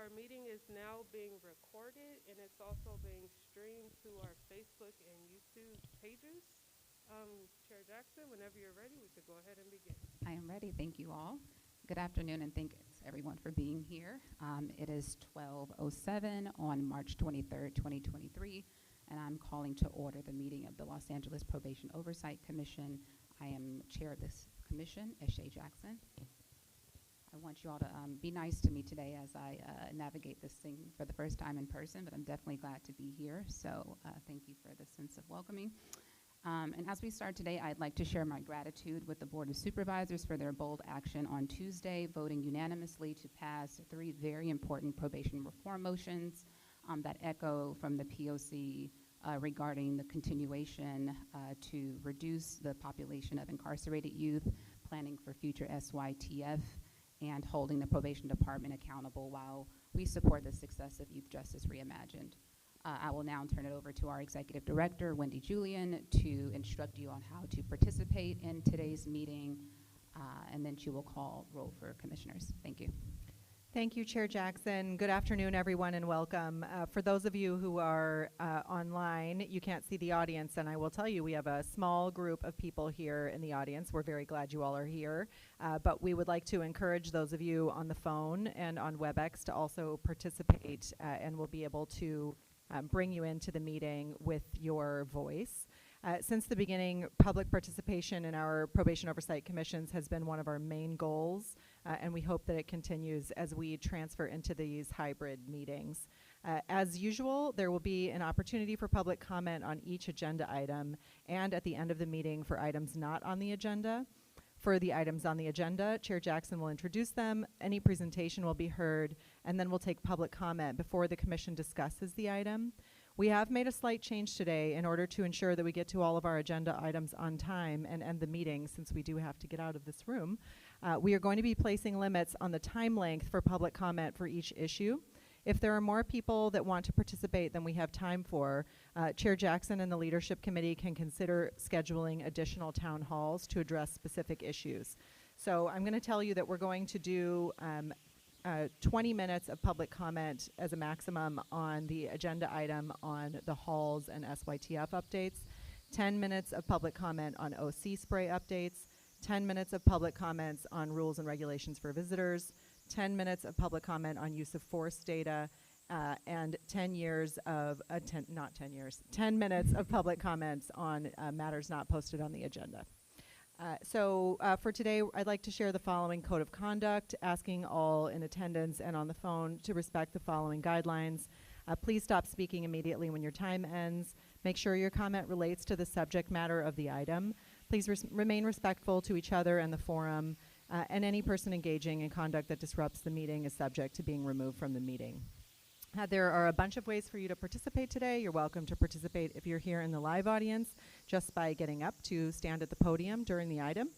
our meeting is now being recorded, and it's also being streamed to our Facebook and YouTube pages. Chair Jackson, whenever you're ready, we could go ahead and begin. I am ready. Thank you all. Good afternoon, and thanks everyone for being here. It is 12:07 on March 23rd, 2023, and I'm calling to order the meeting of the Los Angeles Probation Oversight Commission. I am chair of this commission, S.J. Jackson. I want you all to be nice to me today as I navigate this thing for the first time in person, but I'm definitely glad to be here, so thank you for the sense of welcoming. And as we start today, I'd like to share my gratitude with the Board of Supervisors for their bold action on Tuesday, voting unanimously to pass 3 very important probation reform motions that echo from the POC regarding the continuation to reduce the population of incarcerated youth, planning for future SYTF, and holding the probation department accountable while we support the success of Youth Justice Reimagined. I will now turn it over to our Executive Director, Wendy Julian, to instruct you on how to participate in today's meeting, and then she will call roll for commissioners. Thank you. Thank you, Chair Jackson. Good afternoon, everyone, and welcome. For those of you who are online, you can't see the audience, and I will tell you we have a small group of people here in the audience. We're very glad you all are here, but we would like to encourage those of you on the phone and on WebEx to also participate, and we'll be able to bring you into the meeting with your voice. Since the beginning, public participation in our probation oversight commissions has been one of our main goals, and we hope that it continues as we transfer into these hybrid meetings. As usual, there will be an opportunity for public comment on each agenda item, and at the end of the meeting for items not on the agenda. For the items on the agenda, Chair Jackson will introduce them, any presentation will be heard, and then we'll take public comment before the commission discusses the item. We have made a slight change today in order to ensure that we get to all of our agenda items on time and end the meeting, since we do have to get out of this room. We are going to be placing limits on the time length for public comment for each issue. If there are more people that want to participate than we have time for, Chair Jackson and the Leadership Committee can consider scheduling additional town halls to address specific issues. So I'm going to tell you that we're going to do 20 minutes of public comment as a maximum on the agenda item on the halls and SYTF updates, 10 minutes of public comment on OC spray updates, 10 minutes of public comments on rules and regulations for visitors, 10 minutes of public comment on use of force data, and 10 minutes of public comments on matters not posted on the agenda. So for today, I'd like to share the following code of conduct, asking all in attendance and on the phone to respect the following guidelines. Please stop speaking immediately when your time ends. Make sure your comment relates to the subject matter of the item. Please remain respectful to each other and the forum, and any person engaging in conduct that disrupts the meeting is subject to being removed from the meeting. There are a bunch of ways for you to participate today. You're welcome to participate if you're here in the live audience just by getting up to stand at the podium during the item.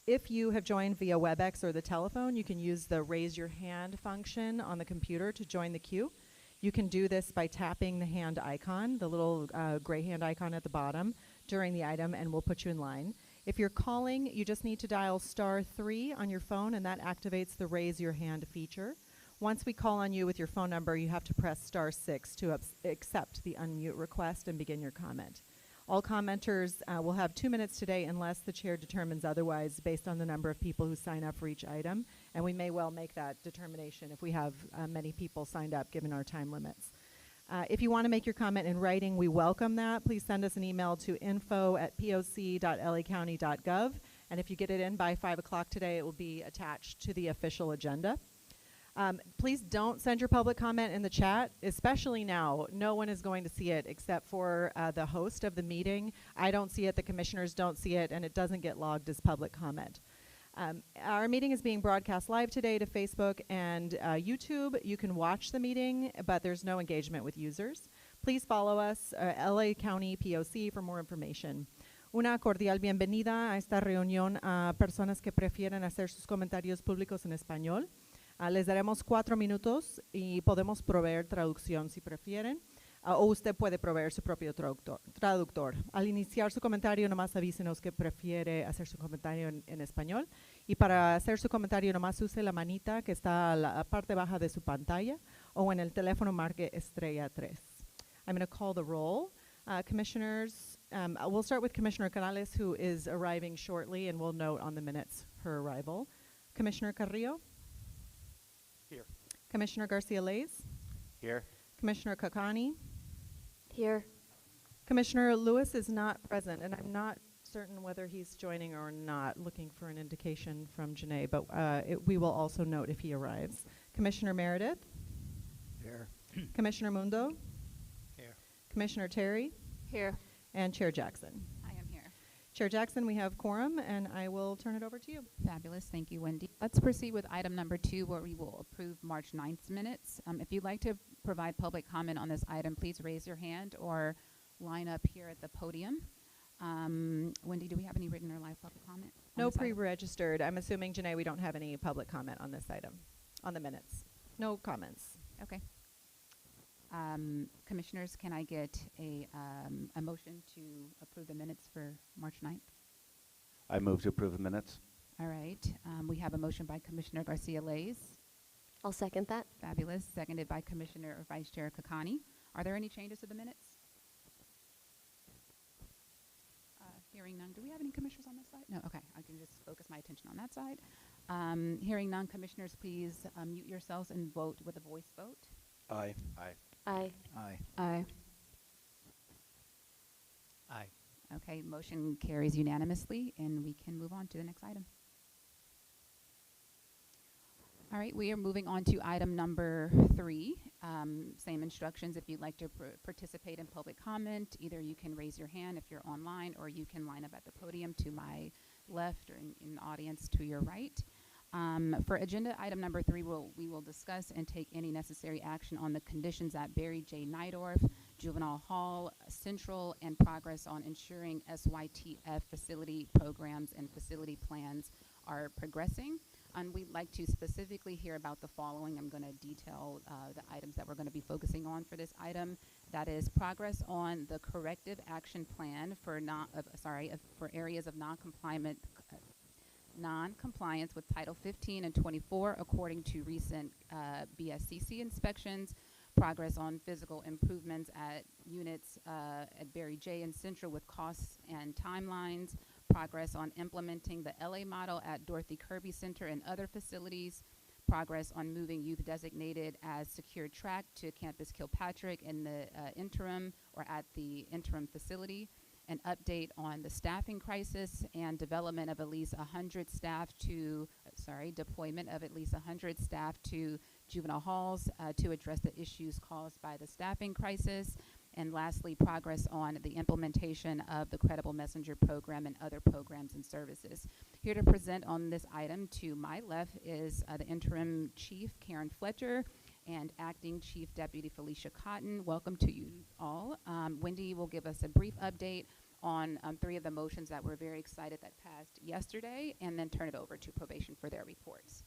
If you have joined via WebEx or the telephone, you can use the raise your hand function on the computer to join the queue. You can do this by tapping the hand icon, the little gray hand icon at the bottom during the item, and we'll put you in line. If you're calling, you just need to dial *3 on your phone, and that activates the raise your hand feature. Once we call on you with your phone number, you have to press *6 to accept the unmute request and begin your comment. All commenters will have 2 minutes today unless the chair determines otherwise based on the number of people who sign up for each item, and we may well make that determination if we have many people signed up given our time limits. If you want to make your comment in writing, we welcome that. Please send us an email to info@poc.lacounty.gov, and if you get it in by 5 o'clock today, it will be attached to the official agenda. Please don't send your public comment in the chat, especially now. No one is going to see it except for the host of the meeting. I don't see it, the commissioners don't see it, and it doesn't get logged as public comment. Our meeting is being broadcast live today to Facebook and YouTube. You can watch the meeting, but there's no engagement with users. Please follow us, LA County POC, for more information. Una cordial bienvenida a esta reunión a personas que prefieren hacer sus comentarios públicos en español. Les daremos 4 minutos y podemos proveer traducción si prefieren. O usted puede proveer su propio traductor. Al iniciar su comentario, nomás avísenos que prefiere hacer su comentario en español. Y para hacer su comentario, nomás use la manita que está a la parte baja de su pantalla. o en el teléfono marque estrella 3. I'm going to call the roll. Commissioners, we'll start with Commissioner Canales, who is arriving shortly, and we'll note on the minutes her arrival. Commissioner Carrillo? Here. Commissioner Garcia-Lays? Here. Commissioner Kakani? Here. Commissioner Lewis is not present, and I'm not certain whether he's joining or not, looking for an indication from Janae, but we will also note if he arrives. Commissioner Meredith? Here. Commissioner Mundo? Here. Commissioner Terry? Here. And Chair Jackson. I am here. Chair Jackson, we have quorum, and I will turn it over to you. Fabulous. Thank you, Wendy. Let's proceed with item number 2, where we will approve March 9th minutes. If you'd like to provide public comment on this item, please raise your hand or line up here at the podium. Wendy, do we have any written or live public comment? on No this item? pre-registered. I'm assuming, Janae, we don't have any public comment on this item, on the minutes. No comments. Okay. Commissioners, can I get a motion to approve the minutes for March 9th? I move to approve the minutes. All right. We have a motion by Commissioner Garcia-Lays. I'll second that. Fabulous. Seconded by Commissioner or Vice Chair Kakani. Are there any changes to the minutes? Hearing none. Do we have any commissioners on this side? No. Okay. I can just focus my attention on that side. Hearing none, commissioners, please mute yourselves and vote with a voice vote. Aye. Aye. Aye. Aye. Aye. Aye. Okay. Motion carries unanimously, and we can move on to the next item. All right, we are moving on to item number 3. Same instructions. If you'd like to participate in public comment, either you can raise your hand if you're online, or you can line up at the podium to my left or in the audience to your right. For agenda item number 3, we will discuss and take any necessary action on the conditions at Barry J. Nydorf, Juvenile Hall Central, and progress on ensuring SYTF facility programs and facility plans are progressing. And we'd like to specifically hear about the following. I'm going to detail the items that we're going to be focusing on for this item. That is progress on the corrective action plan for for areas of non-compliance with Title 15 and 24 according to recent BSCC inspections. Progress on physical improvements at units at Barry J and Central with costs and timelines. Progress on implementing the LA model at Dorothy Kirby Center and other facilities. Progress on moving youth designated as secure track to Campus Kilpatrick in the interim or at the interim facility. An update on the staffing crisis and development of at least 100 staff to, deployment of at least 100 staff to juvenile halls to address the issues caused by the staffing crisis. And lastly, progress on the implementation of the Credible Messenger program and other programs and services. Here to present on this item to my left is the interim chief, Karen Fletcher, and acting chief deputy, Felicia Cotton. Welcome to you all. Wendy will give us a brief update on 3 of the motions that we're very excited that passed yesterday, and then turn it over to probation for their reports.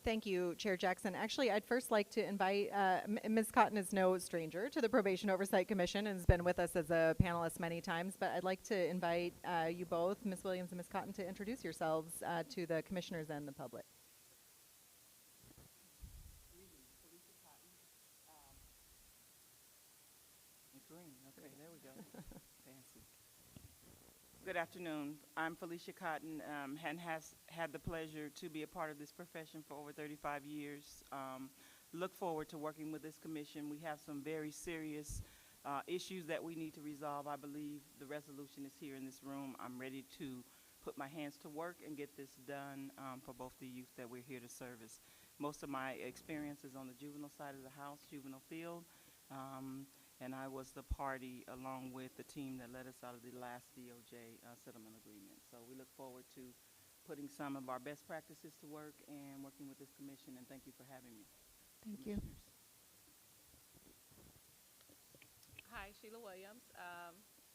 Thank you, Chair Jackson. Actually, I'd first like to invite, Ms. Cotton is no stranger to the Probation Oversight Commission and has been with us as a panelist many times, but I'd like to invite you both, Ms. Williams and Ms. Cotton, to introduce yourselves to the commissioners and the public. Green. Okay, there we go. Fancy. Good afternoon. I'm Felicia Cotton and has had the pleasure to be a part of this profession for over 35 years. Look forward to working with this commission. We have some very serious issues that we need to resolve. I believe the resolution is here in this room. I'm ready to put my hands to work and get this done for both the youth that we're here to service. Most of my experience is on the juvenile side of the house, juvenile field. And I was the party along with the team that led us out of the last DOJ settlement agreement. So we look forward to putting some of our best practices to work and working with this commission, and thank you for having me. Thank you. Hi, Sheila Williams.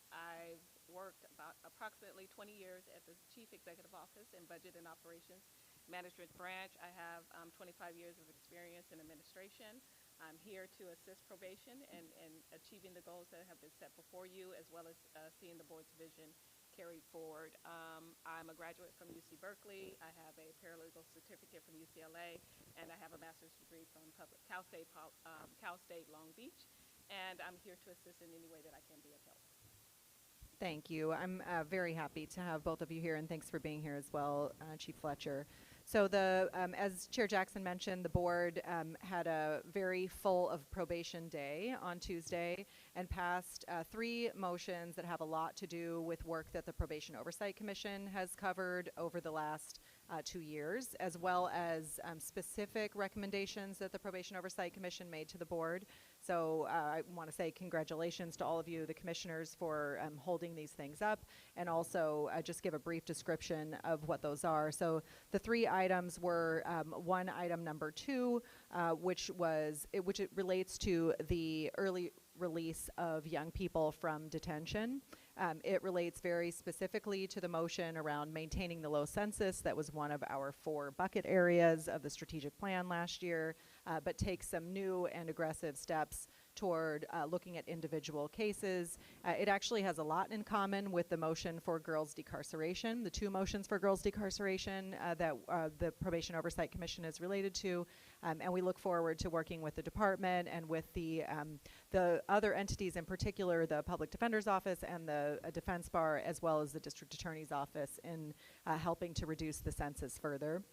I've worked about approximately 20 years at the Chief Executive Office in Budget and Operations Management Branch. I have 25 years of experience in administration. I'm here to assist probation in achieving the goals that have been set before you, as well as seeing the board's vision carried forward. I'm a graduate from UC Berkeley. I have a paralegal certificate from UCLA. and I have a master's degree from Cal State Long Beach, and I'm here to assist in any way that I can be of help. Thank you. I'm very happy to have both of you here, and thanks for being here as well, Chief Fletcher. So as Chair Jackson mentioned, the board had a very full of probation day on Tuesday and passed 3 motions that have a lot to do with work that the Probation Oversight Commission has covered over the last 2 years, as well as specific recommendations that the Probation Oversight Commission made to the board. So I want to say congratulations to all of you, the commissioners, for holding these things up, and also just give a brief description of what those are. So the 3 items were one item number 2, which it relates to the early release of young people from detention. It relates very specifically to the motion around maintaining the low census. That was one of our 4 bucket areas of the strategic plan last year, but takes some new and aggressive steps toward looking at individual cases. It actually has a lot in common with the motion for girls' decarceration, the 2 motions for girls' decarceration that the Probation Oversight Commission is related to, and we look forward to working with the department and with the other entities, in particular the Public Defender's Office and the Defense Bar, as well as the District Attorney's Office, in helping to reduce the census further.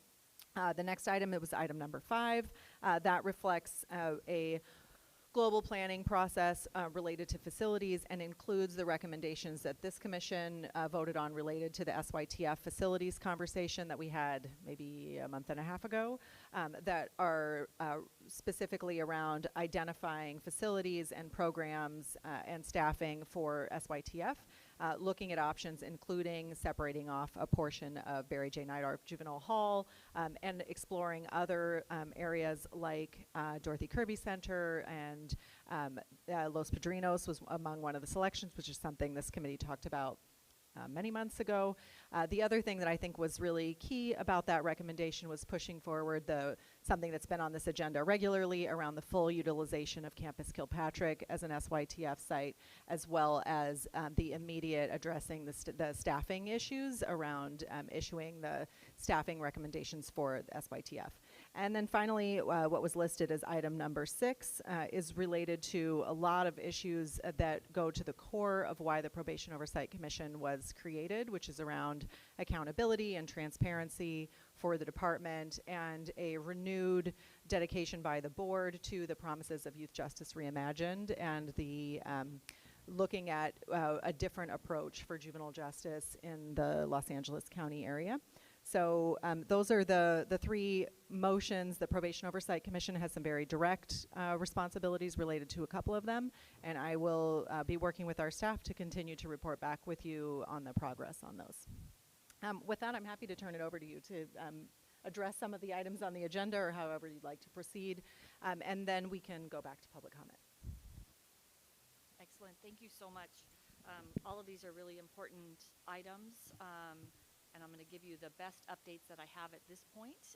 The next item, it was item number 5. That reflects a global planning process related to facilities and includes the recommendations that this commission voted on related to the SYTF facilities conversation that we had maybe a month and a half ago, that are specifically around identifying facilities and programs and staffing for SYTF, looking at options including separating off a portion of Barry J. Neidorff Juvenile Hall, and exploring other areas like Dorothy Kirby Center, and Los Padrinos was among one of the selections, which is something this committee talked about many months ago. The other thing that I think was really key about that recommendation was pushing forward something that's been on this agenda regularly around the full utilization of Campus Kilpatrick as an SYTF site, as well as the immediate addressing the staffing issues around issuing the staffing recommendations for the SYTF. And then finally, what was listed as item number 6 is related to a lot of issues that go to the core of why the Probation Oversight Commission was created, which is around accountability and transparency for the department, and a renewed dedication by the board to the promises of Youth Justice Reimagined, and the looking at a different approach for juvenile justice in the Los Angeles County area. So those are the 3 motions. The Probation Oversight Commission has some very direct responsibilities related to a couple of them, and I will be working with our staff to continue to report back with you on the progress on those. With that, I'm happy to turn it over to you to address some of the items on the agenda, or however you'd like to proceed, and then we can go back to public comment. Excellent. Thank you so much. All of these are really important items, and I'm going to give you the best updates that I have at this point,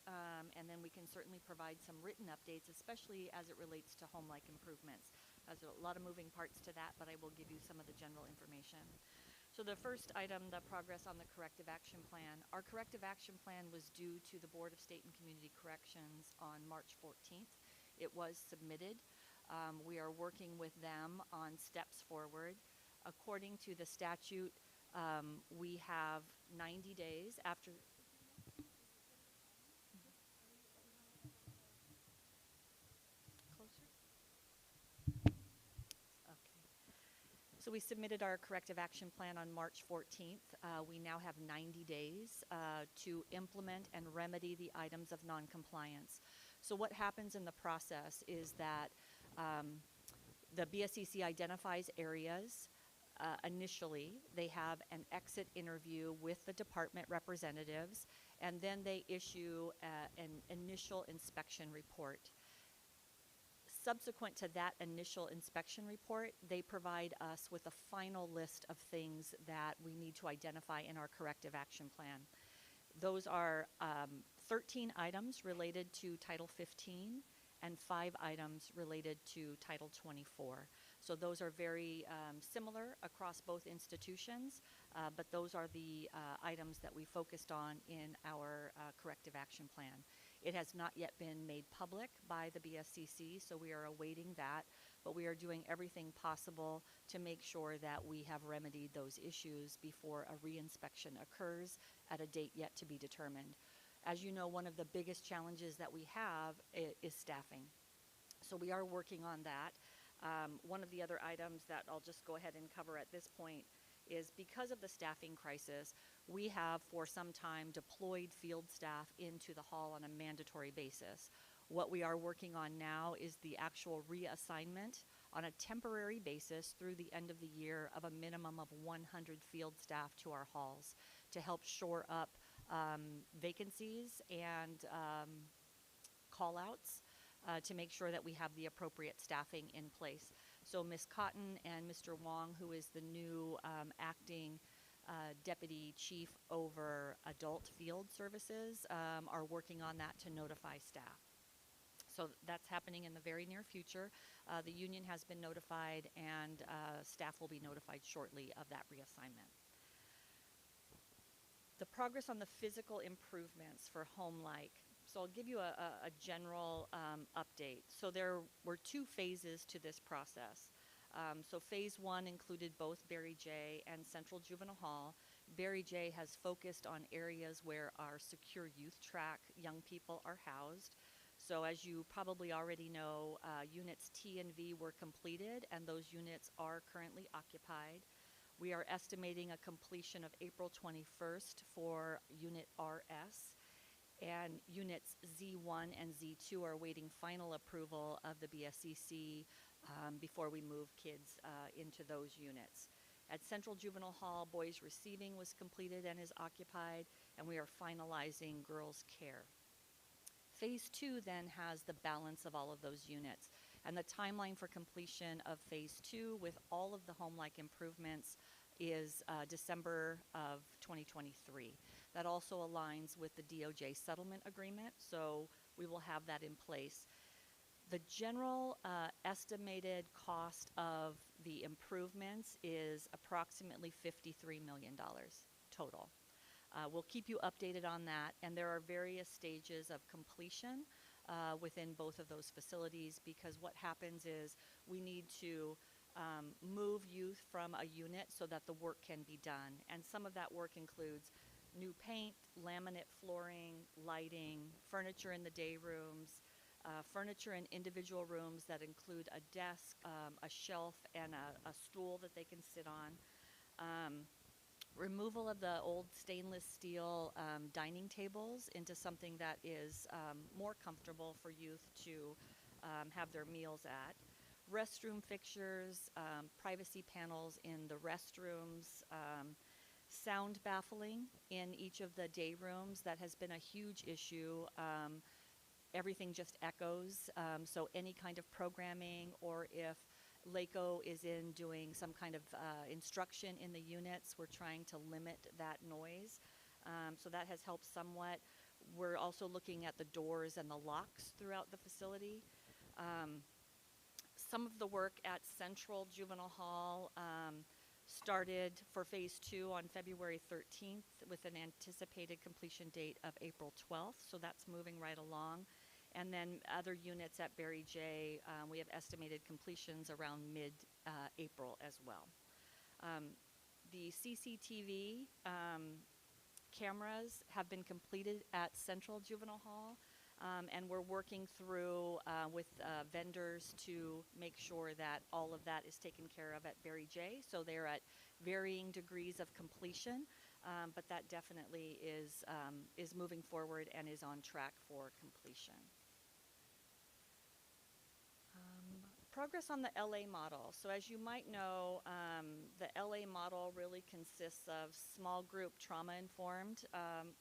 and then we can certainly provide some written updates, especially as it relates to home-like improvements. There's a lot of moving parts to that, but I will give you some of the general information. So the first item, the progress on the corrective action plan. Our corrective action plan was due to the Board of State and Community Corrections on March 14th. It was submitted. We are working with them on steps forward. According to the statute, we have 90 days after. Closer? Okay. So we submitted our corrective action plan on March 14th. We now have 90 days to implement and remedy the items of noncompliance. So what happens in the process is that the BSCC identifies areas. Initially, they have an exit interview with the department representatives, and then they issue an initial inspection report. Subsequent to that initial inspection report, they provide us with a final list of things that we need to identify in our corrective action plan. Those are 13 items related to Title 15 and 5 items related to Title 24. So those are very similar across both institutions, but those are the items that we focused on in our corrective action plan. It has not yet been made public by the BSCC, so we are awaiting that, but we are doing everything possible to make sure that we have remedied those issues before a reinspection occurs at a date yet to be determined. As you know, one of the biggest challenges that we have is staffing. So we are working on that. One of the other items that I'll just go ahead and cover at this point is because of the staffing crisis, we have for some time deployed field staff into the hall on a mandatory basis. What we are working on now is the actual reassignment on a temporary basis through the end of the year of a minimum of 100 field staff to our halls to help shore up vacancies and call-outs to make sure that we have the appropriate staffing in place. So Ms. Cotton and Mr. Wong, who is the new acting Deputy Chief over Adult Field Services, are working on that to notify staff. So that's happening in the very near future. The union has been notified, and staff will be notified shortly of that reassignment. The progress on the physical improvements for Home Like. So I'll give you a general update. So there were 2 phases to this process. So phase 1 included both Barry J and Central Juvenile Hall. Barry J has focused on areas where our secure youth track young people are housed. So as you probably already know, units T and V were completed, and those units are currently occupied. We are estimating a completion of April 21st for unit RS, and units Z1 and Z2 are waiting final approval of the BSCC before we move kids into those units. At Central Juvenile Hall, boys receiving was completed and is occupied, and we are finalizing girls care. Phase 2 then has the balance of all of those units, and the timeline for completion of phase 2 with all of the home-like improvements is December of 2023. That also aligns with the DOJ settlement agreement, so we will have that in place. The general estimated cost of the improvements is approximately $53 million total. We'll keep you updated on that, and there are various stages of completion within both of those facilities, because what happens is we need to move youth from a unit so that the work can be done. And some of that work includes new paint, laminate flooring, lighting, furniture in the day rooms, furniture in individual rooms that include a desk, a shelf, and a stool that they can sit on. Removal of the old stainless steel dining tables into something that is more comfortable for youth to have their meals at. Restroom fixtures, privacy panels in the restrooms, sound baffling in each of the day rooms. That has been a huge issue. Everything just echoes, so any kind of programming, or if LACO is in doing some kind of instruction in the units, we're trying to limit that noise. So that has helped somewhat. We're also looking at the doors and the locks throughout the facility. Some of the work at Central Juvenile Hall started for phase 2 on February 13th with an anticipated completion date of April 12th, so that's moving right along. And then other units at Barry J, we have estimated completions around mid-April as well. The CCTV cameras have been completed at Central Juvenile Hall, and we're working through with vendors to make sure that all of that is taken care of at Barry J. So they're at varying degrees of completion, but that definitely is moving forward and is on track for completion. Progress on the LA model. So as you might know, the LA model really consists of small group trauma-informed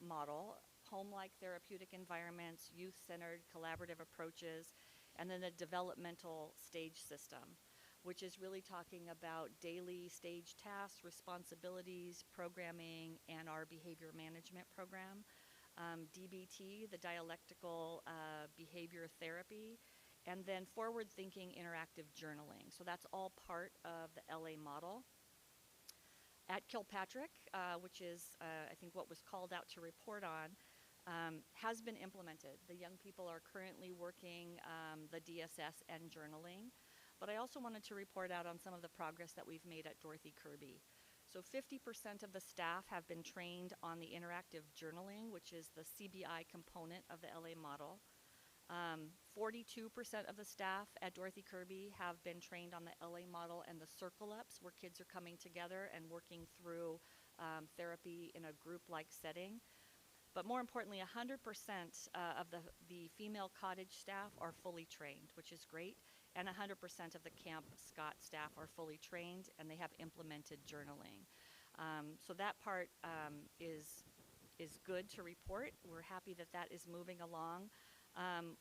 model, home-like therapeutic environments, youth-centered collaborative approaches, and then a developmental stage system, which is really talking about daily stage tasks, responsibilities, programming, and our behavior management program. DBT, the dialectical behavior therapy, and then forward-thinking interactive journaling. So that's all part of the LA model. At Kilpatrick, which is I think what was called out to report on, has been implemented. The young people are currently working the DSS and journaling. But I also wanted to report out on some of the progress that we've made at Dorothy Kirby. So 50% of the staff have been trained on the interactive journaling, which is the CBI component of the LA model. 42% of the staff at Dorothy Kirby have been trained on the LA model and the circle ups, where kids are coming together and working through therapy in a group-like setting. But more importantly, 100% of the female cottage staff are fully trained, which is great, and 100% of the Camp Scott staff are fully trained, and they have implemented journaling. So that part is good to report. We're happy that that is moving along.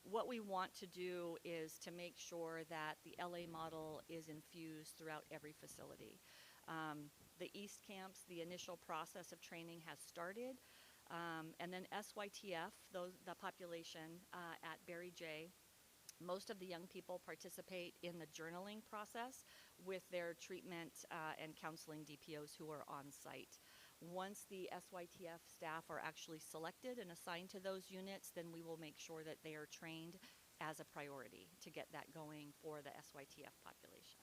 What we want to do is to make sure that the LA model is infused throughout every facility. The East camps, the initial process of training has started. And then SYTF, the population at Barry J, most of the young people participate in the journaling process with their treatment and counseling DPOs who are on site. Once the SYTF staff are actually selected and assigned to those units, then we will make sure that they are trained as a priority to get that going for the SYTF population.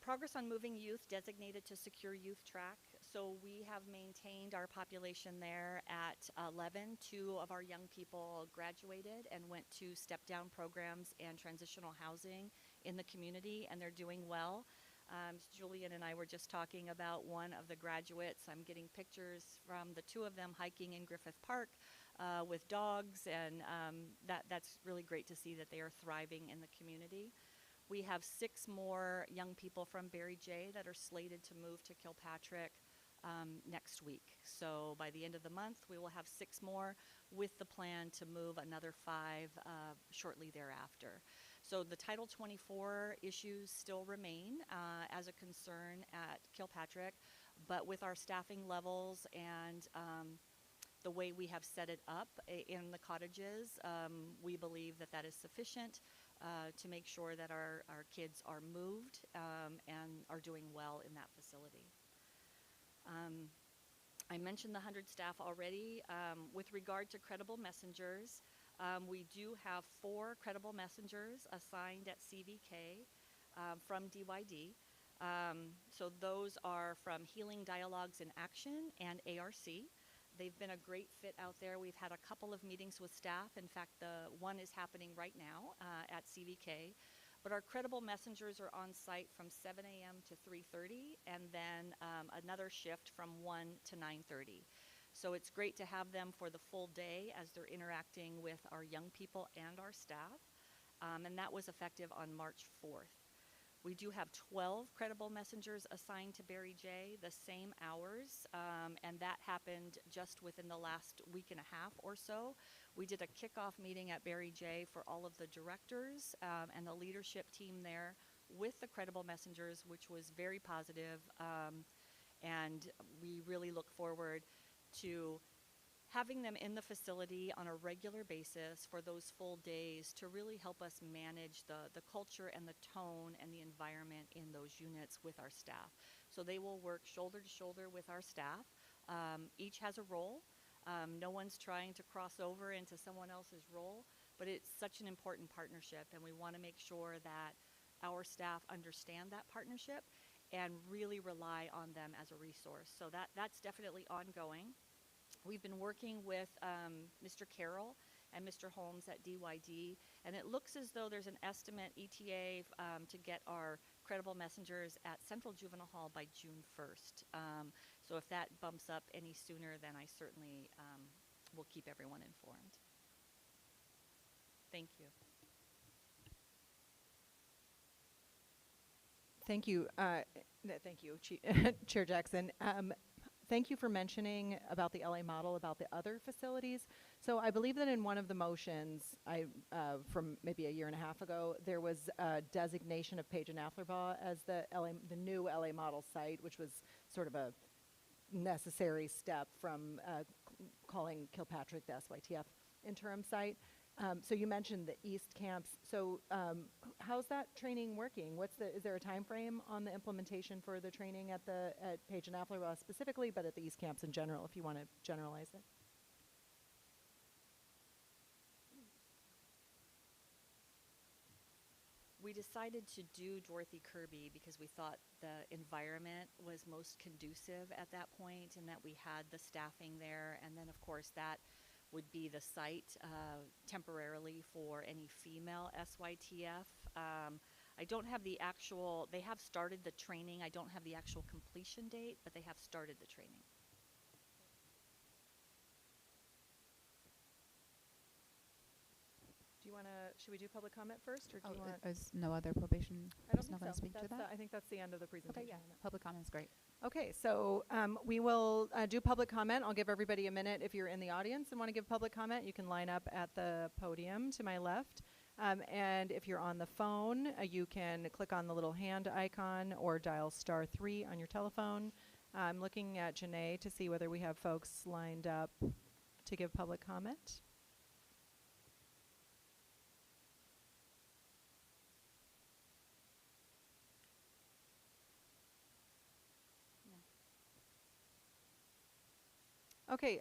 Progress on moving youth designated to secure youth track. So we have maintained our population there at 11. 2 of our young people graduated and went to step-down programs and transitional housing in the community, and they're doing well. Julian and I were just talking about one of the graduates. I'm getting pictures from the 2 of them hiking in Griffith Park with dogs, and that's really great to see that they are thriving in the community. We have 6 more young people from Barry J that are slated to move to Kilpatrick next week. So by the end of the month, we will have 6 more with the plan to move another 5 shortly thereafter. So the Title 24 issues still remain as a concern at Kilpatrick, but with our staffing levels and the way we have set it up in the cottages, we believe that that is sufficient to make sure that our kids are moved and are doing well in that facility. I mentioned the 100 staff already. With regard to credible messengers, we do have 4 credible messengers assigned at CVK from DYD. So those are from Healing Dialogues in Action and ARC. They've been a great fit out there. We've had a couple of meetings with staff. In fact, the one is happening right now at CVK. But our credible messengers are on site from 7 a.m. to 3:30, and then another shift from 1 to 9:30. So it's great to have them for the full day as they're interacting with our young people and our staff. And that was effective on March 4th. We do have 12 credible messengers assigned to Barry J, the same hours, and that happened just within the last week and a half or so. We did a kickoff meeting at Barry J for all of the directors and the leadership team there with the credible messengers, which was very positive, and we really look forward to having them in the facility on a regular basis for those full days to really help us manage the culture and the tone and the environment in those units with our staff. So they will work shoulder to shoulder with our staff. Each has a role. No one's trying to cross over into someone else's role, but it's such an important partnership, and we want to make sure that our staff understand that partnership and really rely on them as a resource. So that's definitely ongoing. We've been working with Mr. Carroll and Mr. Holmes at DYD, and it looks as though there's an estimate ETA to get our credible messengers at Central Juvenile Hall by June 1st. So if that bumps up any sooner, then I certainly will keep everyone informed. Thank you. Thank you. Thank you, Chair Jackson. Thank you for mentioning about the LA model, about the other facilities. So I believe that in one of the motions from maybe a year and a half ago, there was a designation of Page and Atherbaugh as the new LA model site, which was sort of a necessary step from calling Kilpatrick the SYTF interim site. So you mentioned the East camps. So how's that training working? Is there a time frame on the implementation for the training at Page and Apple specifically, but at the East camps in general, if you want to generalize it? We decided to do Dorothy Kirby because we thought the environment was most conducive at that point and that we had the staffing there. And then, of course, that would be the site temporarily for any female SYTF. I don't have the actual, they have started the training. I don't have the actual completion date, but they have started the training. Do you want to, should we do public comment first, or do you want? Is no other probation I don't personnel think going so. to speak to That's that? I think that's the end of the presentation. Okay, yeah, public comment is great. Okay, so we will do public comment. I'll give everybody a minute. If you're in the audience and want to give public comment, you can line up at the podium to my left. And if you're on the phone, you can click on the little hand icon or dial *3 on your telephone. I'm looking at Janae to see whether we have folks lined up to give public comment. Okay,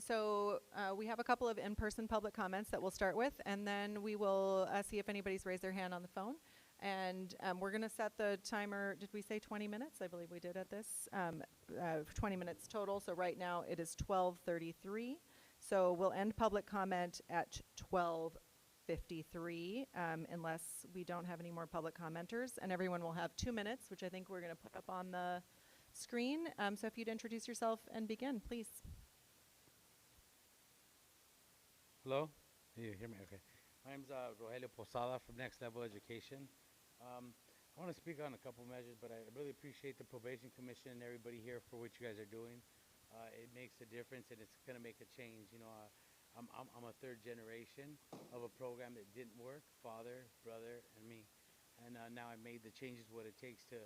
so we have a couple of in-person public comments that we'll start with, and then we will see if anybody's raised their hand on the phone. And we're going to set the timer, did we say 20 minutes? I believe we did at this. 20 minutes total, so right now it is 12:33. So we'll end public comment at 12:53 unless we don't have any more public commenters. And everyone will have 2 minutes, which I think we're going to put up on the screen. So if you'd introduce yourself and begin, please. Hello? You hear me? Okay. My name's Rogelio Posada from Next Level Education. I want to speak on a couple measures, but I really appreciate the Probation Commission and everybody here for what you guys are doing. It makes a difference, and it's going to make a change. You know, I'm a third generation of a program that didn't work, father, brother, and me. And now I made the changes, what it takes to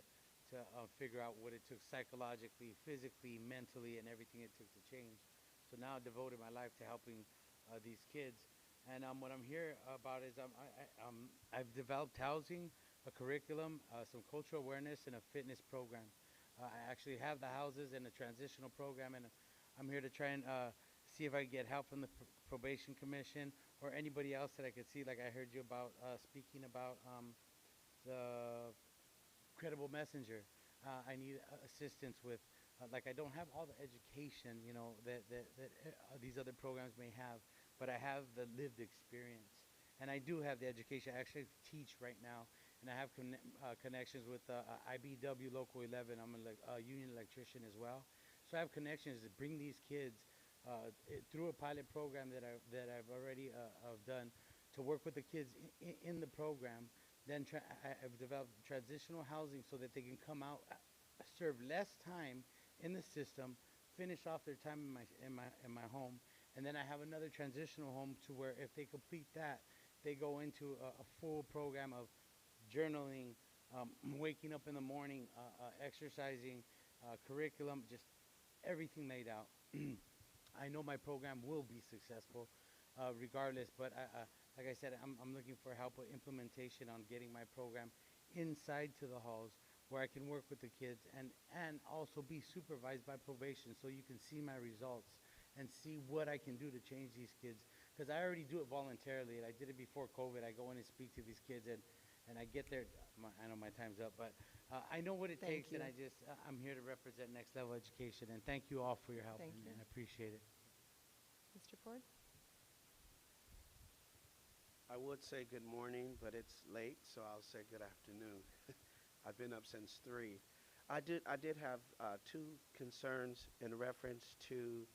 figure out what it took psychologically, physically, mentally, and everything it took to change. So now I've devoted my life to helping these kids. And what I'm here about is I've developed housing, a curriculum, some cultural awareness, and a fitness program. I actually have the houses and a transitional program, and I'm here to try and see if I can get help from the Probation Commission or anybody else that I could see, like I heard you about speaking about the credible messenger. I need assistance with, like I don't have all the education, you know, that these other programs may have, but I have the lived experience. And I do have the education. I actually teach right now, and I have connections with IBW Local 11. I'm a union electrician as well. So I have connections to bring these kids through a pilot program that I've already done to work with the kids in the program. Then I've developed transitional housing so that they can come out, serve less time in the system, finish off their time in my home, and then I have another transitional home to where if they complete that, they go into a full program of journaling, waking up in the morning, exercising, curriculum, just everything laid out. I know my program will be successful regardless, but like I said, I'm looking for help with implementation on getting my program inside to the halls where I can work with the kids and also be supervised by probation so you can see my results and see what I can do to change these kids. Because I already do it voluntarily, and I did it before COVID. I go in and speak to these kids, and I get there. I know my time's up, but I know what it takes, and I'm here to represent Next Level Education, and thank you all for your help, and I appreciate it. Mr. Ford? I would say good morning, but it's late, so I'll say good afternoon. I've been up since 3. I did have 2 concerns in reference to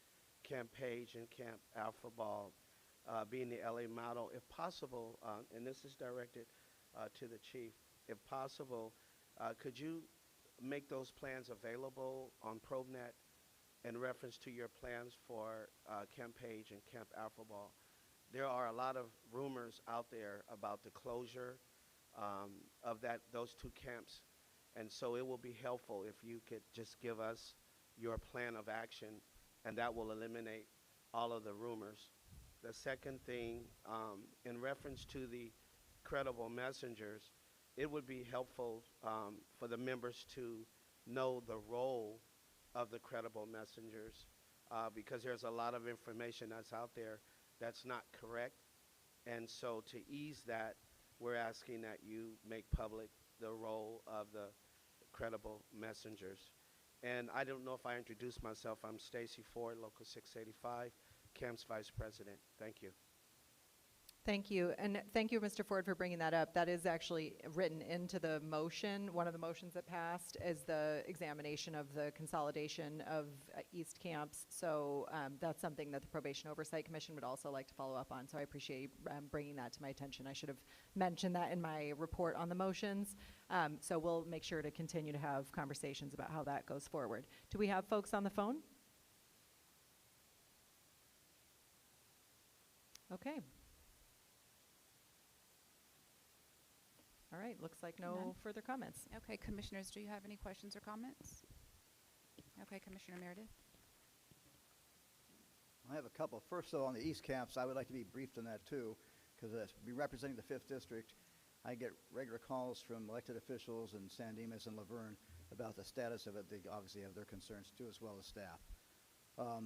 Camp Page and Camp Alpha Ball being the LA model. If possible, and this is directed to the chief, if possible, could you make those plans available on ProBnet in reference to your plans for Camp Page and Camp Alpha Ball? There are a lot of rumors out there about the closure of those 2 camps, and so it will be helpful if you could just give us your plan of action, and that will eliminate all of the rumors. The second thing, in reference to the credible messengers, it would be helpful for the members to know the role of the credible messengers because there's a lot of information that's out there that's not correct. And so to ease that, we're asking that you make public the role of the credible messengers. And I don't know if I introduced myself. I'm Stacy Ford, Local 685, CAMP's Vice President. Thank you. Thank you. And thank you, Mr. Ford, for bringing that up. That is actually written into the motion. One of the motions that passed is the examination of the consolidation of East camps. So that's something that the Probation Oversight Commission would also like to follow up on. So I appreciate you bringing that to my attention. I should have mentioned that in my report on the motions. So we'll make sure to continue to have conversations about how that goes forward. Do we have folks on the phone? Okay. All right, looks like no None. further comments. Okay, commissioners, do you have any questions or comments? Okay, Commissioner Meredith. I have a couple. First, though, on the East camps, I would like to be briefed on that, too, because be representing the 5th District, I get regular calls from elected officials in San Dimas and Laverne about the status of it. They obviously have their concerns, too, as well as staff. I have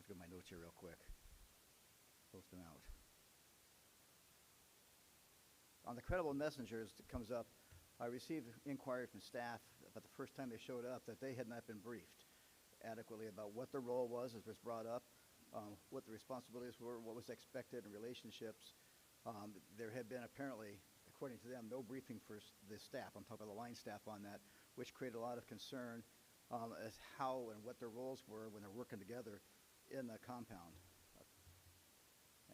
to get my notes here real quick. Post them out. On the credible messengers that comes up, I received inquiry from staff about the first time they showed up that they had not been briefed adequately about what their role was, as was brought up, what the responsibilities were, what was expected in relationships. There had been apparently, according to them, no briefing for the staff. I'm talking about the line staff on that, which created a lot of concern as how and what their roles were when they're working together in the compound.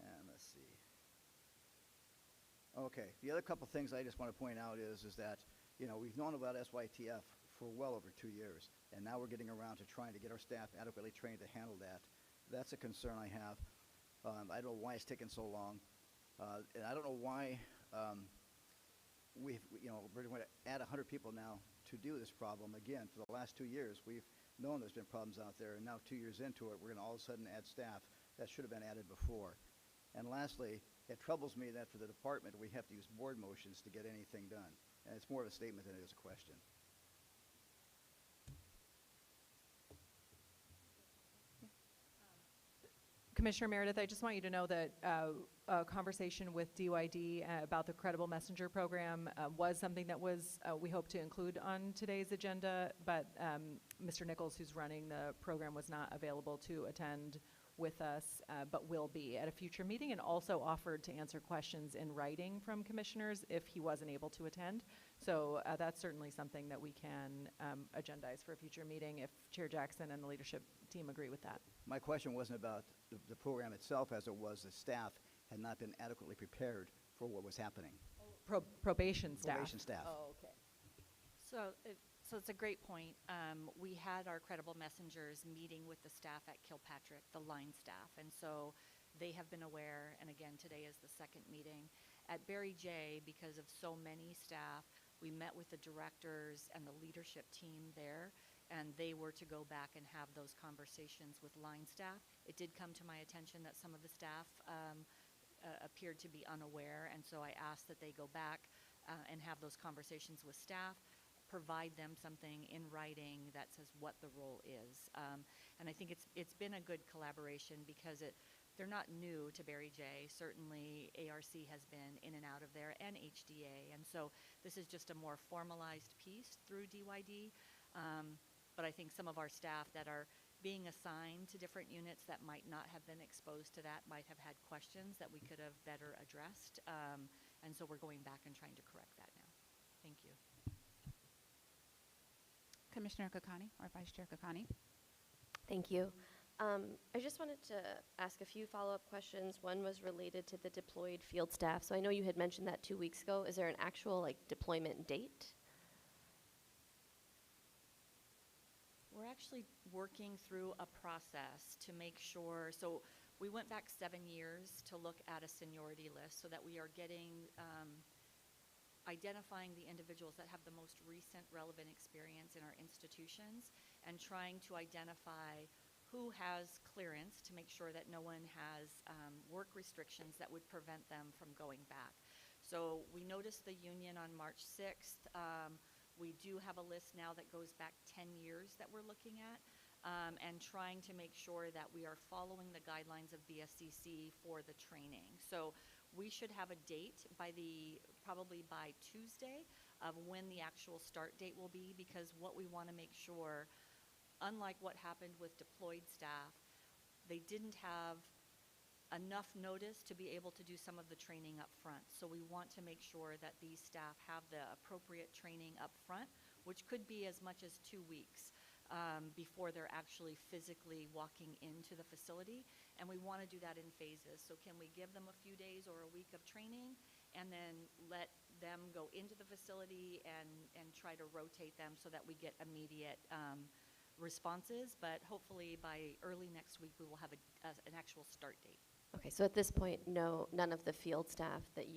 And let's see. Okay, the other couple things I just want to point out is that, you know, we've known about SYTF for well over 2 years, and now we're getting around to trying to get our staff adequately trained to handle that. That's a concern I have. I don't know why it's taken so long, and I don't know why we're going to add 100 people now to do this problem. Again, for the last 2 years, we've known there's been problems out there, and now 2 years into it, we're going to all of a sudden add staff that should have been added before. And lastly, it troubles me that for the department, we have to use board motions to get anything done. And it's more of a statement than it is a question. Commissioner Meredith, I just want you to know that a conversation with DYD about the Credible Messenger program was something that was, we hope to include on today's agenda, but Mr. Nichols, who's running the program, was not available to attend with us, but will be at a future meeting, and also offered to answer questions in writing from commissioners if he wasn't able to attend. So that's certainly something that we can agendize for a future meeting if Chair Jackson and the leadership team agree with that. My question wasn't about the program itself as it was the staff had not been adequately prepared for what was happening. Probation staff. Probation staff. Oh, okay. So it's a great point. We had our credible messengers meeting with the staff at Kilpatrick, the line staff, and so they have been aware, and again, today is the second meeting. At Barry J, because of so many staff, we met with the directors and the leadership team there, and they were to go back and have those conversations with line staff. It did come to my attention that some of the staff appeared to be unaware, and so I asked that they go back and have those conversations with staff, provide them something in writing that says what the role is. And I think it's been a good collaboration because they're not new to Barry J. Certainly ARC has been in and out of there, and HDA. And so this is just a more formalized piece through DYD. But I think some of our staff that are being assigned to different units that might not have been exposed to that might have had questions that we could have better addressed. And so we're going back and trying to correct that now. Thank you. Commissioner Kakani, or Vice Chair Kakani. Thank you. I just wanted to ask a few follow-up questions. One was related to the deployed field staff. So I know you had mentioned that 2 weeks ago. Is there an actual deployment date? We're actually working through a process to make sure, so we went back 7 years to look at a seniority list so that we are getting, identifying the individuals that have the most recent relevant experience in our institutions and trying to identify who has clearance to make sure that no one has work restrictions that would prevent them from going back. So we noticed the union on March 6th. We do have a list now that goes back 10 years that we're looking at, and trying to make sure that we are following the guidelines of BSCC for the training. So we should have a date probably by Tuesday of when the actual start date will be, because what we want to make sure, unlike what happened with deployed staff, they didn't have enough notice to be able to do some of the training up front. So we want to make sure that these staff have the appropriate training up front, which could be as much as 2 weeks before they're actually physically walking into the facility. And we want to do that in phases. So can we give them a few days or a week of training and then let them go into the facility and try to rotate them so that we get immediate responses? But hopefully by early next week we will have an actual start date. Okay, so at this point, none of the field staff that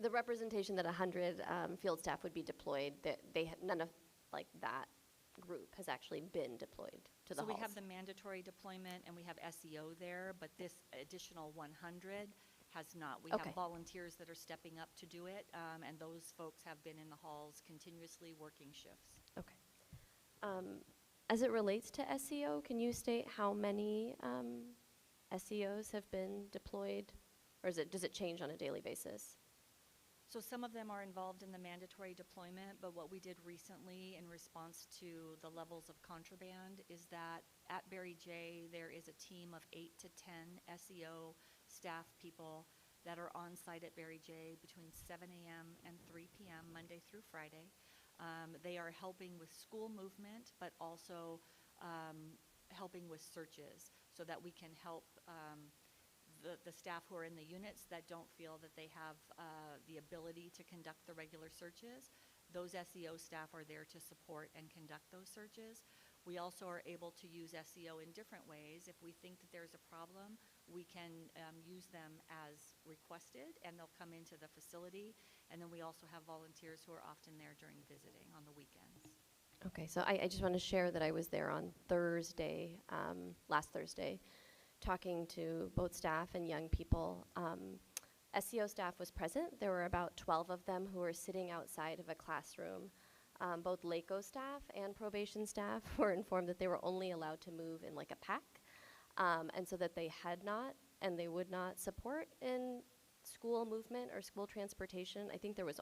the representation that 100 field staff would be deployed, none of that group has actually been deployed to the halls. So we have the mandatory deployment and we have SEO there, but this additional 100 has not. We Okay. have volunteers that are stepping up to do it, and those folks have been in the halls continuously working shifts. Okay. As it relates to SEO, can you state how many SEOs have been deployed, or does it change on a daily basis? So some of them are involved in the mandatory deployment, but what we did recently in response to the levels of contraband is that at Barry J, there is a team of 8 to 10 SEO staff people that are on site at Barry J between 7 a.m. and 3 p.m. Monday through Friday. They are helping with school movement, but also helping with searches so that we can help the staff who are in the units that don't feel that they have the ability to conduct the regular searches. Those SEO staff are there to support and conduct those searches. We also are able to use SEO in different ways. If we think that there's a problem, we can use them as requested, and they'll come into the facility. And then we also have volunteers who are often there during visiting on the weekends. Okay, so I just want to share that I was there on Thursday, last Thursday, talking to both staff and young people. SEO staff was present. There were about 12 of them who were sitting outside of a classroom. Both LACO staff and probation staff were informed that they were only allowed to move in like a pack, and so that they had not and they would not support in school movement or school transportation. I think there was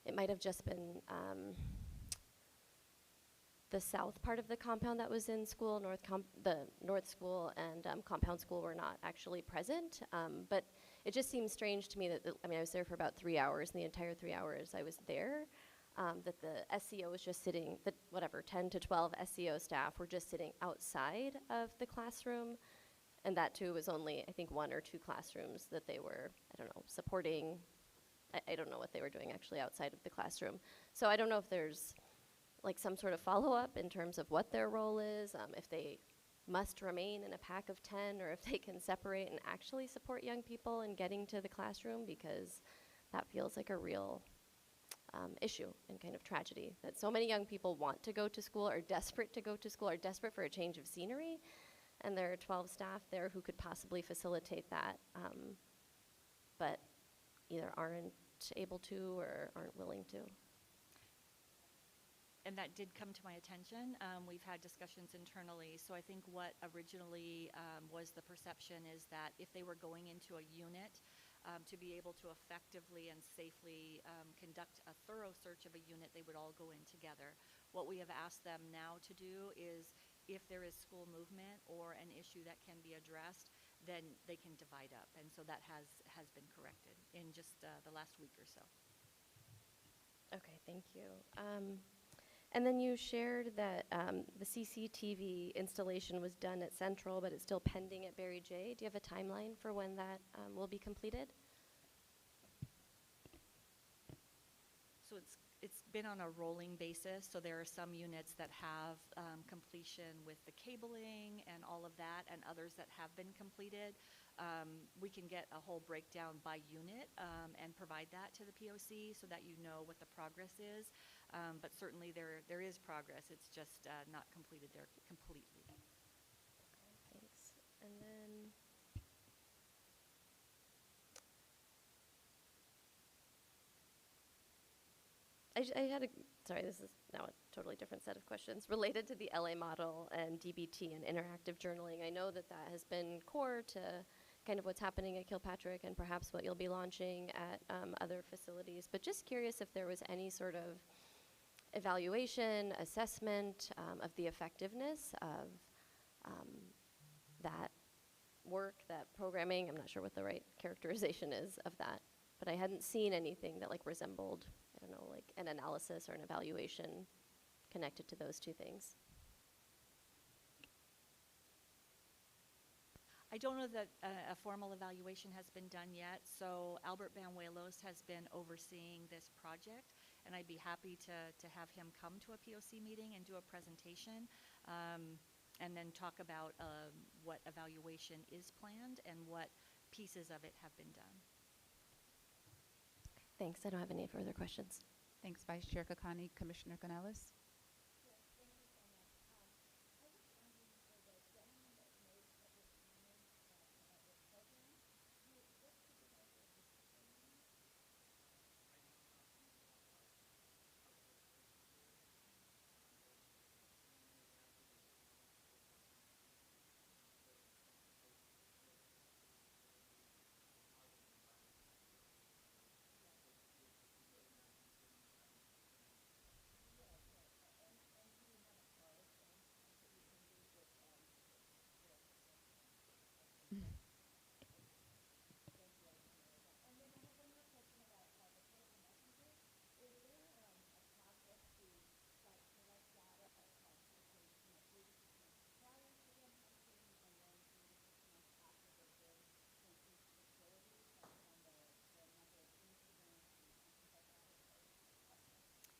it might have just been the south part of the compound that was in school. The north school and compound school were not actually present, but it just seems strange to me that, I was there for about 3 hours, and the entire 3 hours I was there, that the SEO was just sitting, 10 to 12 SEO staff were just sitting outside of the classroom, and that too was only, I think, 1 or 2 classrooms that they were, supporting. I don't know what they were doing actually outside of the classroom. So I don't know if there's some sort of follow-up in terms of what their role is, if they must remain in a pack of 10, or if they can separate and actually support young people in getting to the classroom, because that feels like a real issue and kind of tragedy, that so many young people want to go to school, are desperate to go to school, are desperate for a change of scenery, and there are 12 staff there who could possibly facilitate that, but either aren't able to or aren't willing to. And that did come to my attention. We've had discussions internally. So I think what originally was the perception is that if they were going into a unit to be able to effectively and safely conduct a thorough search of a unit, they would all go in together. What we have asked them now to do is, if there is school movement or an issue that can be addressed, then they can divide up. And so that has been corrected in just the last week or so. Okay, thank you. And then you shared that the CCTV installation was done at Central, but it's still pending at Barry J. Do you have a timeline for when that will be completed? So it's been on a rolling basis. So there are some units that have completion with the cabling and all of that, and others that have been completed. We can get a whole breakdown by unit and provide that to the POC so that you know what the progress is. But certainly there is progress. It's just not completed there completely. Thanks. And then I had a, sorry, this is now a totally different set of questions related to the LA model and DBT and interactive journaling. I know that that has been core to kind of what's happening at Kilpatrick and perhaps what you'll be launching at other facilities, but just curious if there was any sort of evaluation, assessment of the effectiveness of that work, that programming. I'm not sure what the right characterization is of that, but I hadn't seen anything that like resembled, I don't know, like an analysis or an evaluation connected to those two things. I don't know that a formal evaluation has been done yet, so Albert Banuelos has been overseeing this project, and I'd be happy to have him come to a POC meeting and do a presentation, and then talk about what evaluation is planned and what pieces of it have been done. Thanks, I don't have any further questions. Thanks, Vice Chair Kakani. Commissioner Canales?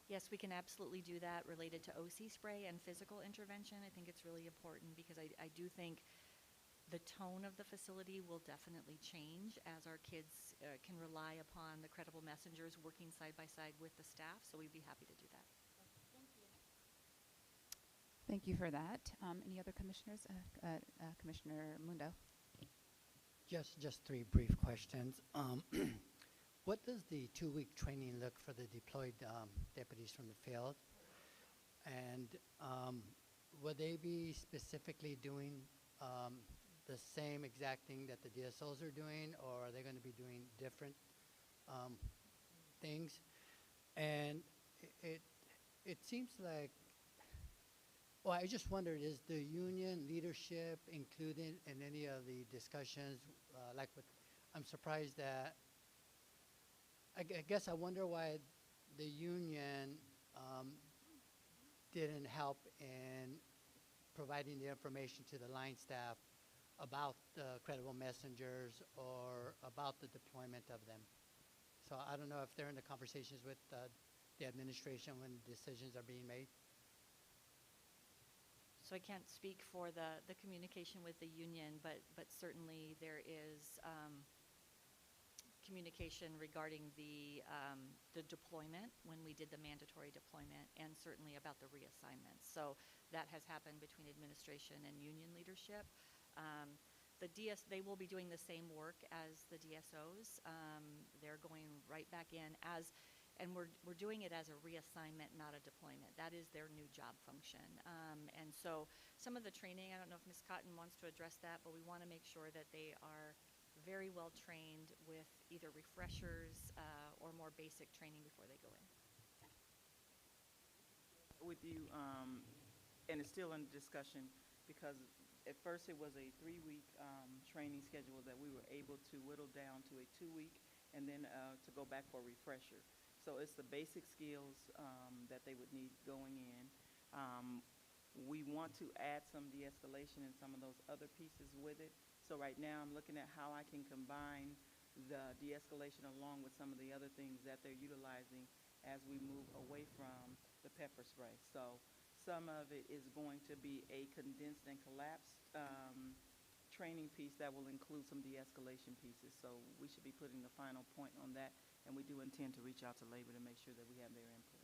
Yes, we can absolutely do that related to OC spray and physical intervention. I think it's really important because I do think the tone of the facility will definitely change as our kids can rely upon the credible messengers working side by side with the staff, so we'd be happy to do that. Thank you for that. Any other commissioners? Commissioner Mundo. Just three brief questions. What does the 2-week training look for the deployed deputies from the field? And will they be specifically doing the same exact thing that the DSOs are doing, or are they going to be doing different things? And it seems like, well, I just wondered, is the union leadership included in any of the discussions? I'm surprised that, I guess I wonder why the union didn't help in providing the information to the line staff about the credible messengers or about the deployment of them. So I don't know if they're in the conversations with the administration when decisions are being made. So I can't speak for the communication with the union, but certainly there is communication regarding the deployment when we did the mandatory deployment, and certainly about the reassignments. So that has happened between administration and union leadership. They will be doing the same work as the DSOs. They're going right back in and we're doing it as a reassignment, not a deployment. That is their new job function. And so some of the training, I don't know if Ms. Cotton wants to address that, but we want to make sure that they are very well trained with either refreshers or more basic training before they go in. With you, and it's still in discussion, because at first it was a 3-week training schedule that we were able to whittle down to a 2-week, and then to go back for a refresher. So it's the basic skills that they would need going in. We want to add some de-escalation and some of those other pieces with it. So right now I'm looking at how I can combine the de-escalation along with some of the other things that they're utilizing as we move away from the pepper spray. So some of it is going to be a condensed and collapsed training piece that will include some de-escalation pieces. So we should be putting the final point on that, and we do intend to reach out to labor to make sure that we have their input.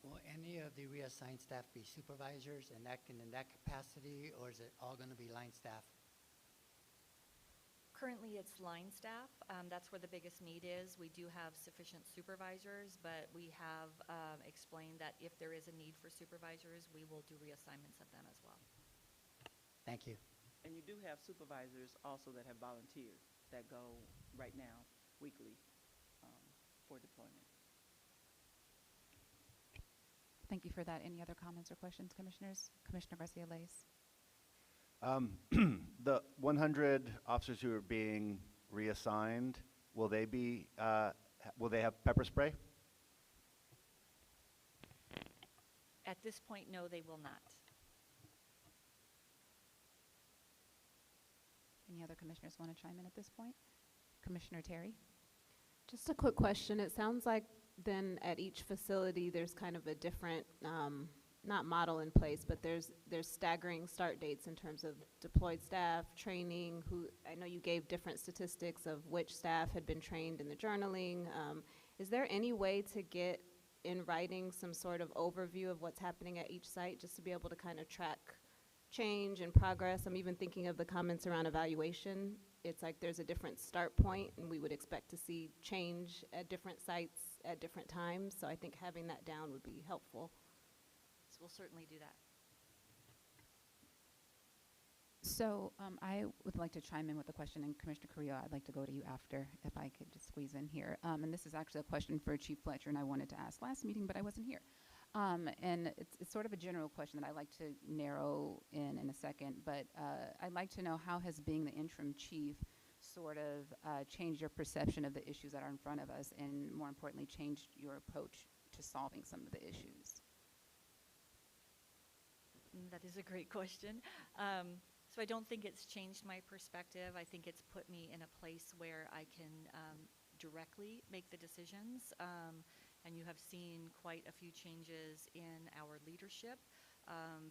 will any of the reassigned staff be supervisors and acting in that capacity, or is it all going to be line staff? Currently, it's line staff. That's where the biggest need is. We do have sufficient supervisors, but we have explained that if there is a need for supervisors, we will do reassignments of them as well. Thank you. And you do have supervisors also that have volunteered that go right now, weekly, for deployment. Thank you for that. Any other comments or questions, Commissioners? Commissioner Garcia-Lace. The 100 officers who are being reassigned, will they be, will they have pepper spray? At this point, no, they will not. Any other commissioners want to chime in at this point? Commissioner Terry? Just a quick question. It sounds like then at each facility, there's kind of a different, not model in place, but there's staggering start dates in terms of deployed staff, training, I know you gave different statistics of which staff had been trained in the journaling. Is there any way to get in writing some sort of overview of what's happening at each site, just to be able to kind of track change and progress? I'm even thinking of the comments around evaluation. It's like there's a different start point, and we would expect to see change at different sites at different times. So I think having that down would be helpful. So we'll certainly do that. So I would like to chime in with a question, and Commissioner Carrillo, I'd like to go to you after, if I could just squeeze in here. And this is actually a question for Chief Fletcher, and I wanted to ask last meeting, but I wasn't here. And it's sort of a general question that I'd like to narrow in a second, but I'd like to know, how has being the interim chief sort of changed your perception of the issues that are in front of us, and more importantly, changed your approach to solving some of the issues? That is a great question. So I don't think it's changed my perspective. I think it's put me in a place where I can directly make the decisions. And you have seen quite a few changes in our leadership,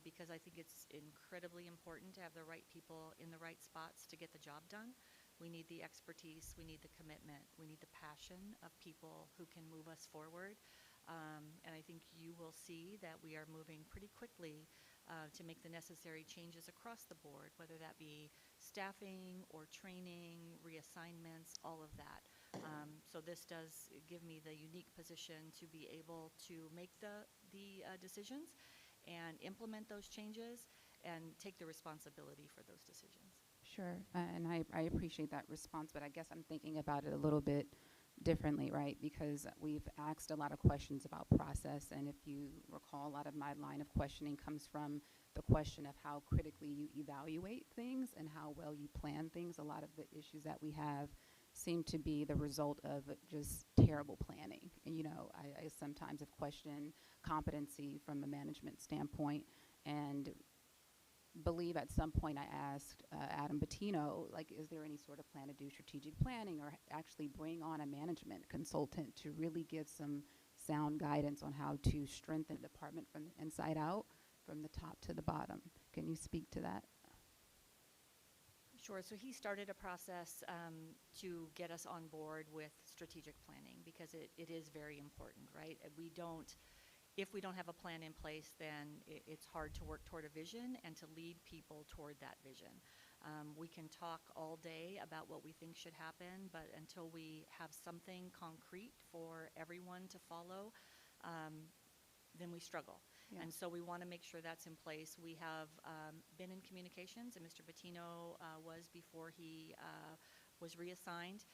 because I think it's incredibly important to have the right people in the right spots to get the job done. We need the expertise, we need the commitment, we need the passion of people who can move us forward. And I think you will see that we are moving pretty quickly to make the necessary changes across the board, whether that be staffing or training, reassignments, all of that. So this does give me the unique position to be able to make the decisions and implement those changes and take the responsibility for those decisions. Sure, and I appreciate that response, but I guess I'm thinking about it a little bit differently, right? Because we've asked a lot of questions about process, and if you recall, a lot of my line of questioning comes from the question of how critically you evaluate things and how well you plan things. A lot of the issues that we have seem to be the result of just terrible planning. And, you know, I sometimes have questioned competency from a management standpoint, and believe at some point I asked Adam Bettino, like, is there any sort of plan to do strategic planning or actually bring on a management consultant to really give some sound guidance on how to strengthen the department from the inside out, from the top to the bottom? Can you speak to that? Sure. So he started a process to get us on board with strategic planning, because it is very important, right? If we don't have a plan in place, then it's hard to work toward a vision and to lead people toward that vision. We can talk all day about what we think should happen, but until we have something concrete for everyone to follow, then we struggle. Yeah. And so we want to make sure that's in place. We have been in communications, and Mr. Bettino was before he was reassigned,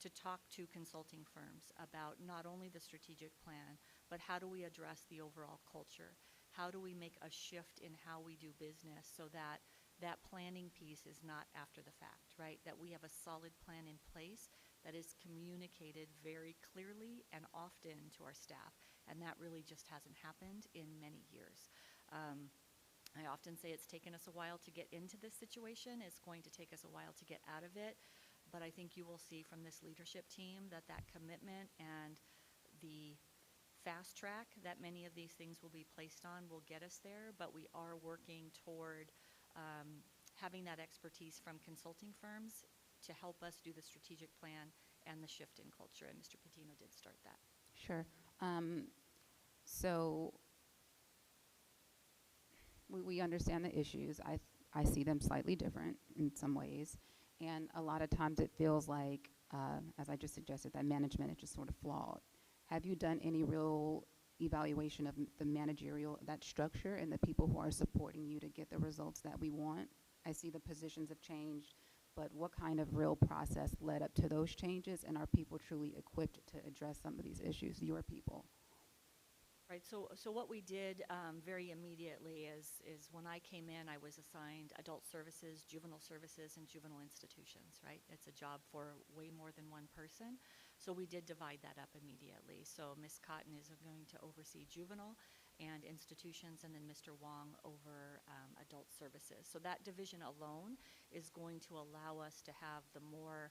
to talk to consulting firms about not only the strategic plan, but how do we address the overall culture? How do we make a shift in how we do business so that that planning piece is not after the fact, right? That we have a solid plan in place that is communicated very clearly and often to our staff. And that really just hasn't happened in many years. I often say it's taken us a while to get into this situation. It's going to take us a while to get out of it. But I think you will see from this leadership team that that commitment and the fast track that many of these things will be placed on will get us there. But we are working toward having that expertise from consulting firms to help us do the strategic plan and the shift in culture. And Mr. Patino did start that. Sure. So we understand the issues. I see them slightly different in some ways. And a lot of times it feels like, as I just suggested, that management is just sort of flawed. Have you done any real evaluation of the managerial, that structure, and the people who are supporting you to get the results that we want? I see the positions have changed, but what kind of real process led up to those changes, and are people truly equipped to address some of these issues, your people? Right, so what we did very immediately is when I came in, I was assigned adult services, and juvenile institutions, right? It's a job for way more than one person. So we did divide that up immediately. So Ms. Cotton is going to oversee juvenile and institutions, and then Mr. Wong over adult services. So that division alone is going to allow us to have the more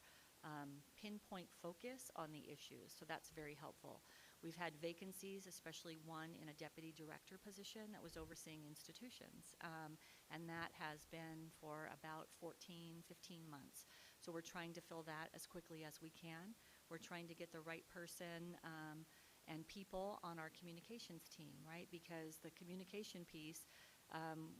pinpoint focus on the issues. So that's very helpful. We've had vacancies, especially one in a deputy director position that was overseeing institutions. And that has been for about 14, 15 months. So we're trying to fill that as quickly as we can. We're trying to get the right person and people on our communications team, right? Because the communication piece,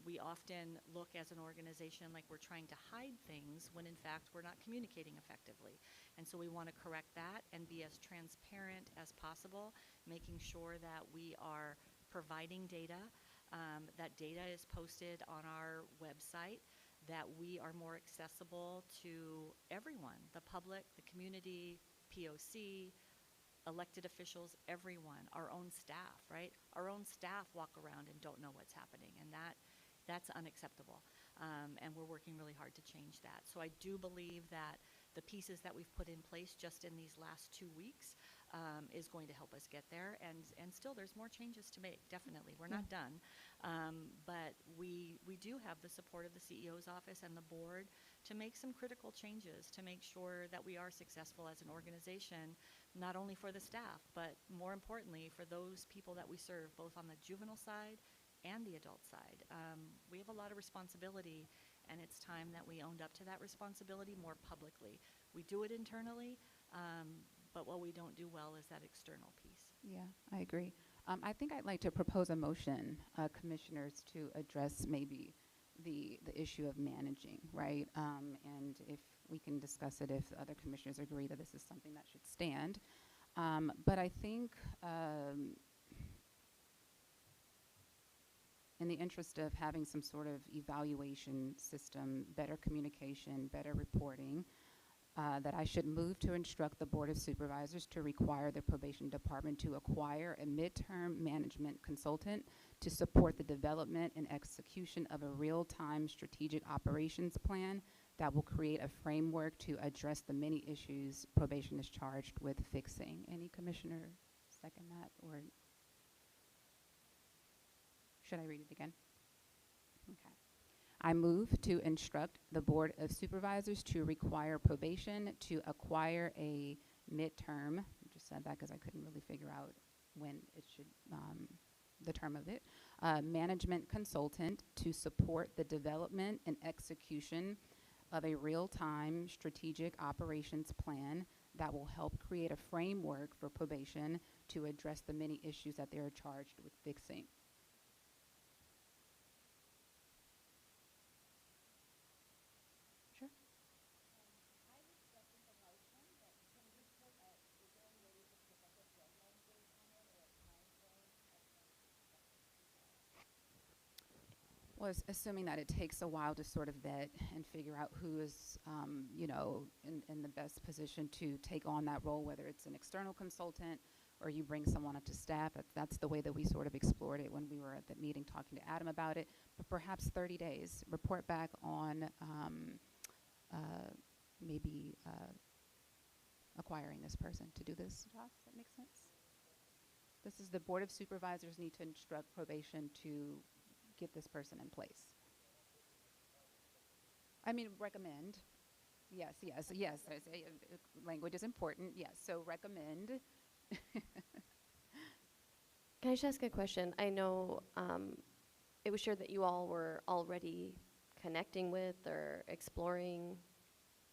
we often look as an organization like we're trying to hide things when in fact we're not communicating effectively. And so we want to correct that and be as transparent as possible, making sure that we are providing data, that data is posted on our website, that we are more accessible to everyone, the public, the community, POC, elected officials, everyone, our own staff, right? Our own staff walk around and don't know what's happening, and that's unacceptable. And we're working really hard to change that. So I do believe that the pieces that we've put in place just in these last 2 weeks is going to help us get there. And still, there's more changes to make, definitely. We're not done. But we do have the support of the CEO's office and the board to make some critical changes to make sure that we are successful as an organization, not only for the staff, but more importantly, for those people that we serve, both on the juvenile side and the adult side. We have a lot of responsibility, and it's time that we owned up to that responsibility more publicly. We do it internally, but what we don't do well is that external piece. Yeah, I agree. I think I'd like to propose a motion, commissioners, to address maybe the issue of managing, right? And if we can discuss it if other commissioners agree that this is something that should stand. But I think in the interest of having some sort of evaluation system, better communication, better reporting, that I should move to instruct the Board of Supervisors to require the Probation Department to acquire a midterm management consultant to support the development and execution of a real-time strategic operations plan that will create a framework to address the many issues probation is charged with fixing. Any commissioner second that, or should I read it again? Okay. I move to instruct the Board of Supervisors to require probation to acquire a midterm, I just said that because I couldn't really figure out when it should, the term of it, management consultant to support the development and execution of a real-time strategic operations plan that will help create a framework for probation to address the many issues that they are charged with fixing. Sure. Was assuming that it takes a while to sort of vet and figure out who is, you know, in the best position to take on that role, whether it's an external consultant or you bring someone up to staff. That's the way that we sort of explored it when we were at the meeting talking to Adam about it. But perhaps 30 days, report back on maybe acquiring this person to do this job. Does that make sense? This is the Board of Supervisors need to instruct probation to get this person in place. I mean, recommend. Yes, yes, yes. Language is important. Yes, so recommend. Can I just ask a question? I know it was shared that you all were already connecting with or exploring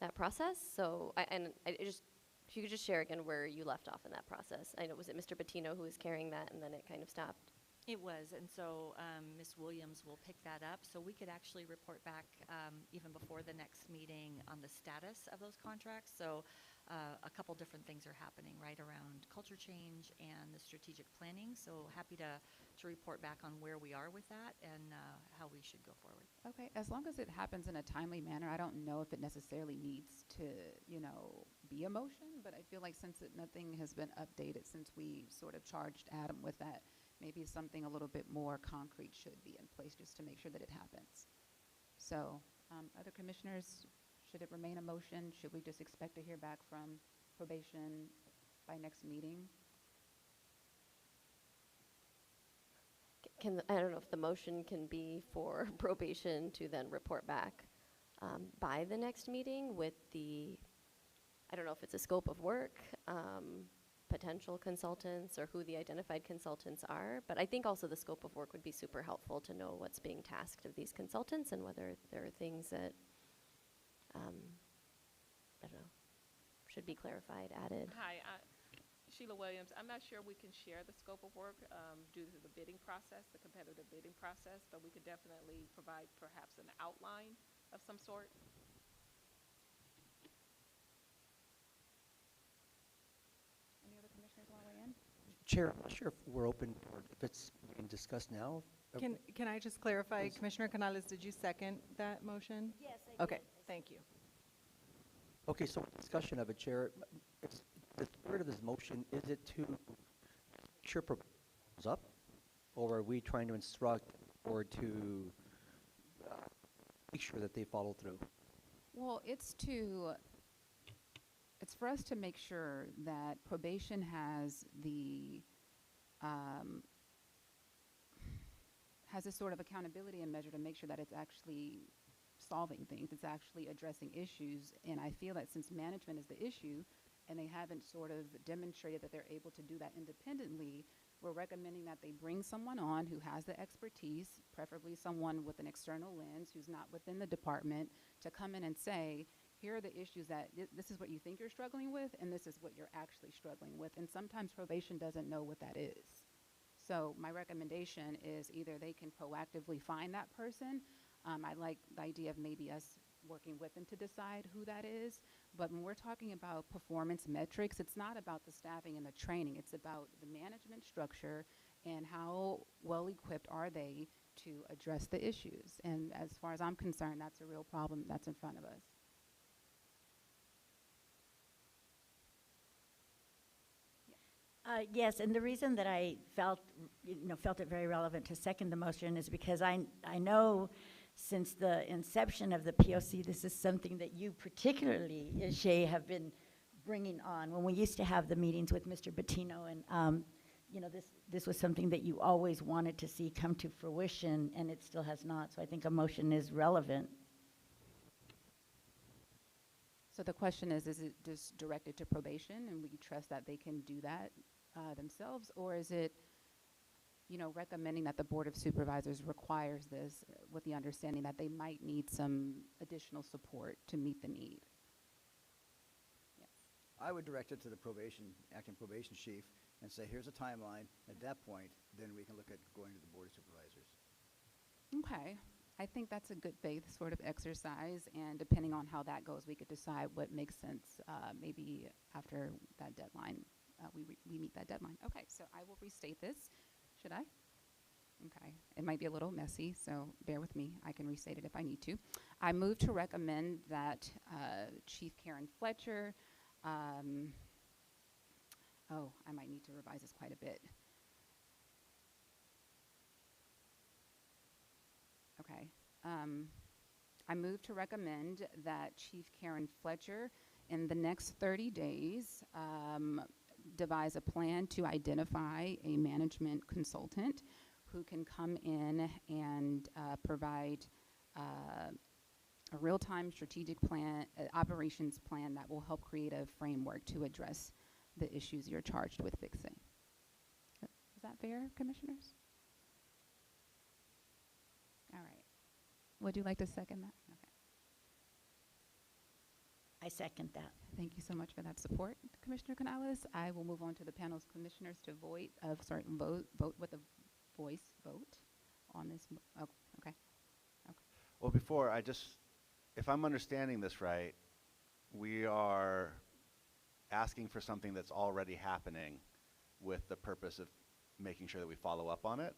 that process. So, I just If you could just share again where you left off in that process. I know, was it Mr. Bettino who was carrying that and then it kind of stopped? It was, and so Ms. Williams will pick that up. So we could actually report back even before the next meeting on the status of those contracts. So a couple different things are happening right around culture change and the strategic planning. So happy to report back on where we are with that and how we should go forward. Okay, as long as it happens in a timely manner, I don't know if it necessarily needs to, be a motion, but I feel like since nothing has been updated since we sort of charged Adam with that, maybe something a little bit more concrete should be in place just to make sure that it happens. So, other commissioners, should it remain a motion? Should we just expect to hear back from probation by next meeting? I don't know if the motion can be for probation to then report back by the next meeting with I don't know if it's a scope of work, potential consultants, or who the identified consultants are. But I think also the scope of work would be super helpful to know what's being tasked of these consultants and whether there are things that, I don't know, should be clarified, added. Hi, Sheila Williams. I'm not sure we can share the scope of work due to the bidding process, the competitive bidding process, but we could definitely provide perhaps an outline of some sort. Any other commissioners want to weigh in? Chair, I'm not sure if we're open or if it's being discussed now. Can I just clarify, Please. Commissioner Canales, did you second that motion? Yes, I did. Okay, thank you. Okay, so discussion of it, Chair. It's, the spirit of this motion, is it to make sure proposals up, or are we trying to instruct or to make sure that they follow through? Well, it's for us to make sure that probation has has a sort of accountability and measure to make sure that it's actually solving things, it's actually addressing issues. And I feel that since management is the issue and they haven't sort of demonstrated that they're able to do that independently, we're recommending that they bring someone on who has the expertise, preferably someone with an external lens who's not within the department, to come in and say, here are the issues that this is what you think you're struggling with, and this is what you're actually struggling with. And sometimes probation doesn't know what that is. So my recommendation is either they can proactively find that person. I like the idea of maybe us working with them to decide who that is. But when we're talking about performance metrics, it's not about the staffing and the training. It's about the management structure and how well equipped are they to address the issues. And as far as I'm concerned, that's a real problem that's in front of us. Yes, and the reason that I felt it very relevant to second the motion is because I know since the inception of the POC, this is something that you particularly, Shay, have been bringing on. When we used to have the meetings with Mr. Bettino, and this was something that you always wanted to see come to fruition, and it still has not. So I think a motion is relevant. So the question is it just directed to probation and we trust that they can do that themselves, or is it, recommending that the Board of Supervisors requires this with the understanding that they might need some additional support to meet the need? Yes. I would direct it to the acting probation chief and say, here's a timeline. At that point, then we can look at going to the Board of Supervisors. Okay. I think that's a good faith sort of exercise, and depending on how that goes, we could decide what makes sense maybe after that deadline. We meet that deadline. Okay, so I will restate this. Should I? Okay. It might be a little messy, so bear with me. I can restate it if I need to. I move to recommend that Chief Karen Fletcher, I might need to revise this quite a bit. Okay. I move to recommend that Chief Karen Fletcher in the next 30 days devise a plan to identify a management consultant who can come in and provide a real-time strategic plan, operations plan that will help create a framework to address the issues you're charged with fixing. Is that fair, commissioners? All right. Would you like to second that? Okay. I second that. Thank you so much for that support, Commissioner Canales. I will move on to the panel's commissioners to vote with a voice vote on this. Oh, okay. Well, before, if I'm understanding this right, we are asking for something that's already happening with the purpose of making sure that we follow up on it.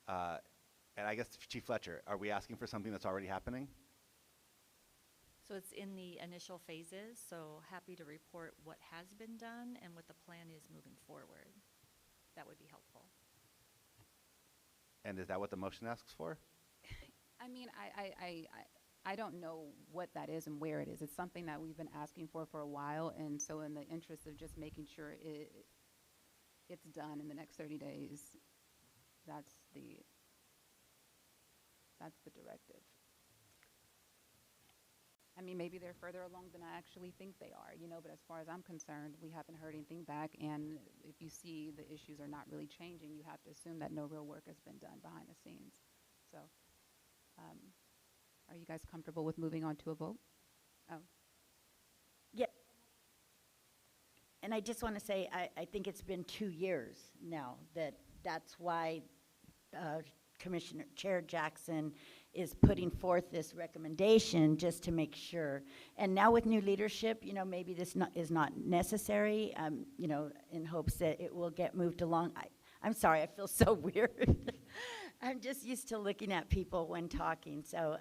And I guess, Chief Fletcher, are we asking for something that's already happening? So it's in the initial phases, so happy to report what has been done and what the plan is moving forward. That would be helpful. And is that what the motion asks for? I mean, I don't know what that is and where it is. It's something that we've been asking for a while, and so in the interest of just making sure it's done in the next 30 days, that's the directive. I mean, maybe they're further along than I actually think they are, but as far as I'm concerned, we haven't heard anything back, and if you see the issues are not really changing, you have to assume that no real work has been done behind the scenes. So, are you guys comfortable with moving on to a vote? Oh. Yeah. And I just want to say, I think it's been 2 years now that's why Chair Jackson is putting forth this recommendation just to make sure. And now with new leadership, maybe this is not necessary, in hopes that it will get moved along. I'm sorry, I feel so weird. I'm just used to looking at people when talking. So,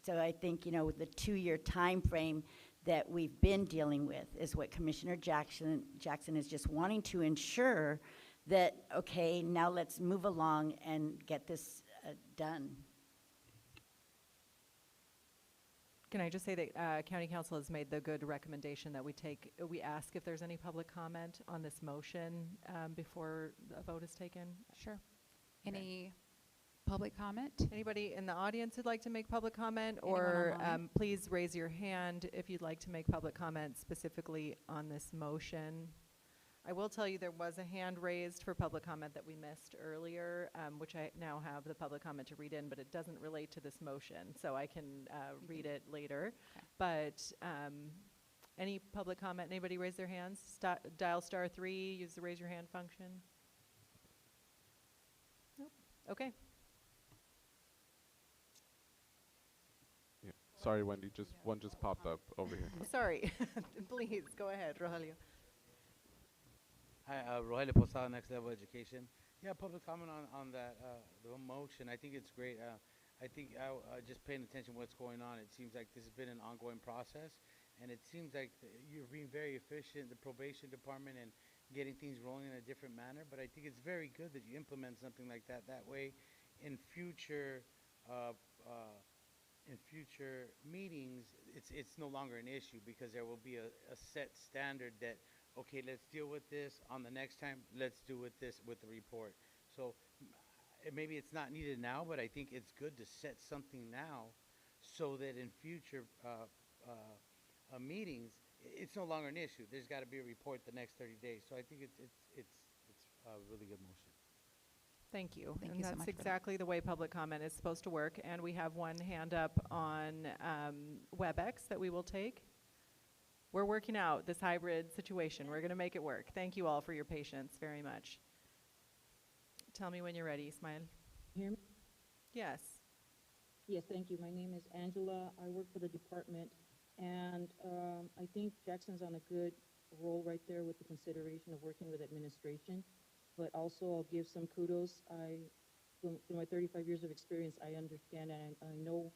so I think, with the 2-year time frame that we've been dealing with is what Commissioner Jackson is just wanting to ensure that, okay, now let's move along and get this done. Can I just say that County Council has made the good recommendation that we ask if there's any public comment on this motion before a vote is taken? Sure. Any public comment? Anybody in the audience who'd like to make public comment? Anyone Or online? please raise your hand if you'd like to make public comment specifically on this motion. I will tell you there was a hand raised for public comment that we missed earlier, which I now have the public comment to read in, but it doesn't relate to this motion, so I can read it later. Okay. But any public comment, anybody raise their hands? Dial *3, use the raise your hand function. Nope. Okay. Yeah. Sorry, Wendy, one just popped up over here. Sorry. Please, go ahead, Rogelio. Hi, Rogelio Posada, Next Level Education. Yeah, public comment on that, the motion. I think it's great. I think just paying attention to what's going on, it seems like this has been an ongoing process, and it seems like you're being very efficient, the probation department, and getting things rolling in a different manner. But I think it's very good that you implement something like that. That way, in future meetings, it's no longer an issue because there will be a set standard that, okay, let's deal with this on the next time. Let's do with this with the report. So maybe it's not needed now, but I think it's good to set something now so that in future meetings, it's no longer an issue. There's got to be a report the next 30 days. So I think it's a really good motion. Thank you. Thank and you so that's much for that. exactly the way public comment is supposed to work. And we have one hand up on WebEx that we will take. We're working out this hybrid situation. We're going to make it work. Thank you all for your patience very much. Tell me when you're ready, Ismael. Hear me? Yes. Yes, thank you. My name is Angela. I work for the department, and I think Jackson's on a good roll right there with the consideration of working with administration, but also I'll give some kudos. Through my 35 years of experience, I understand and I know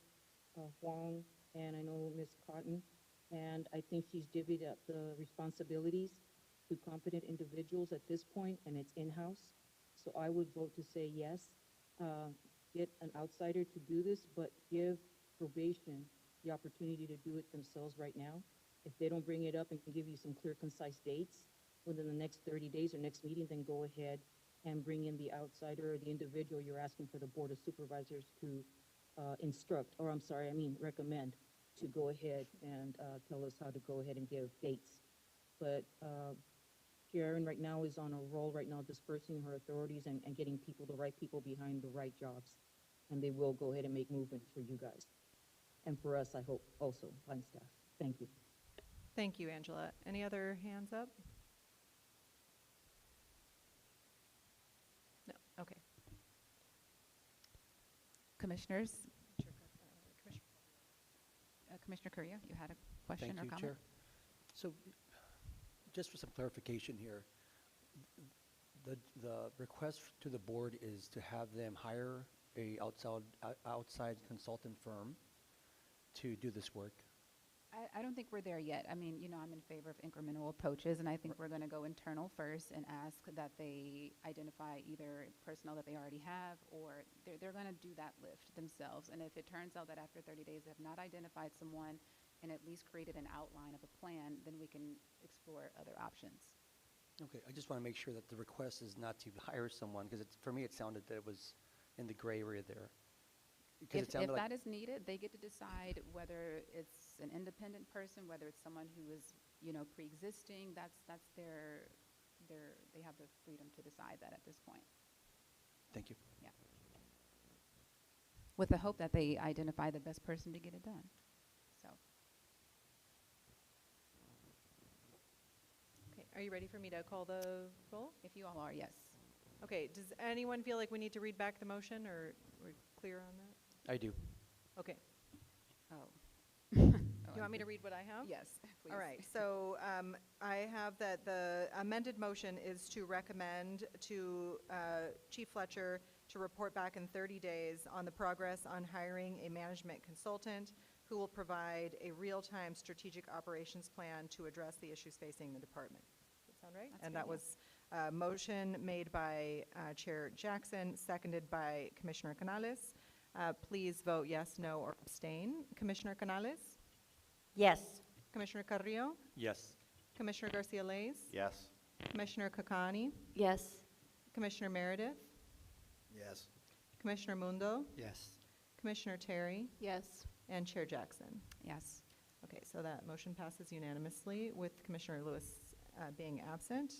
Huang and I know Ms. Cotton, and I think she's divvied up the responsibilities to competent individuals at this point, and it's in-house. So I would vote to say yes, get an outsider to do this, but give probation the opportunity to do it themselves right now. If they don't bring it up and can give you some clear, concise dates within the next 30 days or next meeting, then go ahead and bring in the outsider or the individual you're asking for the Board of Supervisors to recommend to go ahead and tell us how to go ahead and give dates. But Sharon right now is on a roll right now, dispersing her authorities and getting the right people behind the right jobs. And they will go ahead and make movements for you guys. And for us, I hope, also, line staff. Thank you. Thank you, Angela. Any other hands up? No, okay. Commissioners? Commissioner Correa, you had a question Thank or you, comment? Chair. So, just for some clarification here, the request to the board is to have them hire a outside consultant firm to do this work. I don't think we're there yet. I mean, you know, I'm in favor of incremental approaches, and I think we're going to go internal first and ask that they identify either personnel that they already have, or they're going to do that lift themselves. And if it turns out that after 30 days they have not identified someone and at least created an outline of a plan, then we can explore other options. Okay, I just want to make sure that the request is not to hire someone, because for me it sounded that it was in the gray area there. If that is needed, they get to decide whether it's an independent person, whether it's someone who is, you know, pre-existing. That's they have the freedom to decide that at this point. Thank you. Yeah. With the hope that they identify the best person to get it done. So. Okay, are you ready for me to call the roll? If you all are, yes. Okay, does anyone feel like we need to read back the motion, or we're clear on that? I do. Okay. Oh. You want me to read what I have? Yes, please. All right, so I have that the amended motion is to recommend to Chief Fletcher to report back in 30 days on the progress on hiring a management consultant who will provide a real-time strategic operations plan to address the issues facing the department. Does that sound right? That's And good, that yeah. was a motion made by Chair Jackson, seconded by Commissioner Canales. Please vote yes, no, or abstain. Commissioner Canales? Yes. Commissioner Carrillo? Yes. Commissioner Garcia-Leyes? Yes. Commissioner Kakani? Yes. Commissioner Meredith? Yes. Commissioner Mundo? Yes. Commissioner Terry? Yes. And Chair Jackson. Yes. Okay, so that motion passes unanimously with Commissioner Lewis being absent.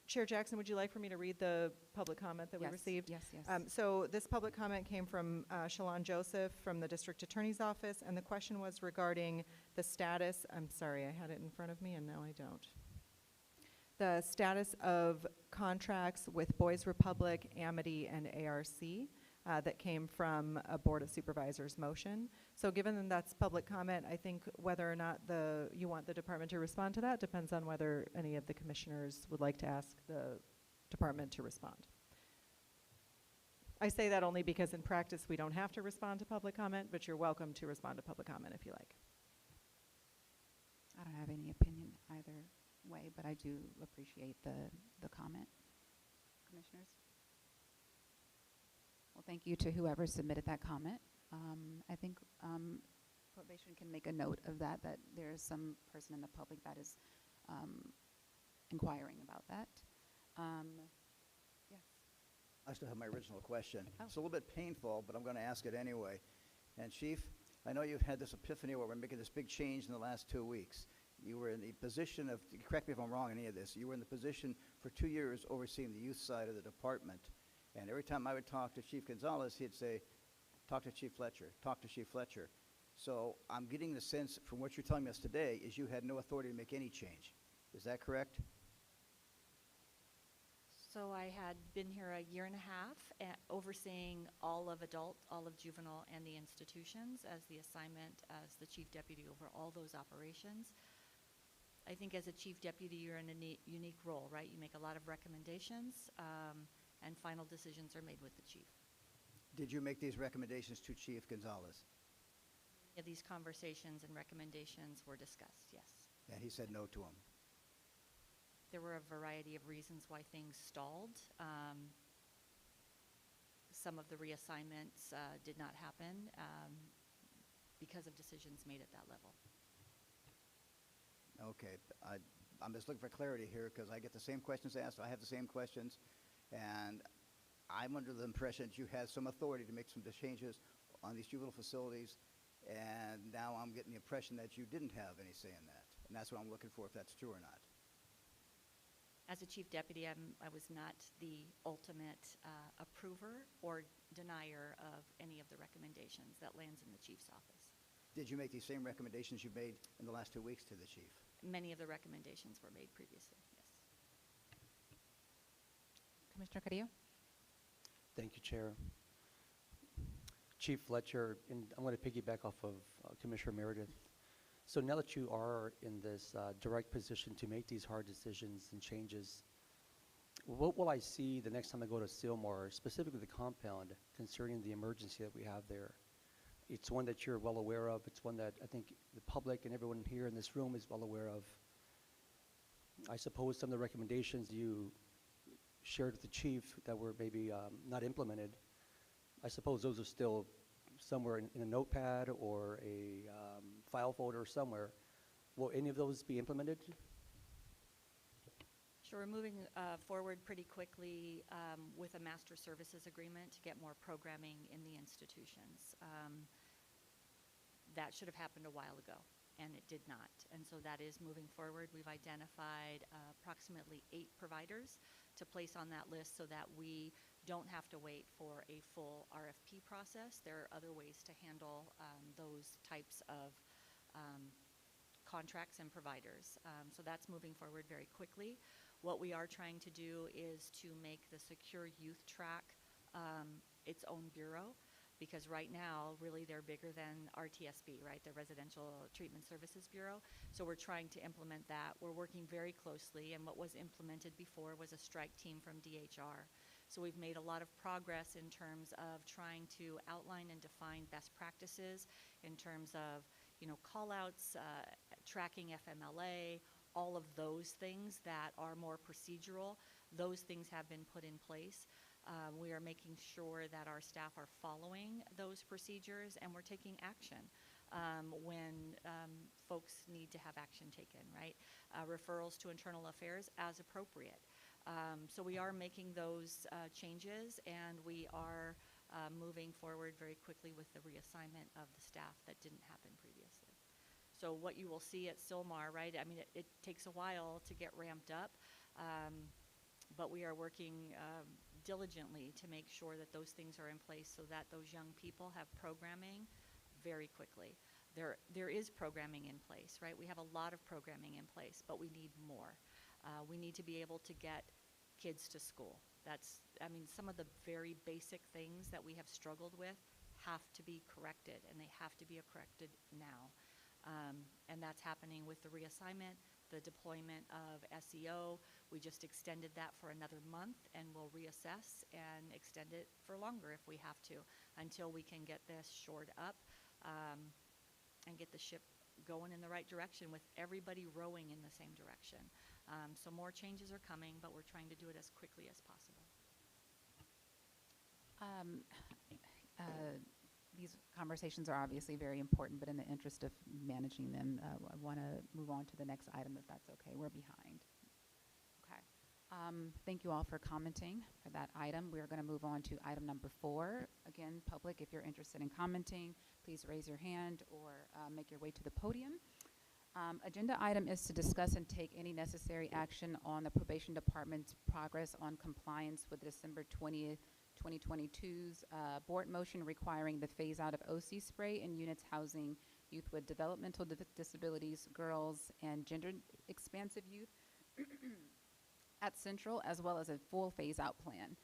Chair Jackson, would you like for me to read the public comment that we Yes, received? yes, yes. So this public comment came from Shalon Joseph from the District Attorney's Office, and the question was regarding the status, I'm sorry, I had it in front of me and now I don't. The status of contracts with Boys Republic, Amity, and ARC that came from a Board of Supervisors motion. So given that that's public comment, I think whether or not you want the department to respond to that depends on whether any of the commissioners would like to ask the department to respond. I say that only because in practice we don't have to respond to public comment, but you're welcome to respond to public comment if you like. I don't have any opinion either way, but I do appreciate the comment. Commissioners? Well, thank you to whoever submitted that comment. I think probation can make a note of that there's some person in the public that is inquiring about that. Yes. I still have my original question. Oh. It's a little bit painful, but I'm going to ask it anyway. And Chief, I know you've had this epiphany where we're making this big change in the last 2 weeks. You were in the position of, correct me if I'm wrong on any of this, you were in the position for 2 years overseeing the youth side of the department. And every time I would talk to Chief Gonzalez, he'd say, talk to Chief Fletcher, talk to Chief Fletcher. So I'm getting the sense from what you're telling us today is you had no authority to make any change. Is that correct? So I had been here a year and a half, overseeing all of adult, all of juvenile, and the institutions as the assignment as the chief deputy over all those operations. I think as a chief deputy, you're in a unique role, right? You make a lot of recommendations, and final decisions are made with the chief. Did you make these recommendations to Chief Gonzalez? Yeah, these conversations and recommendations were discussed, yes. And he said no to them. There were a variety of reasons why things stalled. Some of the reassignments did not happen because of decisions made at that level. Okay, I'm just looking for clarity here because I get the same questions asked. I have the same questions, and I'm under the impression that you had some authority to make some changes on these juvenile facilities, and now I'm getting the impression that you didn't have any say in that, and that's what I'm looking for, if that's true or not. As a chief deputy, I was not the ultimate approver or denier of any of the recommendations. That lands in the chief's office. Did you make these same recommendations you made in the last 2 weeks to the chief? Many of the recommendations were made previously, yes. Commissioner Carrillo? Thank you, Chair. Chief Fletcher, and I'm going to piggyback off of Commissioner Meredith. So now that you are in this direct position to make these hard decisions and changes, what will I see the next time I go to Sylmar, specifically the compound, concerning the emergency that we have there? It's one that you're well aware of. It's one that I think the public and everyone here in this room is well aware of. I suppose some of the recommendations you shared with the chief that were maybe not implemented, I suppose those are still somewhere in a notepad or a file folder somewhere. Will any of those be implemented? Sure, we're moving forward pretty quickly with a master services agreement to get more programming in the institutions. That should have happened a while ago, and it did not. And so that is moving forward. We've identified approximately 8 providers to place on that list so that we don't have to wait for a full RFP process. There are other ways to handle those types of contracts and providers. So that's moving forward very quickly. What we are trying to do is to make the Secure Youth Track its own bureau, because right now, really, they're bigger than RTSB, right, the Residential Treatment Services Bureau. So we're trying to implement that. We're working very closely, and what was implemented before was a strike team from DHR. So we've made a lot of progress in terms of trying to outline and define best practices in terms of, you know, call-outs, tracking FMLA, all of those things that are more procedural. Those things have been put in place. We are making sure that our staff are following those procedures, and we're taking action when folks need to have action taken, right? Referrals to internal affairs as appropriate. So we are making those changes, and we are moving forward very quickly with the reassignment of the staff that didn't happen previously. So what you will see at Sylmar, right, I mean, it takes a while to get ramped up, but we are working diligently to make sure that those things are in place so that those young people have programming very quickly. There is programming in place, right? We have a lot of programming in place, but we need more. We need to be able to get kids to school. That's, I mean, some of the very basic things that we have struggled with have to be corrected, and they have to be corrected now. And that's happening with the reassignment, the deployment of SEO. We just extended that for another month, and we'll reassess and extend it for longer if we have to, until we can get this shored up and get the ship going in the right direction with everybody rowing in the same direction. So more changes are coming, but we're trying to do it as quickly as possible. These conversations are obviously very important, but in the interest of managing them, I want to move on to the next item, if that's okay. We're behind. Okay. Thank you all for commenting for that item. We're going to move on to item number 4. Again, public, if you're interested in commenting, please raise your hand or make your way to the podium. Agenda item is to discuss and take any necessary action on the Probation Department's progress on compliance with December 20th, 2022's board motion requiring the phase out of OC spray in units housing youth with developmental disabilities, girls, and gender expansive youth at Central, as well as a full phase out plan.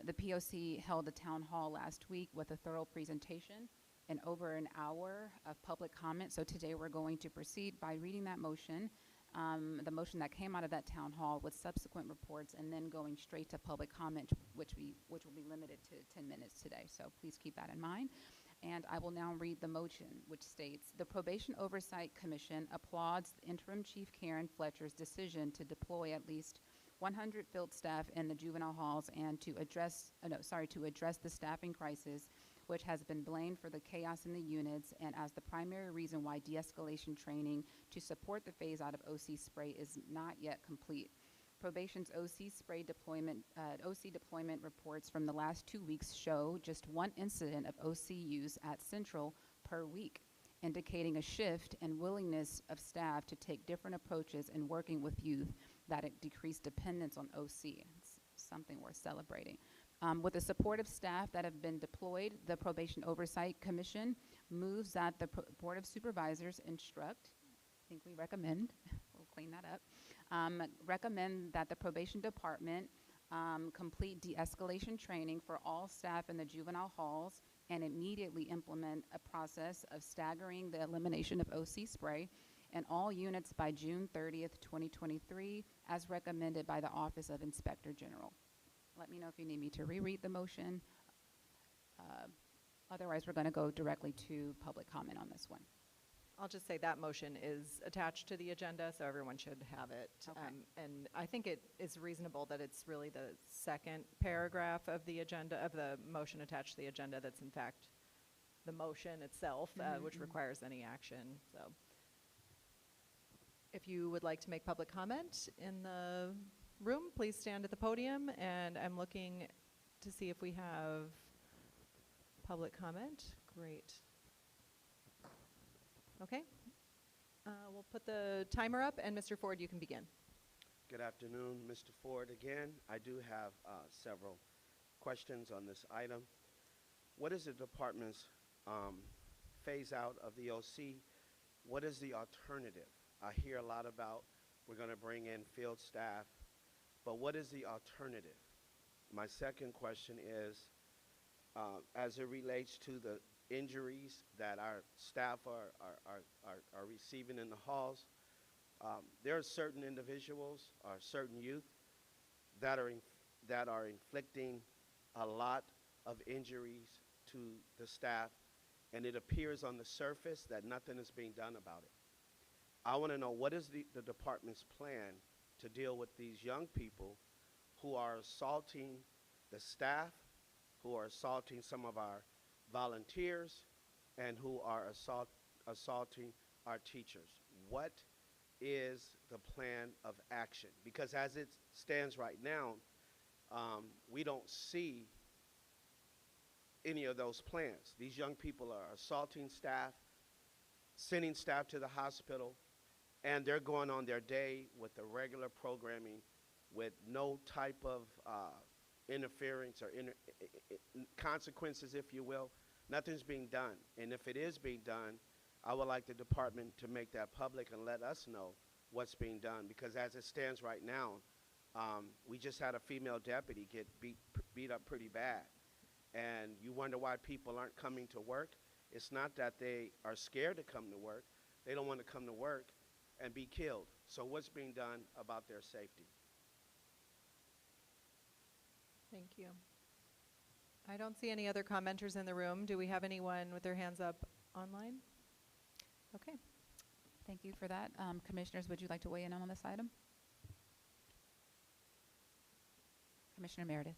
The POC held a town hall last week with a thorough presentation and over an hour of public comment. So today we're going to proceed by reading that motion, the motion that came out of that town hall with subsequent reports, and then going straight to public comment, which will be limited to 10 minutes today. So please keep that in mind. And I will now read the motion, which states, the Probation Oversight Commission applauds Interim Chief Karen Fletcher's decision to deploy at least 100 field staff in the juvenile halls and to address the staffing crisis, which has been blamed for the chaos in the units and as the primary reason why de-escalation training to support the phase out of OC spray is not yet complete. Probation's OC deployment reports from the last 2 weeks show just 1 incident of OC use at Central per week, indicating a shift in willingness of staff to take different approaches in working with youth that decrease dependence on OC. It's something worth celebrating. With the support of staff that have been deployed, the Probation Oversight Commission moves that the Board of Supervisors instruct, I think we recommend, we'll clean that up, recommend that the Probation Department complete de-escalation training for all staff in the juvenile halls and immediately implement a process of staggering the elimination of OC spray in all units by June 30th, 2023, as recommended by the Office of Inspector General. Let me know if you need me to reread the motion. Otherwise, we're going to go directly to public comment on this one. I'll just say that motion is attached to the agenda, so everyone should have it. Okay. And I think it is reasonable that it's really the second paragraph of the agenda, of the motion attached to the agenda, that's in fact the motion itself, which requires any action. So if you would like to make public comment in the room, please stand at the podium, and I'm looking to see if we have public comment. Great. Okay. We'll put the timer up, and Mr. Ford, you can begin. Good afternoon, Mr. Ford again. I do have several questions on this item. What is the department's phase out of the OC? What is the alternative? I hear a lot about we're going to bring in field staff, but what is the alternative? My second question is, as it relates to the injuries that our staff are receiving in the halls, there are certain individuals or certain youth that are inflicting a lot of injuries to the staff, and it appears on the surface that nothing is being done about it. I want to know, what is the department's plan to deal with these young people who are assaulting the staff, who are assaulting some of our volunteers, and who are assaulting our teachers? What is the plan of action? Because as it stands right now, we don't see any of those plans. These young people are assaulting staff, sending staff to the hospital, and they're going on their day with the regular programming with no type of interference or consequences, if you will. Nothing's being done. And if it is being done, I would like the department to make that public and let us know what's being done. Because as it stands right now, we just had a female deputy get beat up pretty bad. And you wonder why people aren't coming to work. It's not that they are scared to come to work. They don't want to come to work and be killed. So what's being done about their safety? Thank you. I don't see any other commenters in the room. Do we have anyone with their hands up online? Okay. Thank you for that. Commissioners, would you like to weigh in on this item? Commissioner Meredith.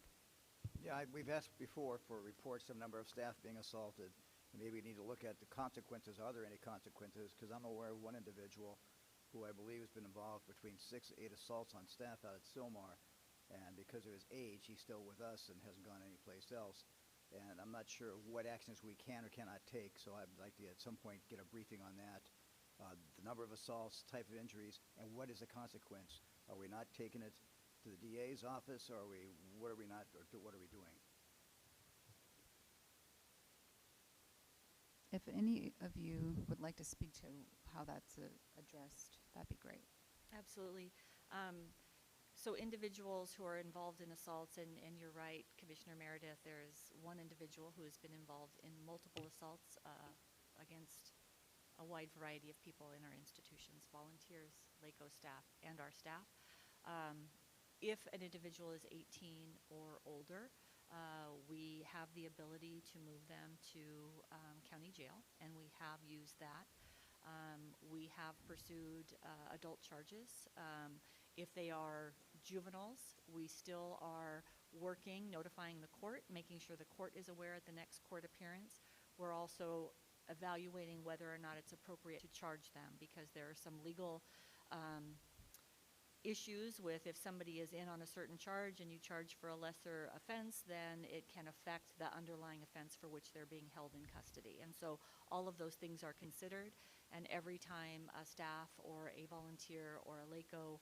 Yeah, we've asked before for reports of number of staff being assaulted. And maybe we need to look at the consequences. Are there any consequences? Because I'm aware of one individual who I believe has been involved between 6 to 8 assaults on staff out at Sylmar. And because of his age, he's still with us and hasn't gone anyplace else. And I'm not sure what actions we can or cannot take, so I'd like to at some point get a briefing on that. The number of assaults, type of injuries, and what is the consequence? Are we not taking it to the DA's office, or what are we not, or what are we doing? If any of you would like to speak to how that's addressed, that'd be great. Absolutely. So individuals who are involved in assaults, and you're right, Commissioner Meredith, there's one individual who has been involved in multiple assaults against a wide variety of people in our institutions, volunteers, LACO staff, and our staff. If an individual is 18 or older, we have the ability to move them to county jail, and we have used that. We have pursued adult charges. If they are juveniles, we still are working, notifying the court, making sure the court is aware at the next court appearance. We're also evaluating whether or not it's appropriate to charge them, because there are some legal issues with if somebody is in on a certain charge and you charge for a lesser offense, then it can affect the underlying offense for which they're being held in custody. And so all of those things are considered, and every time a staff or a volunteer or a LACO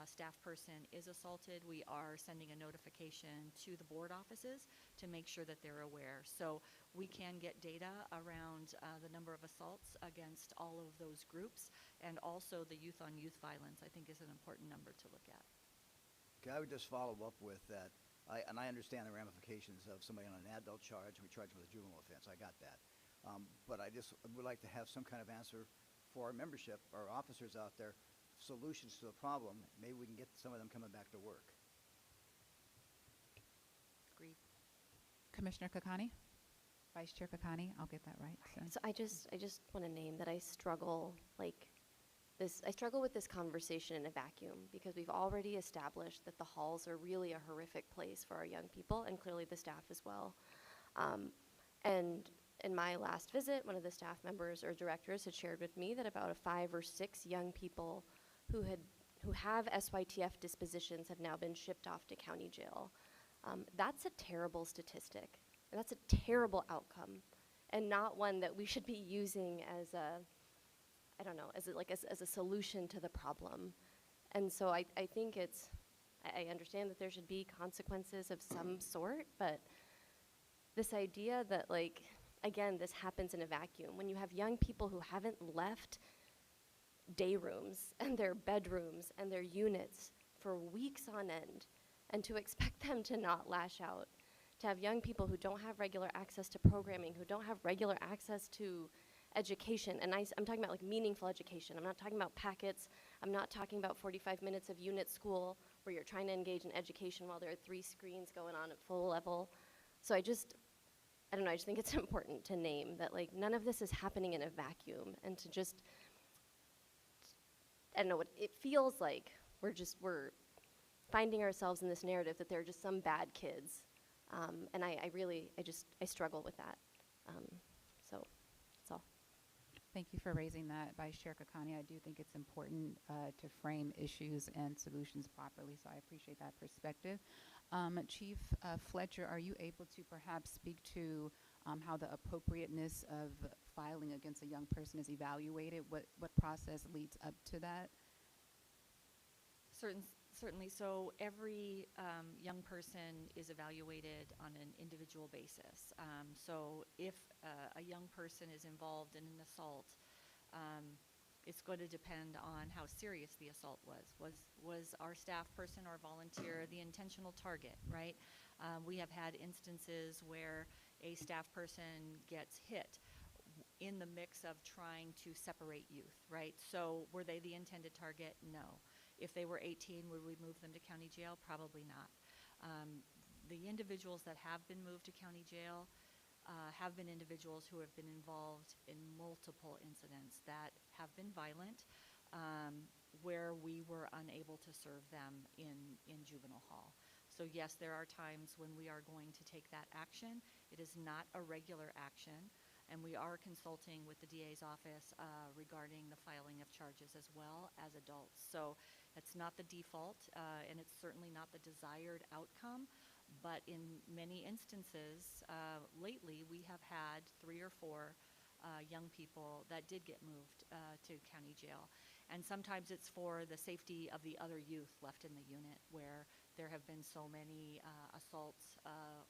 staff person is assaulted, we are sending a notification to the board offices to make sure that they're aware. So we can get data around the number of assaults against all of those groups, and also the youth on youth violence, I think, is an important number to look at. Okay, I would just follow up with that. I understand the ramifications of somebody on an adult charge, and we charge them with a juvenile offense. I got that. But I just would like to have some kind of answer for our membership, our officers out there, solutions to the problem. Maybe we can get some of them coming back to work. Agreed. Commissioner Kakani? Vice Chair Kakani, I'll get that right. So I just want to name that I struggle I struggle with this conversation in a vacuum, because we've already established that the halls are really a horrific place for our young people, and clearly the staff as well. And in my last visit, one of the staff members or directors had shared with me that about 5 or 6 young people who have SYTF dispositions have now been shipped off to county jail. That's a terrible statistic, and that's a terrible outcome, and not one that we should be using as a, I don't know, as a solution to the problem. And so I think I understand that there should be consequences of some sort, but this idea that, again, this happens in a vacuum. When you have young people who haven't left day rooms and their bedrooms and their units for weeks on end, and to expect them to not lash out, to have young people who don't have regular access to programming, who don't have regular access to education, and I'm talking about meaningful education. I'm not talking about packets. I'm not talking about 45 minutes of unit school where you're trying to engage in education while there are 3 screens going on at full level. So I don't know, I just think it's important to name that none of this is happening in a vacuum, and to just, I don't know, it feels like we're finding ourselves in this narrative that they're just some bad kids. And I struggle with that. So that's all. Thank you for raising that, Vice Chair Kakani. I do think it's important to frame issues and solutions properly, so I appreciate that perspective. Chief Fletcher, are you able to perhaps speak to how the appropriateness of filing against a young person is evaluated? What process leads up to that? Certainly. So every young person is evaluated on an individual basis. So if a young person is involved in an assault, it's going to depend on how serious the assault was. Was our staff person or volunteer the intentional target, right? We have had instances where a staff person gets hit in the mix of trying to separate youth, right? So were they the intended target? No. If they were 18, would we move them to county jail? Probably not. The individuals that have been moved to county jail have been individuals who have been involved in multiple incidents that have been violent, where we were unable to serve them in juvenile hall. So yes, there are times when we are going to take that action. It is not a regular action, and we are consulting with the DA's office regarding the filing of charges as well as adults. So it's not the default, and it's certainly not the desired outcome, but in many instances, lately we have had 3 or 4 young people that did get moved to county jail. And sometimes it's for the safety of the other youth left in the unit, where there have been so many assaults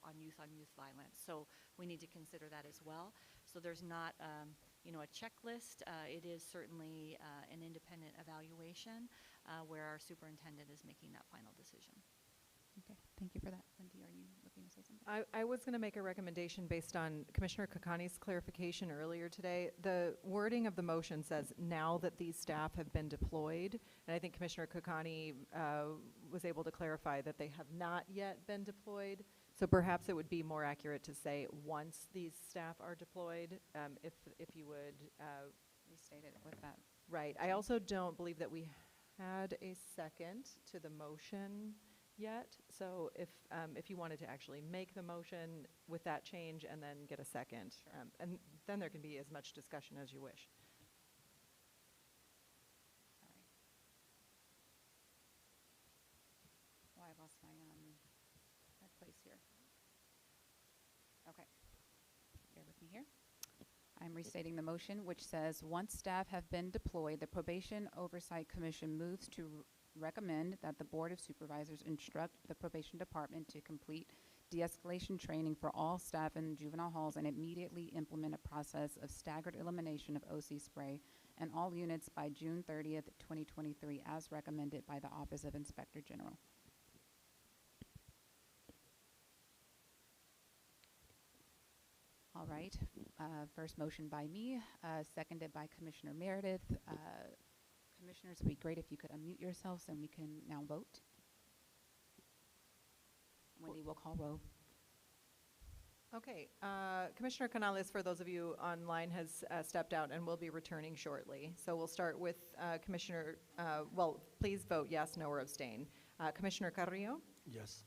on youth violence. So we need to consider that as well. So there's not a checklist. It is certainly an independent evaluation where our superintendent is making that final decision. Okay, thank you for that. Wendy, are you looking to say something? I was going to make a recommendation based on Commissioner Kakani's clarification earlier today. The wording of the motion says, now that these staff have been deployed, and I think Commissioner Kakani was able to clarify that they have not yet been deployed. So perhaps it would be more accurate to say, once these staff are deployed, if you would restate it with that. Right. I also don't believe that we had a second to the motion yet. So if you wanted to actually make the motion with that change and then get a second, Sure. And then there can be as much discussion as you wish. Sorry. Oh, I lost my place here. Okay. Bear with me here. I'm restating the motion, which says, once staff have been deployed, the Probation Oversight Commission moves to recommend that the Board of Supervisors instruct the Probation Department to complete de-escalation training for all staff in juvenile halls and immediately implement a process of staggered elimination of OC spray in all units by June 30th, 2023, as recommended by the Office of Inspector General. All right, first motion by me, seconded by Commissioner Meredith. Commissioners, it would be great if you could unmute yourselves and we can now vote. Wendy will call roll. Okay, Commissioner Canales, for those of you online, has stepped out and will be returning shortly. So we'll start with Commissioner, well, please vote yes, no, or abstain. Commissioner Carrillo? Yes.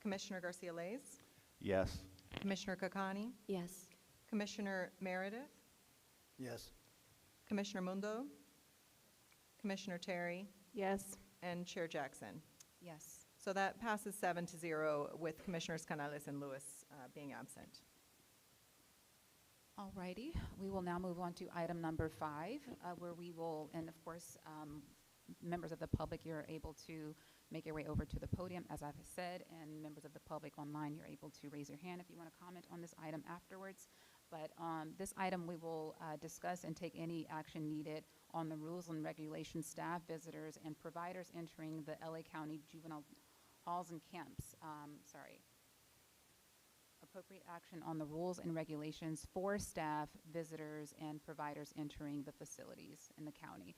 Commissioner Garcia-Leyes? Yes. Commissioner Kakani? Yes. Commissioner Meredith? Yes. Commissioner Mundo? Commissioner Terry? Yes. And Chair Jackson? Yes. So that passes 7-0 with Commissioners Canales and Lewis being absent. All righty, we will now move on to item number 5, where we will, and of course, members of the public, you're able to make your way over to the podium, as I've said, and members of the public online, you're able to raise your hand if you want to comment on this item afterwards. But this item, we will discuss and take any action needed on the rules and regulations, staff, visitors, and providers entering the LA County juvenile halls and camps. Appropriate action on the rules and regulations for staff, visitors, and providers entering the facilities in the county.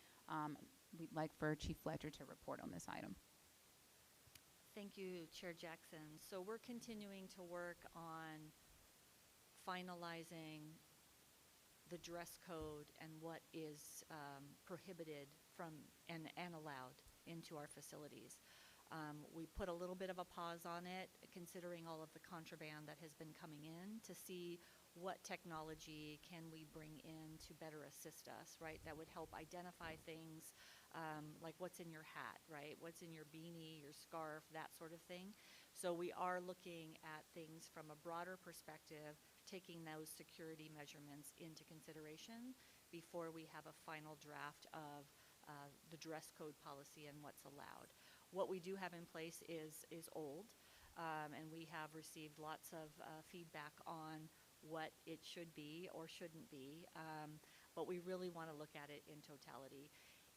We'd like for Chief Fletcher to report on this item. Thank you, Chair Jackson. So we're continuing to work on finalizing the dress code and what is prohibited from and allowed into our facilities. We put a little bit of a pause on it, considering all of the contraband that has been coming in, to see what technology can we bring in to better assist us, right? That would help identify things like what's in your hat, right? What's in your beanie, your scarf, that sort of thing. So we are looking at things from a broader perspective, taking those security measurements into consideration before we have a final draft of the dress code policy and what's allowed. What we do have in place is old, and we have received lots of feedback on what it should be or shouldn't be, but we really want to look at it in totality.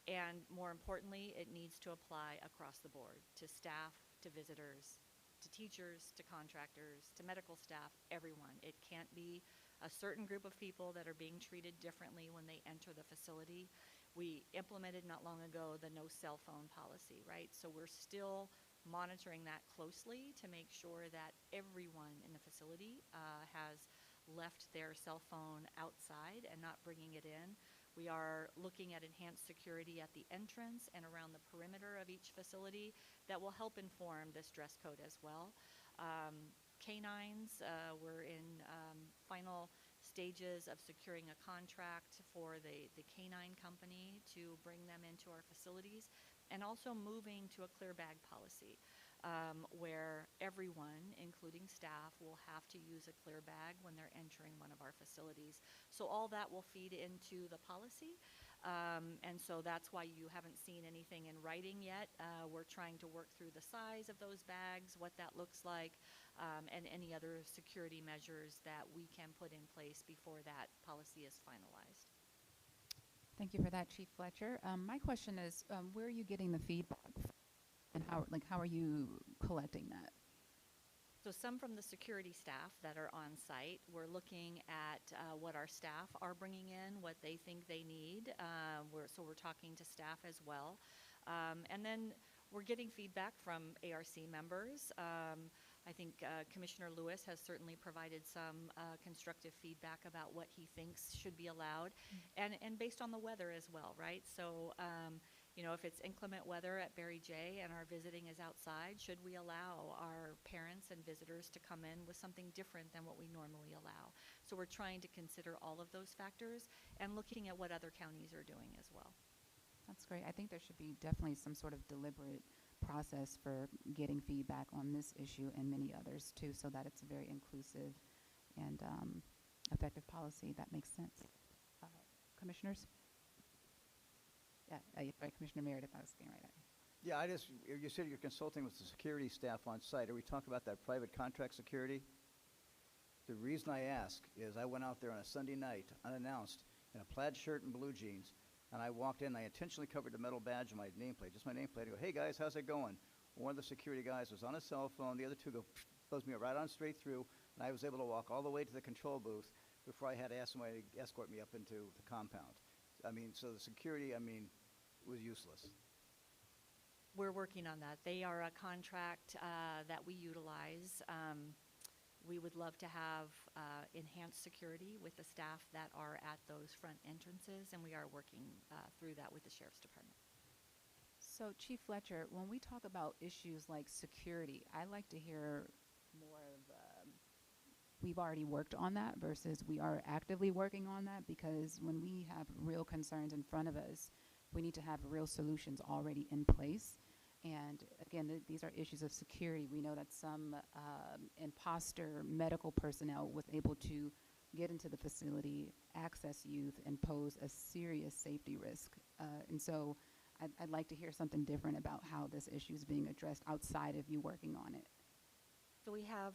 And more importantly, it needs to apply across the board, to staff, to visitors, to teachers, to contractors, to medical staff, everyone. It can't be a certain group of people that are being treated differently when they enter the facility. We implemented not long ago the no cell phone policy, right? So we're still monitoring that closely to make sure that everyone in the facility has left their cell phone outside and not bringing it in. We are looking at enhanced security at the entrance and around the perimeter of each facility that will help inform this dress code as well. Canines, we're in final stages of securing a contract for the canine company to bring them into our facilities, and also moving to a clear bag policy where everyone, including staff, will have to use a clear bag when they're entering one of our facilities. So all that will feed into the policy, and so that's why you haven't seen anything in writing yet. We're trying to work through the size of those bags, what that looks like, and any other security measures that we can put in place before that policy is finalized. Thank you for that, Chief Fletcher. My question is, where are you getting the feedback from, and how are you collecting that? So some from the security staff that are on site. We're looking at what our staff are bringing in, what they think they need. So we're talking to staff as well. And then we're getting feedback from ARC members. I think Commissioner Lewis has certainly provided some constructive feedback about what he thinks should be allowed, and based on the weather as well, right? So, you know, if it's inclement weather at Barry J and our visiting is outside, should we allow our parents and visitors to come in with something different than what we normally allow? So we're trying to consider all of those factors and looking at what other counties are doing as well. That's great. I think there should be definitely some sort of deliberate process for getting feedback on this issue and many others too, so that it's a very inclusive and effective policy. That makes sense. Commissioners? Yeah, right, Commissioner Meredith, I was getting right at you. Yeah, you said you're consulting with the security staff on site. Are we talking about that private contract security? The reason I ask is I went out there on a Sunday night, unannounced, in a plaid shirt and blue jeans, and I walked in, I intentionally covered the metal badge on my nameplate, just my nameplate. I go, hey guys, how's it going? One of the security guys was on his cell phone, the other two buzzed me right on straight through, and I was able to walk all the way to the control booth before I had to ask somebody to escort me up into the compound. I mean, so the security, I mean, was useless. We're working on that. They are a contract that we utilize. We would love to have enhanced security with the staff that are at those front entrances, and we are working through that with the Sheriff's Department. So Chief Fletcher, when we talk about issues like security, I like to hear more of we've already worked on that versus we are actively working on that, because when we have real concerns in front of us, we need to have real solutions already in place. And again, these are issues of security. We know that some imposter medical personnel was able to get into the facility, access youth, and pose a serious safety risk. And so I'd like to hear something different about how this issue is being addressed outside of you working on it. So we have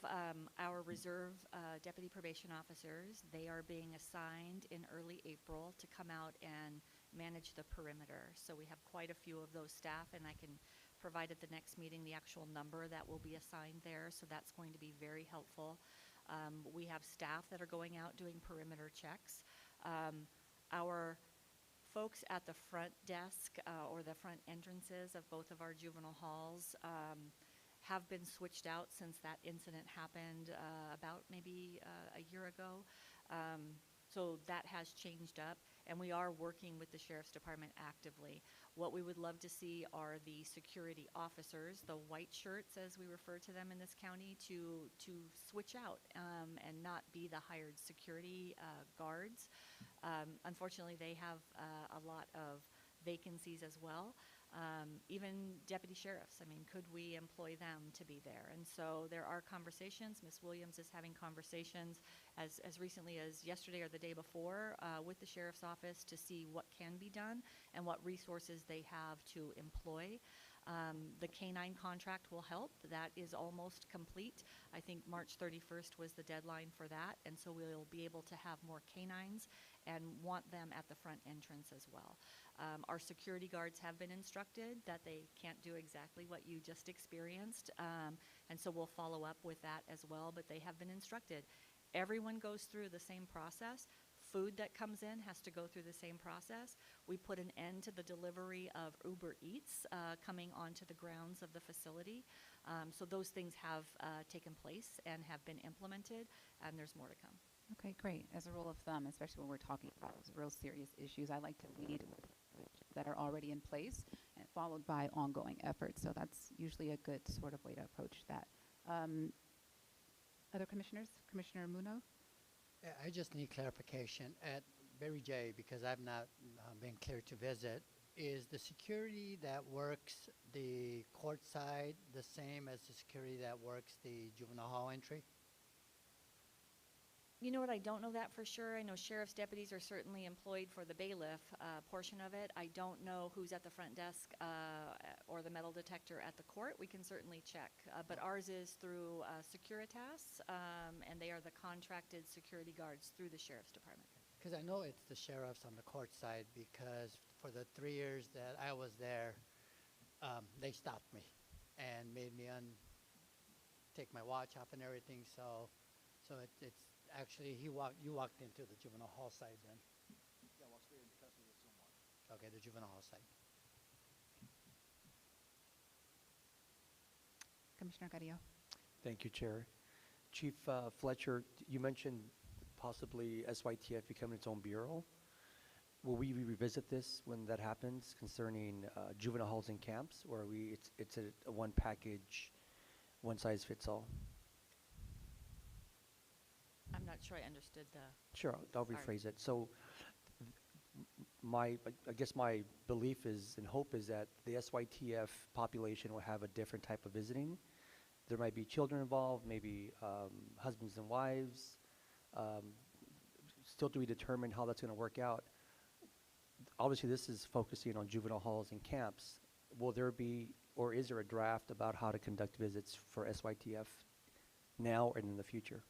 our reserve deputy probation officers. They are being assigned in early April to come out and manage the perimeter. So we have quite a few of those staff, and I can provide at the next meeting the actual number that will be assigned there. So that's going to be very helpful. We have staff that are going out doing perimeter checks. Our folks at the front desk or the front entrances of both of our juvenile halls have been switched out since that incident happened about maybe a year ago. So that has changed up, and we are working with the Sheriff's Department actively. What we would love to see are the security officers, the white shirts as we refer to them in this county, to switch out and not be the hired security guards. Unfortunately, they have a lot of vacancies as well. Even deputy sheriffs, I mean, could we employ them to be there? And so there are conversations. Ms. Williams is having conversations as recently as yesterday or the day before with the sheriff's office to see what can be done and what resources they have to employ. The K-9 contract will help. That is almost complete. I think March 31st was the deadline for that, and so we'll be able to have more K-9s and want them at the front entrance as well. Our security guards have been instructed that they can't do exactly what you just experienced, and so we'll follow up with that as well, but they have been instructed. Everyone goes through the same process. Food that comes in has to go through the same process. We put an end to the delivery of Uber Eats coming onto the grounds of the facility. So those things have taken place and have been implemented, and there's more to come. Okay, great. As a rule of thumb, especially when we're talking about real serious issues, I like to lead with that are already in place and followed by ongoing efforts. So that's usually a good sort of way to approach that. Other commissioners? Commissioner Muno? I just need clarification. At Berry J, because I've not been clear to visit, is the security that works the court side the same as the security that works the juvenile hall entry? You know what, I don't know that for sure. I know sheriff's deputies are certainly employed for the bailiff portion of it. I don't know who's at the front desk or the metal detector at the court. We can certainly check. But ours is through Securitas, and they are the contracted security guards through the Sheriff's Department. Because I know it's the sheriffs on the court side, because for the 3 years that I was there, they stopped me and made me take my watch off and everything. So it's actually, you walked into the juvenile hall side then? Yeah, walk straight into custody of someone. Okay, the juvenile hall side. Commissioner Carrillo. Thank you, Chair. Chief Fletcher, you mentioned possibly SYTF becoming its own bureau. Will we revisit this when that happens concerning juvenile halls and camps, or it's a one package, one size fits all? I'm not sure I understood the... Sure, I'll rephrase it. So I guess my belief is and hope is that the SYTF population will have a different type of visiting. There might be children involved, maybe husbands and wives. Still to be determined how that's going to work out. Obviously, this is focusing on juvenile halls and camps. will there be, or is there a draft about how to conduct visits for SYTF now and in the future?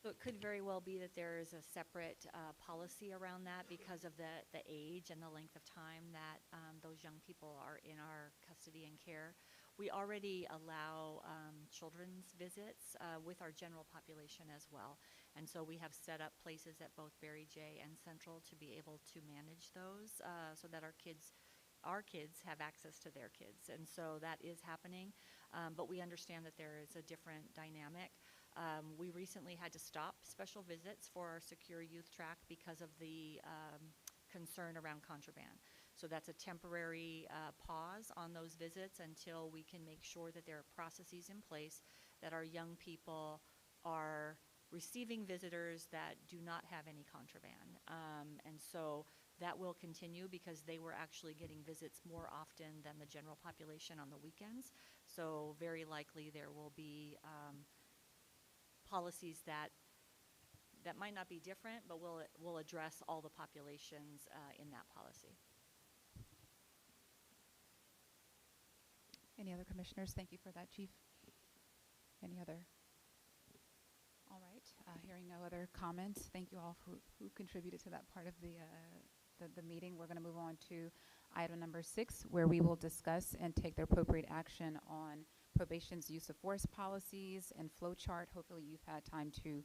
So it could very well be that there is a separate policy around that because of the age and the length of time that those young people are in our custody and care. We already allow children's visits with our general population as well. And so we have set up places at both Barry J and Central to be able to manage those so that our kids have access to their kids. And so that is happening. But we understand that there is a different dynamic. We recently had to stop special visits for our secure youth track because of the concern around contraband. So that's a temporary pause on those visits until we can make sure that there are processes in place that our young people are receiving visitors that do not have any contraband. And so that will continue because they were actually getting visits more often than the general population on the weekends. So very likely there will be policies that might not be different, but will address all the populations in that policy. Any other commissioners? Thank you for that, Chief. Any other? All right. Hearing no other comments, thank you all who contributed to that part of the meeting. We're going to move on to item number 6, where we will discuss and take the appropriate action on probation's use of force policies and flow chart. Hopefully you've had time to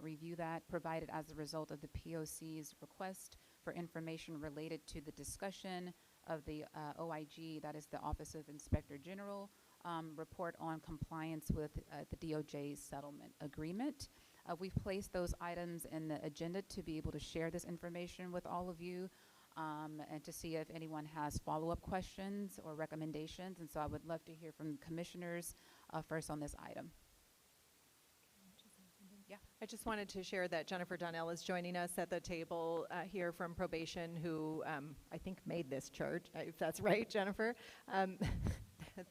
review that, provided as a result of the POC's request for information related to the discussion of the OIG, that is the Office of Inspector General, report on compliance with the DOJ settlement agreement. We've placed those items in the agenda to be able to share this information with all of you and to see if anyone has follow-up questions or recommendations. And so I would love to hear from commissioners first on this item. Yeah. I just wanted to share that Jennifer Donnell is joining us at the table here from probation, who I think made this chart, if that's right, Jennifer.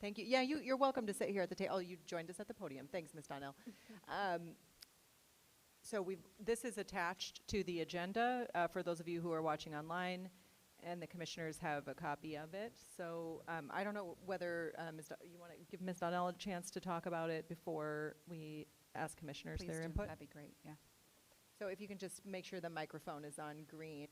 Thank you. Yeah, you're welcome to sit here at the table. Oh, you joined us at the podium. Thanks, Ms. Donnell. So this is attached to the agenda for those of you who are watching online, and the commissioners have a copy of it. So I don't know whether you want to give Ms. Donnell a chance to talk about it before we ask commissioners Please their do. input. That'd be great, yeah. So if you can just make sure the microphone is on green.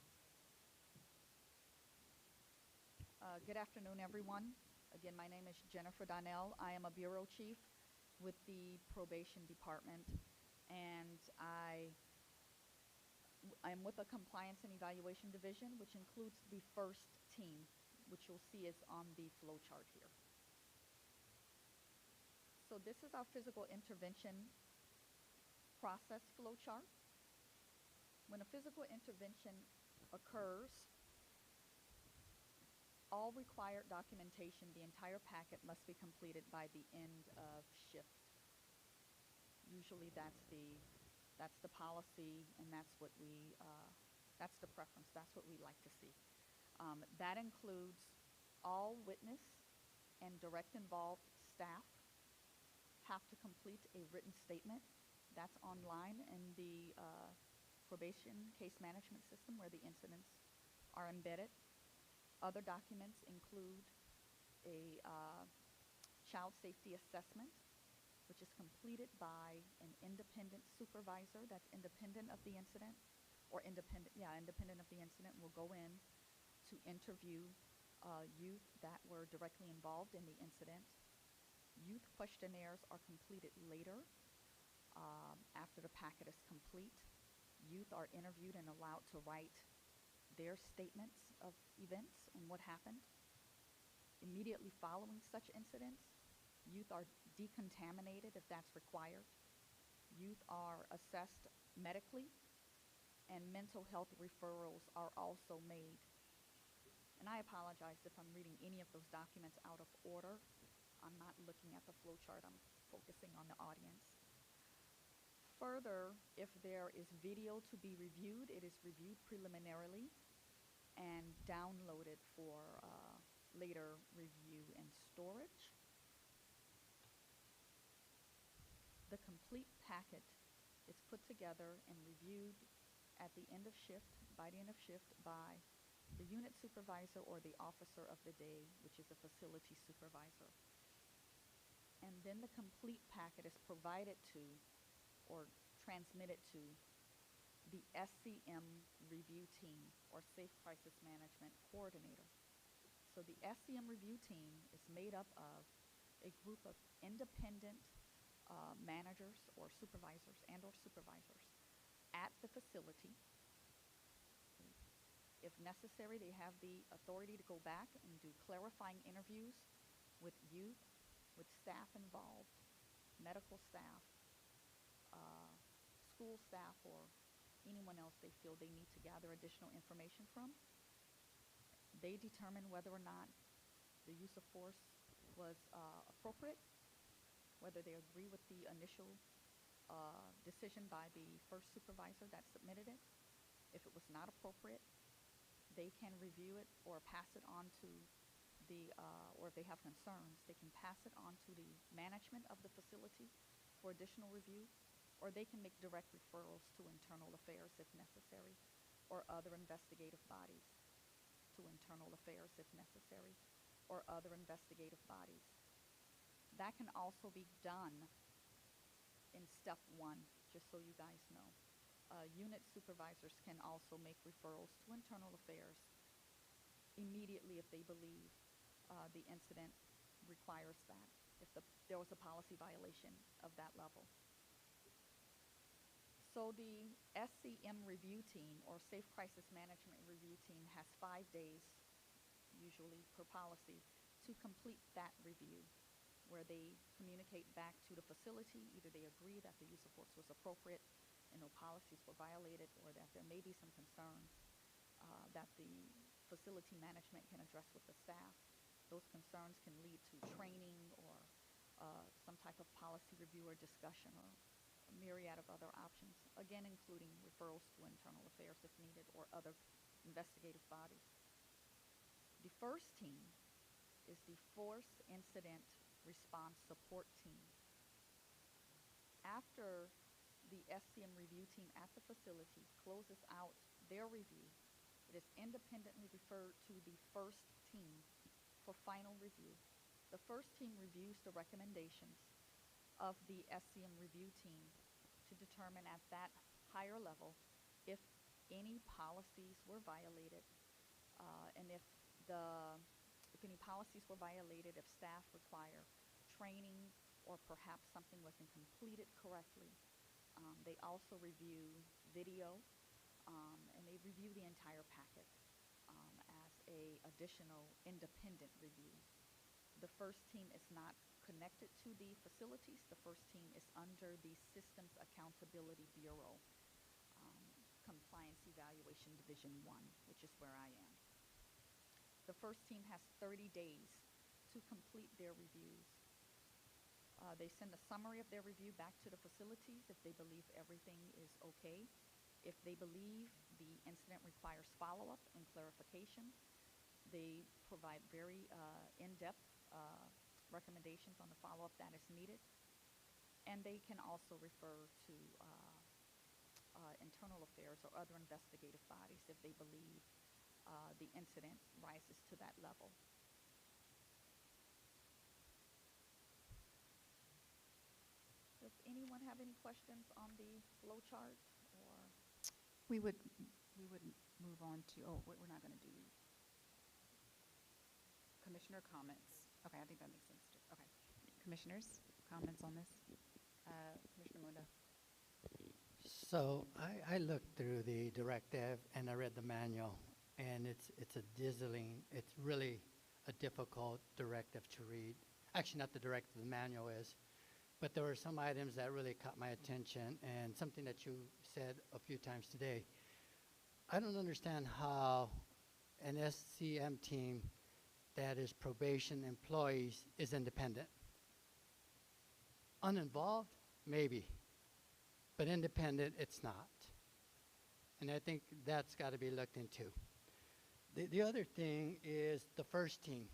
Good afternoon, everyone. Again, my name is Jennifer Donnell. I am a bureau chief with the probation department, and I am with the compliance and evaluation division, which includes the first team, which you'll see is on the flow chart here. So this is our physical intervention process flow chart. When a physical intervention occurs, all required documentation, the entire packet, must be completed by the end of shift. Usually that's the policy, and that's what that's the preference. That's what we like to see. That includes all witness and direct involved staff have to complete a written statement. That's online in the probation case management system where the incidents are embedded. Other documents include a child safety assessment, which is completed by an independent supervisor that's independent of the incident, or independent of the incident, will go in to interview youth that were directly involved in the incident. Youth questionnaires are completed later after the packet is complete. Youth are interviewed and allowed to write their statements of events and what happened. Immediately following such incidents, youth are decontaminated if that's required. Youth are assessed medically, and mental health referrals are also made. And I apologize if I'm reading any of those documents out of order. I'm not looking at the flow chart. I'm focusing on the audience. Further, if there is video to be reviewed, it is reviewed preliminarily and downloaded for later review and storage. The complete packet is put together and reviewed at the end of shift, by the end of shift, by the unit supervisor, or the officer of the day, which is a facility supervisor. And then the complete packet is provided to or transmitted to the SCM review team, or Safe Crisis Management Coordinator. So the SCM review team is made up of a group of independent managers or supervisors and/or supervisors at the facility. If necessary, they have the authority to go back and do clarifying interviews with youth, with staff involved, medical staff, school staff, or anyone else they feel they need to gather additional information from. They determine whether or not the use of force was appropriate, whether they agree with the initial decision by the first supervisor that submitted it. If it was not appropriate, they can review it or pass it on to the, or if they have concerns, they can pass it on to the management of the facility for additional review, or they can make direct referrals to internal affairs if necessary, or other investigative bodies, to internal affairs if necessary, or other investigative bodies. That can also be done in step one, just so you guys know. Unit supervisors can also make referrals to internal affairs immediately if they believe the incident requires that, if there was a policy violation of that level. So the SCM review team, or Safe Crisis Management Review Team, has 5 days, usually per policy, to complete that review, where they communicate back to the facility. Either they agree that the use of force was appropriate and no policies were violated, or that there may be some concerns that the facility management can address with the staff. Those concerns can lead to training or some type of policy review or discussion, or a myriad of other options, again including referrals to internal affairs if needed, or other investigative bodies. The first team is the Force Incident Response Support Team. After the SCM review team at the facility closes out their review, it is independently referred to the first team for final review. The first team reviews the recommendations of the SCM review team to determine at that higher level if any policies were violated, and if any policies were violated, if staff require training, or perhaps something wasn't completed correctly. They also review video, and they review the entire packet as a additional independent review. The first team is not connected to the facilities. The first team is under the Systems Accountability Bureau, Compliance Evaluation Division 1, which is where I am. The first team has 30 days to complete their reviews. They send a summary of their review back to the facilities if they believe everything is okay. If they believe the incident requires follow-up and clarification, they provide very in-depth recommendations on the follow-up that is needed. And they can also refer to internal affairs or other investigative bodies if they believe the incident rises to that level. Does anyone have any questions on the flow chart, or? We would move on to, we're not going to do commissioner comments. Okay, I think that makes sense too. Okay. Commissioners, comments on this? Commissioner Munda. So I looked through the directive and I read the manual, and it's a it's really a difficult directive to read. Actually, not the directive, the manual is. But there were some items that really caught my attention, and something that you said a few times today. I don't understand how an SCM team that is probation employees is independent. Uninvolved? Maybe. But independent, it's not. And I think that's got to be looked into. The other thing is the first team.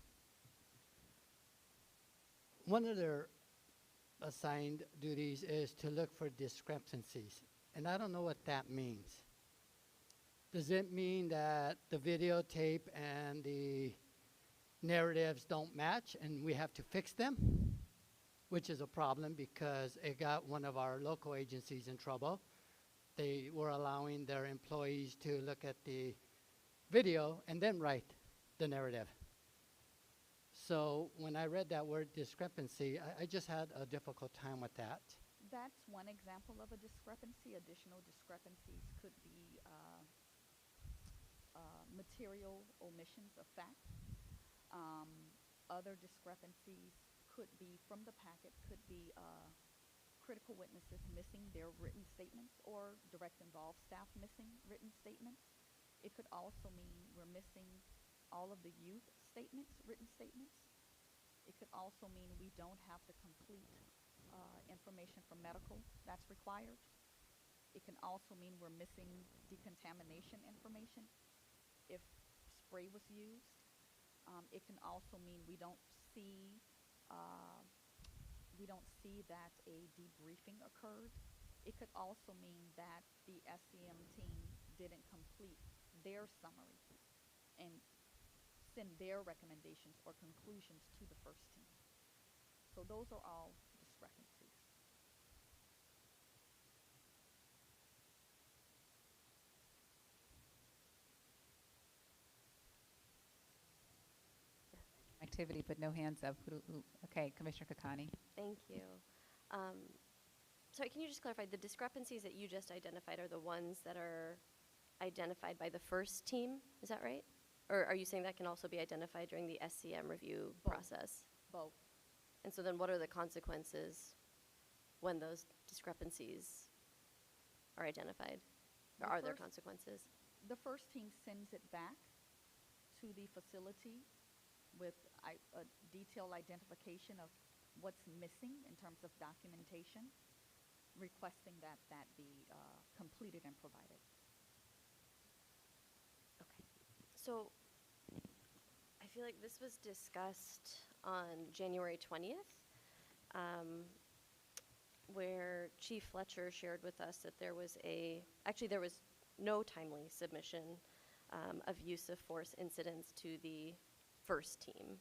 One of their assigned duties is to look for discrepancies. And I don't know what that means. Does it mean that the videotape and the narratives don't match and we have to fix them? Which is a problem because it got one of our local agencies in trouble. They were allowing their employees to look at the video and then write the narrative. So when I read that word discrepancy, I just had a difficult time with that. That's one example of a discrepancy. Additional discrepancies could be material omissions of fact. Other discrepancies could be from the packet, could be critical witnesses missing their written statements or direct involved staff missing written statements. It could also mean we're missing all of the youth statements, written statements. It could also mean we don't have the complete information from medical that's required. It can also mean we're missing decontamination information if spray was used. It can also mean we don't see that a debriefing occurred. It could also mean that the SEM team didn't complete their summary and send their recommendations or conclusions to the first team. So those are all discrepancies. Activity, but no hands up. Okay, Commissioner Kakani. Thank you. Sorry, can you just clarify, the discrepancies that you just identified are the ones that are identified by the first team, is that right? Or are you saying that can also be identified during the SCM review process? Both. And so then what are the consequences when those discrepancies are identified? Or are there consequences? The first team sends it back to the facility with a detailed identification of what's missing in terms of documentation, requesting that that be completed and provided. Okay. So I feel like this was discussed on January 20th, where Chief Fletcher shared with us that there was there was no timely submission of use of force incidents to the first team.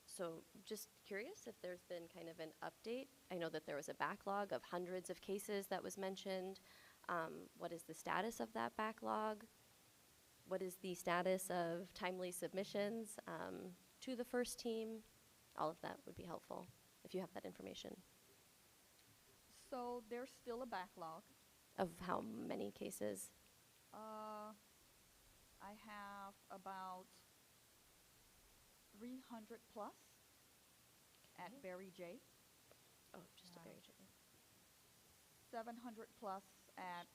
So just curious if there's been kind of an update. I know that there was a backlog of hundreds of cases that was mentioned. What is the status of that backlog? What is the status of timely submissions to the first team? All of that would be helpful if you have that information. So there's still a backlog. Of how many cases? I have about 300 plus at Barry J. Oh, just at Barry J. 700 plus at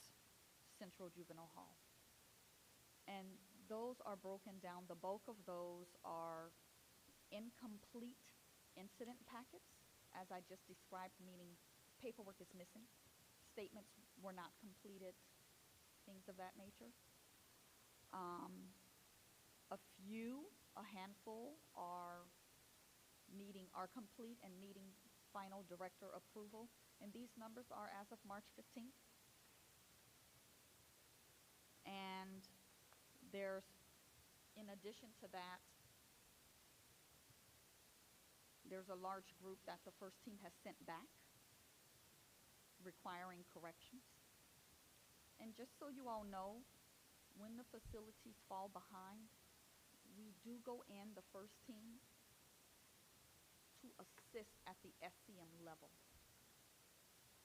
Central Juvenile Hall. And those are broken down. The bulk of those are incomplete incident packets, as I just described, meaning paperwork is missing, statements were not completed, things of that nature. A handful are complete and needing final director approval, and these numbers are as of March 15th. And there's, in addition to that, there's a large group that the first team has sent back requiring corrections. And just so you all know, when the facilities fall behind, we do go in the first team to assist at the SCM level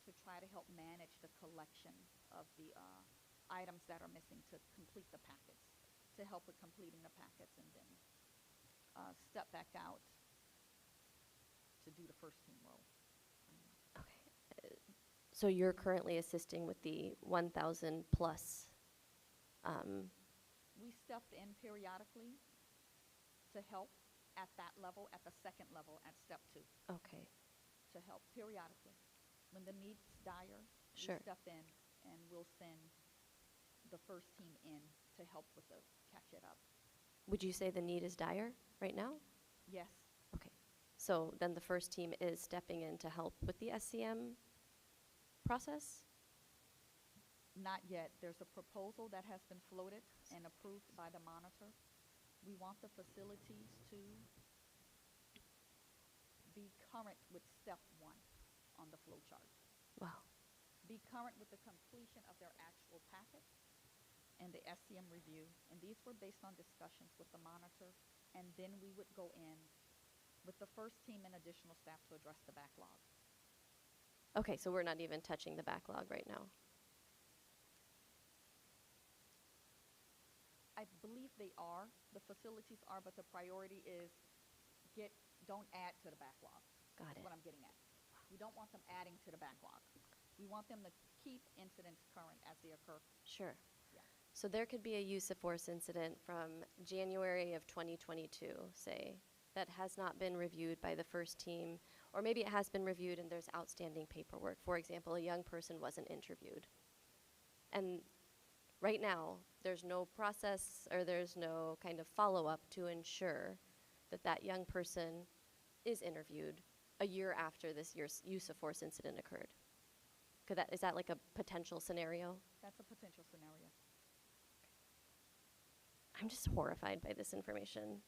to try to help manage the collection of the items that are missing to complete the packets, to help with completing the packets, and then step back out to do the first team role. Okay. So you're currently assisting with the 1,000 plus? We stepped in periodically to help at that level, at the second level, at step 2. Okay. To help periodically. When the need's dire, Sure. we step in and we'll send the first team in to help with the catch it up. Would you say the need is dire right now? Yes. Okay. So then the first team is stepping in to help with the SCM process? Not yet. There's a proposal that has been floated and approved by the monitor. We want the facilities to be current with step 1 on the flow chart. Wow. Be current with the completion of their actual packet and the SCM review. And these were based on discussions with the monitor. And then we would go in with the first team and additional staff to address the backlog. Okay, so we're not even touching the backlog right now. I believe they are, the facilities are, but the priority is don't add to the backlog. Got That's it. what I'm getting at. We don't want them adding to the backlog. We want them to keep incidents current as they occur. Sure. Yeah. So there could be a use of force incident from January of 2022, say, that has not been reviewed by the first team, or maybe it has been reviewed and there's outstanding paperwork. For example, a young person wasn't interviewed. And right now, there's no process or there's no kind of follow-up to ensure that that young person is interviewed a year after this year's use of force incident occurred. Is that like a potential scenario? That's a potential scenario. I'm just horrified by this information.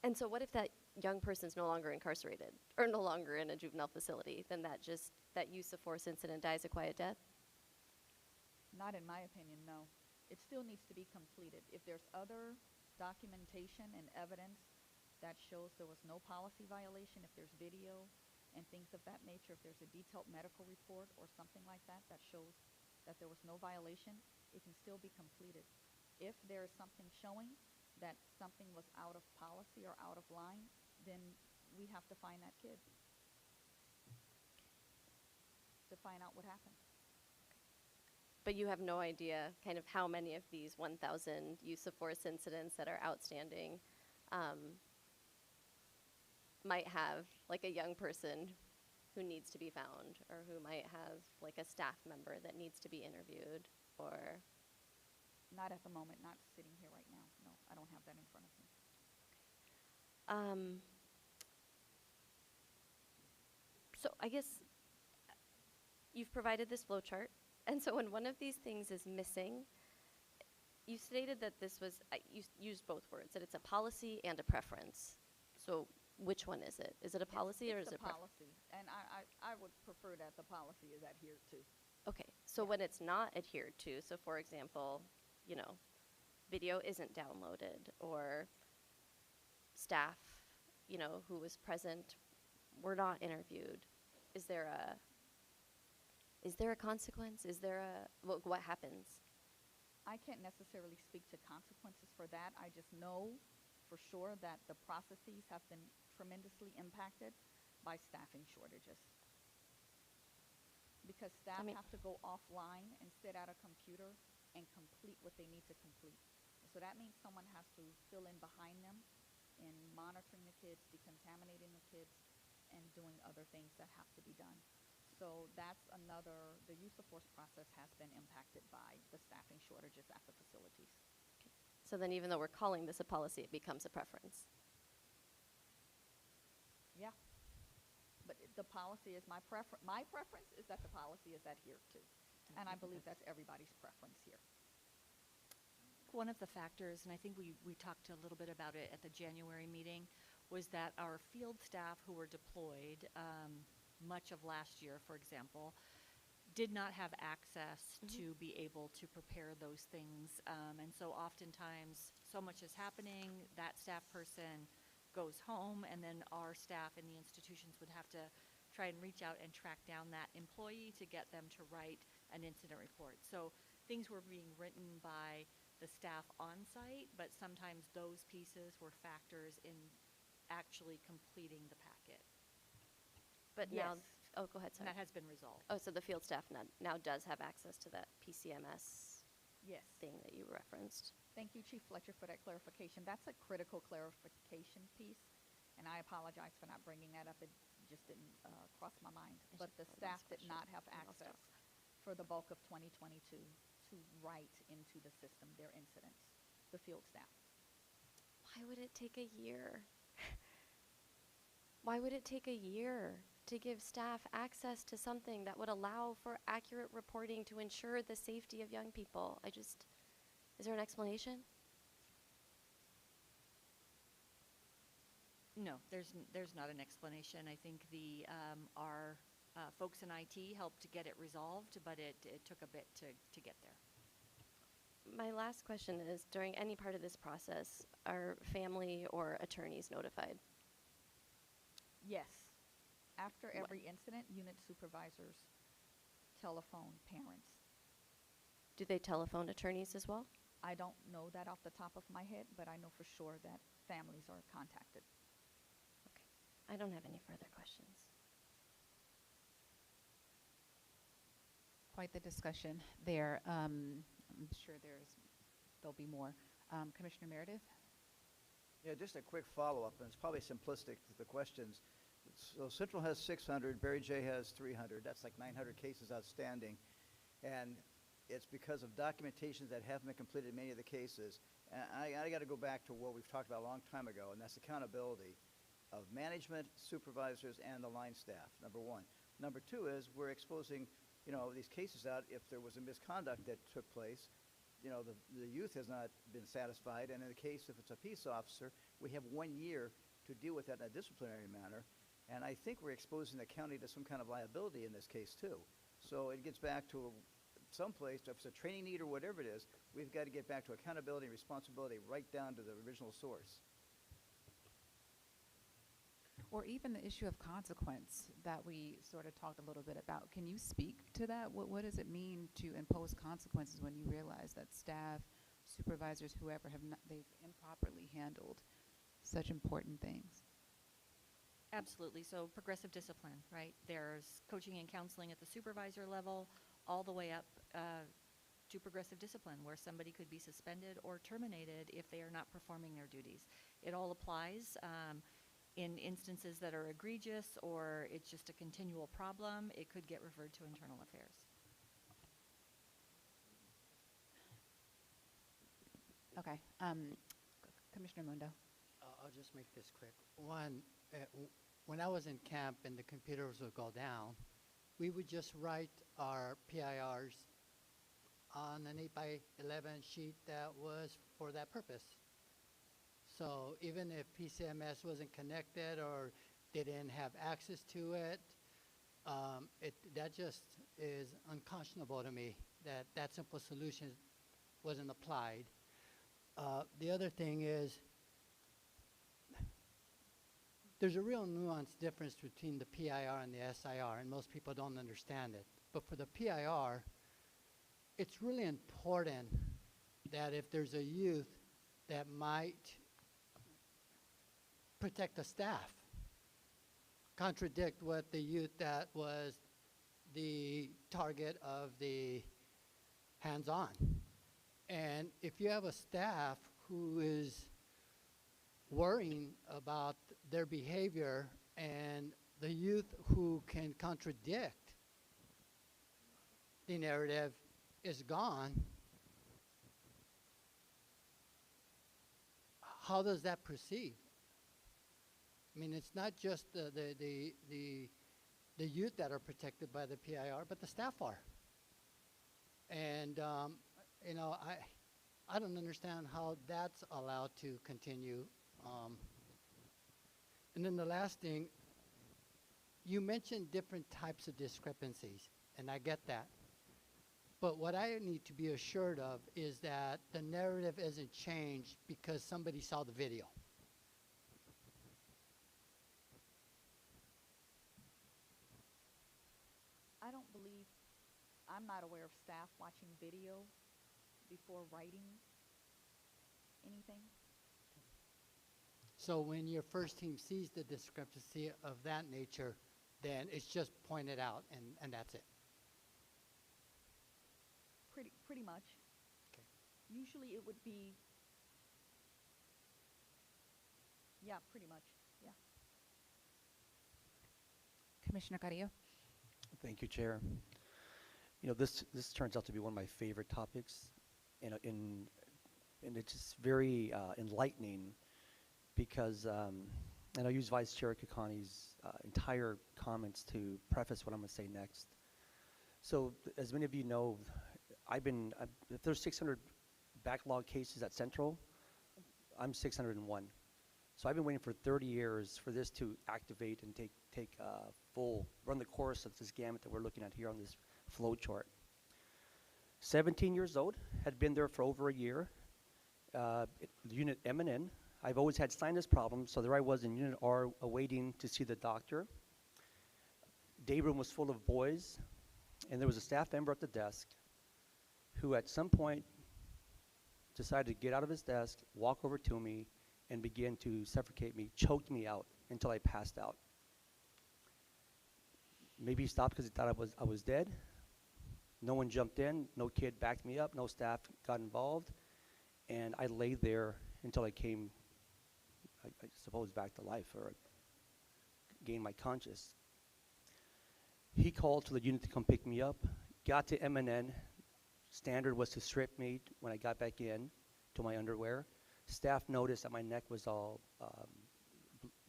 And so what if that young person's no longer incarcerated or no longer in a juvenile facility? Then that use of force incident dies a quiet death? Not in my opinion, no. It still needs to be completed. If there's other documentation and evidence that shows there was no policy violation, if there's video and things of that nature, if there's a detailed medical report or something like that that shows that there was no violation, it can still be completed. If there is something showing that something was out of policy or out of line, then we have to find that kid to find out what happened. But you have no idea kind of how many of these 1,000 use of force incidents that are outstanding might have like a young person who needs to be found, or who might have like a staff member that needs to be interviewed, or... Not at the moment, not sitting here right now. No, I don't have that in front of me. So I guess you've provided this flow chart, and so when one of these things is missing, you stated that this was, you used both words, that it's a policy and a preference. So which one is it? Is it a policy or is it It's a policy, and I would prefer that the policy is adhered to. Okay, so when it's not adhered to, so for example, you know, video isn't downloaded, or staff, you know, who was present were not interviewed, is there a consequence? Is there a, what happens? I can't necessarily speak to consequences for that. I just know for sure that the processes have been tremendously impacted by staffing shortages. Because staff have to go offline and sit at a computer and complete what they need to complete. So that means someone has to fill in behind them in monitoring the kids, decontaminating the kids, and doing other things that have to be done. So that's another, the use of force process has been impacted by the staffing shortages at the facilities. So then even though we're calling this a policy, it becomes a preference. Yeah. But the policy is my preference. My preference is that the policy is adhered to. And I believe that's everybody's preference here. One of the factors, and I think we talked a little bit about it at the January meeting, was that our field staff who were deployed much of last year, for example, did not have access to be able to prepare those things. And so oftentimes so much is happening, that staff person goes home, and then our staff in the institutions would have to try and reach out and track down that employee to get them to write an incident report. So things were being written by the staff on site, but sometimes those pieces were factors in actually completing the packet. But now, oh, go ahead, sorry. And that has been resolved. Oh, so the field staff now does have access to that PCMS thing that you referenced. Thank you, Chief Fletcher, for that clarification. That's a critical clarification piece, and I apologize for not bringing that up. It just didn't cross my mind. But the staff did not have access for the bulk of 2022 to write into the system their incidents, the field staff. Why would it take a year? Why would it take a year to give staff access to something that would allow for accurate reporting to ensure the safety of young people? Is there an explanation? No, there's not an explanation. I think our folks in IT helped to get it resolved, but it took a bit to get there. My last question is, during any part of this process, are family or attorneys notified? Yes. After every incident, unit supervisors telephone parents. Do they telephone attorneys as well? I don't know that off the top of my head, but I know for sure that families are contacted. I don't have any further questions. Quite the discussion there. I'm sure there'll be more. Commissioner Meredith? Yeah, just a quick follow-up, and it's probably simplistic to the questions. So Central has 600, Barry J has 300. That's like 900 cases outstanding. And it's because of documentations that haven't been completed in many of the cases. And I got to go back to what we've talked about a long time ago, and that's accountability of management, supervisors, and the line staff, number one. Number two is we're exposing, these cases out if there was a misconduct that took place. The youth has not been satisfied, and in the case if it's a peace officer, we have 1 year to deal with that in a disciplinary manner. And I think we're exposing the county to some kind of liability in this case too. So it gets back to someplace, if it's a training need or whatever it is, we've got to get back to accountability and responsibility right down to the original source. Or even the issue of consequence that we sort of talked a little bit about. Can you speak to that? What does it mean to impose consequences when you realize that staff, supervisors, whoever, they've improperly handled such important things? Absolutely. So progressive discipline, right? There's coaching and counseling at the supervisor level, all the way up to progressive discipline, where somebody could be suspended or terminated if they are not performing their duties. It all applies. In instances that are egregious or it's just a continual problem, it could get referred to internal affairs. Okay. Commissioner Mundo. I'll just make this quick. One, when I was in camp and the computers would go down, we would just write our PIRs on an 8x11 sheet that was for that purpose. So even if PCMS wasn't connected or they didn't have access to it, that just is unconscionable to me, that simple solution wasn't applied. The other thing is, there's a real nuanced difference between the PIR and the SIR, and most people don't understand it. But for the PIR, it's really important that if there's a youth that might protect the staff, contradict what the youth that was the target of the hands-on. And if you have a staff who is worrying about their behavior and the youth who can contradict the narrative is gone, how does that proceed? I mean, it's not just the youth that are protected by the PIR, but the staff are. And, I don't understand how that's allowed to continue. And then the last thing, you mentioned different types of discrepancies, and I get that. But what I need to be assured of is that the narrative isn't changed because somebody saw the video. I don't believe, I'm not aware of staff watching video before writing anything. So when your first team sees the discrepancy of that nature, then it's just pointed out and that's it. Pretty much. Okay. Usually it would be, yeah, pretty much, yeah. Commissioner Carrillo. Thank you, Chair. This turns out to be one of my favorite topics, and it's just very enlightening because and I'll use Vice Chair Kakani's entire comments to preface what I'm going to say next. So, as many of you know, if there's 600 backlog cases at Central, I'm 601. So I've been waiting for 30 years for this to activate and run the course of this gamut that we're looking at here on this flow chart. 17 years old, had been there for over a year. Unit M and N. I've always had sinus problems, so there I was in Unit R awaiting to see the doctor. Day room was full of boys, and there was a staff member at the desk who at some point decided to get out of his desk, walk over to me, and begin to suffocate me, choked me out until I passed out. Maybe he stopped because he thought I was dead. No one jumped in, no kid backed me up, no staff got involved, and I lay there until I came, I suppose, back to life or gained my conscience. He called to the unit to come pick me up, got to M&N. Standard was to strip me when I got back in to my underwear. Staff noticed that my neck was all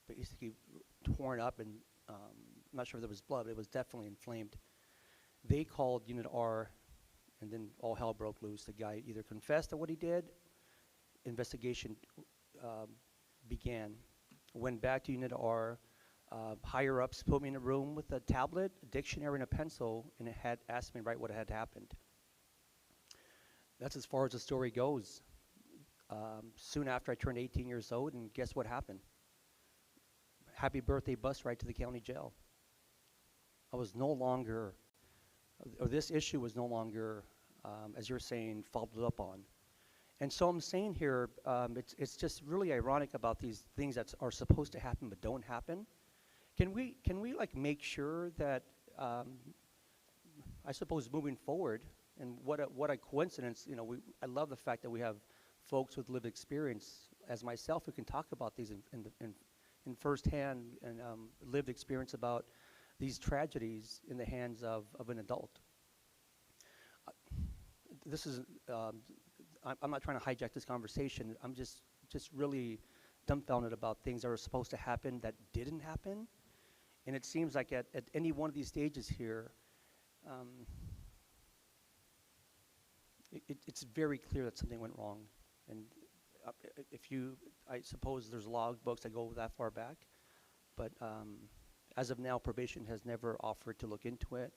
basically torn up, and I'm not sure if there was blood, but it was definitely inflamed. They called Unit R, and then all hell broke loose. The guy either confessed to what he did, investigation began. Went back to Unit R. Higher ups put me in a room with a tablet, a dictionary, and a pencil, and it had asked me to write what had happened. That's as far as the story goes. Soon after I turned 18 years old, and guess what happened? Happy birthday bus ride to the county jail. I was no longer, or this issue was no longer, as you're saying, followed up on. And so I'm saying here, it's just really ironic about these things that are supposed to happen but don't happen. Can we like make sure that, I suppose moving forward, and what a coincidence, you know, I love the fact that we have folks with lived experience, as myself, who can talk about these in firsthand and lived experience about these tragedies in the hands of an adult. This is, I'm not trying to hijack this conversation. I'm just really dumbfounded about things that are supposed to happen that didn't happen. And it seems like at any one of these stages here, it's very clear that something went wrong. And I suppose there's log books that go that far back, but as of now, probation has never offered to look into it.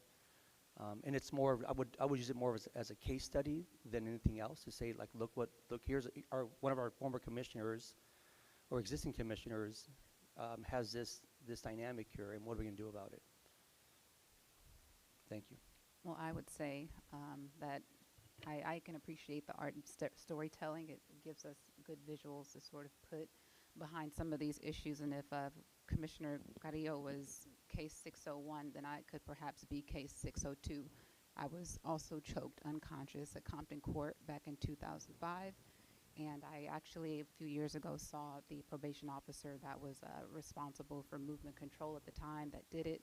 And it's more, I would use it more as a case study than anything else, to say, like, look, here's one of our former commissioners, or existing commissioners, has this dynamic here, and what are we going to do about it? Thank you. Well, I would say that I can appreciate the art and storytelling. It gives us good visuals to sort of put behind some of these issues. And if Commissioner Carrillo was case 601, then I could perhaps be case 602. I was also choked unconscious at Compton Court back in 2005. And I actually, a few years ago, saw the probation officer that was responsible for movement control at the time that did it.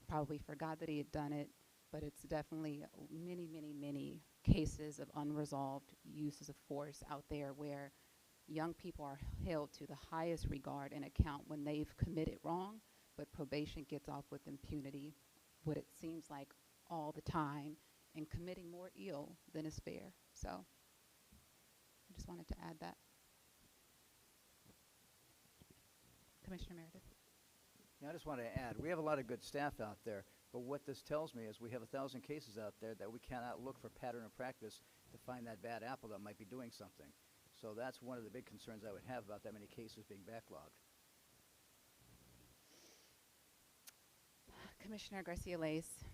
Probably forgot that he had done it, but it's definitely many, many, many cases of unresolved uses of force out there where young people are held to the highest regard and account when they've committed wrong, but probation gets off with impunity, what it seems like all the time, and committing more ill than is fair. So I just wanted to add that. Commissioner Meredith. Yeah, I just want to add, we have a lot of good staff out there, but what this tells me is we have 1,000 cases out there that we cannot look for pattern of practice to find that bad apple that might be doing something. So that's one of the big concerns I would have about that many cases being backlogged. Commissioner Garcia-Lace.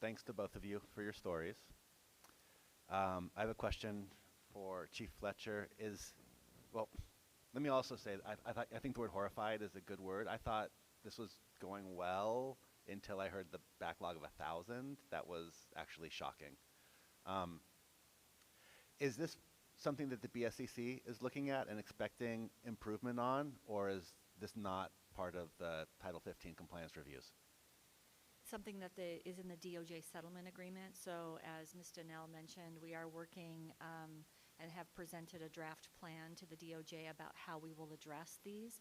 Thanks to both of you for your stories. I have a question for Chief Fletcher. Well, let me also say, I think the word horrified is a good word. I thought this was going well until I heard the backlog of 1,000. That was actually shocking. Is this something that the BSCC is looking at and expecting improvement on, or is this not part of the Title 15 compliance reviews? Something that is in the DOJ settlement agreement. So as Ms. Donnell mentioned, we are working and have presented a draft plan to the DOJ about how we will address these.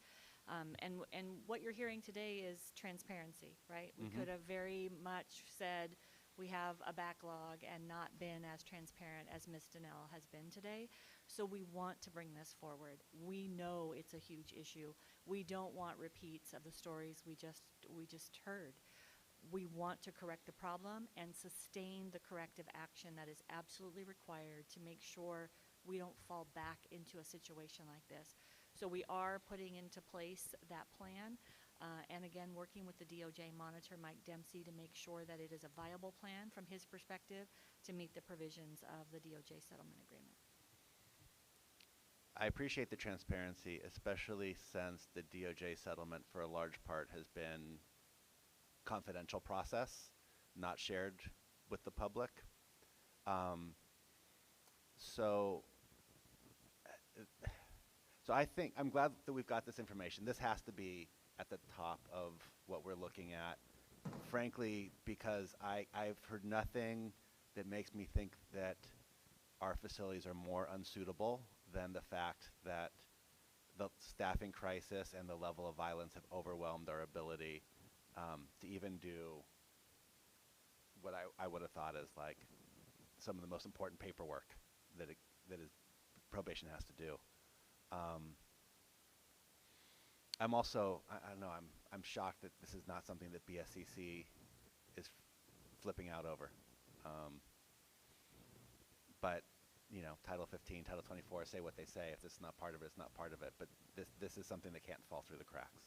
And what you're hearing today is transparency, right? We could have very much said we have a backlog and not been as transparent as Ms. Donnell has been today. So we want to bring this forward. We know it's a huge issue. We don't want repeats of the stories we just heard. We want to correct the problem and sustain the corrective action that is absolutely required to make sure we don't fall back into a situation like this. So we are putting into place that plan, and again, working with the DOJ monitor, Mike Dempsey, to make sure that it is a viable plan from his perspective to meet the provisions of the DOJ settlement agreement. I appreciate the transparency, especially since the DOJ settlement for a large part has been confidential process, not shared with the public. So I think, I'm glad that we've got this information. This has to be at the top of what we're looking at, frankly, because I've heard nothing that makes me think that our facilities are more unsuitable than the fact that the staffing crisis and the level of violence have overwhelmed our ability to even do what I would have thought is like some of the most important paperwork that probation has to do. I'm also, I don't know, I'm shocked that this is not something that BSCC is flipping out over. But, you know, Title 15, Title 24, say what they say. If this is not part of it, it's not part of it. But this is something that can't fall through the cracks.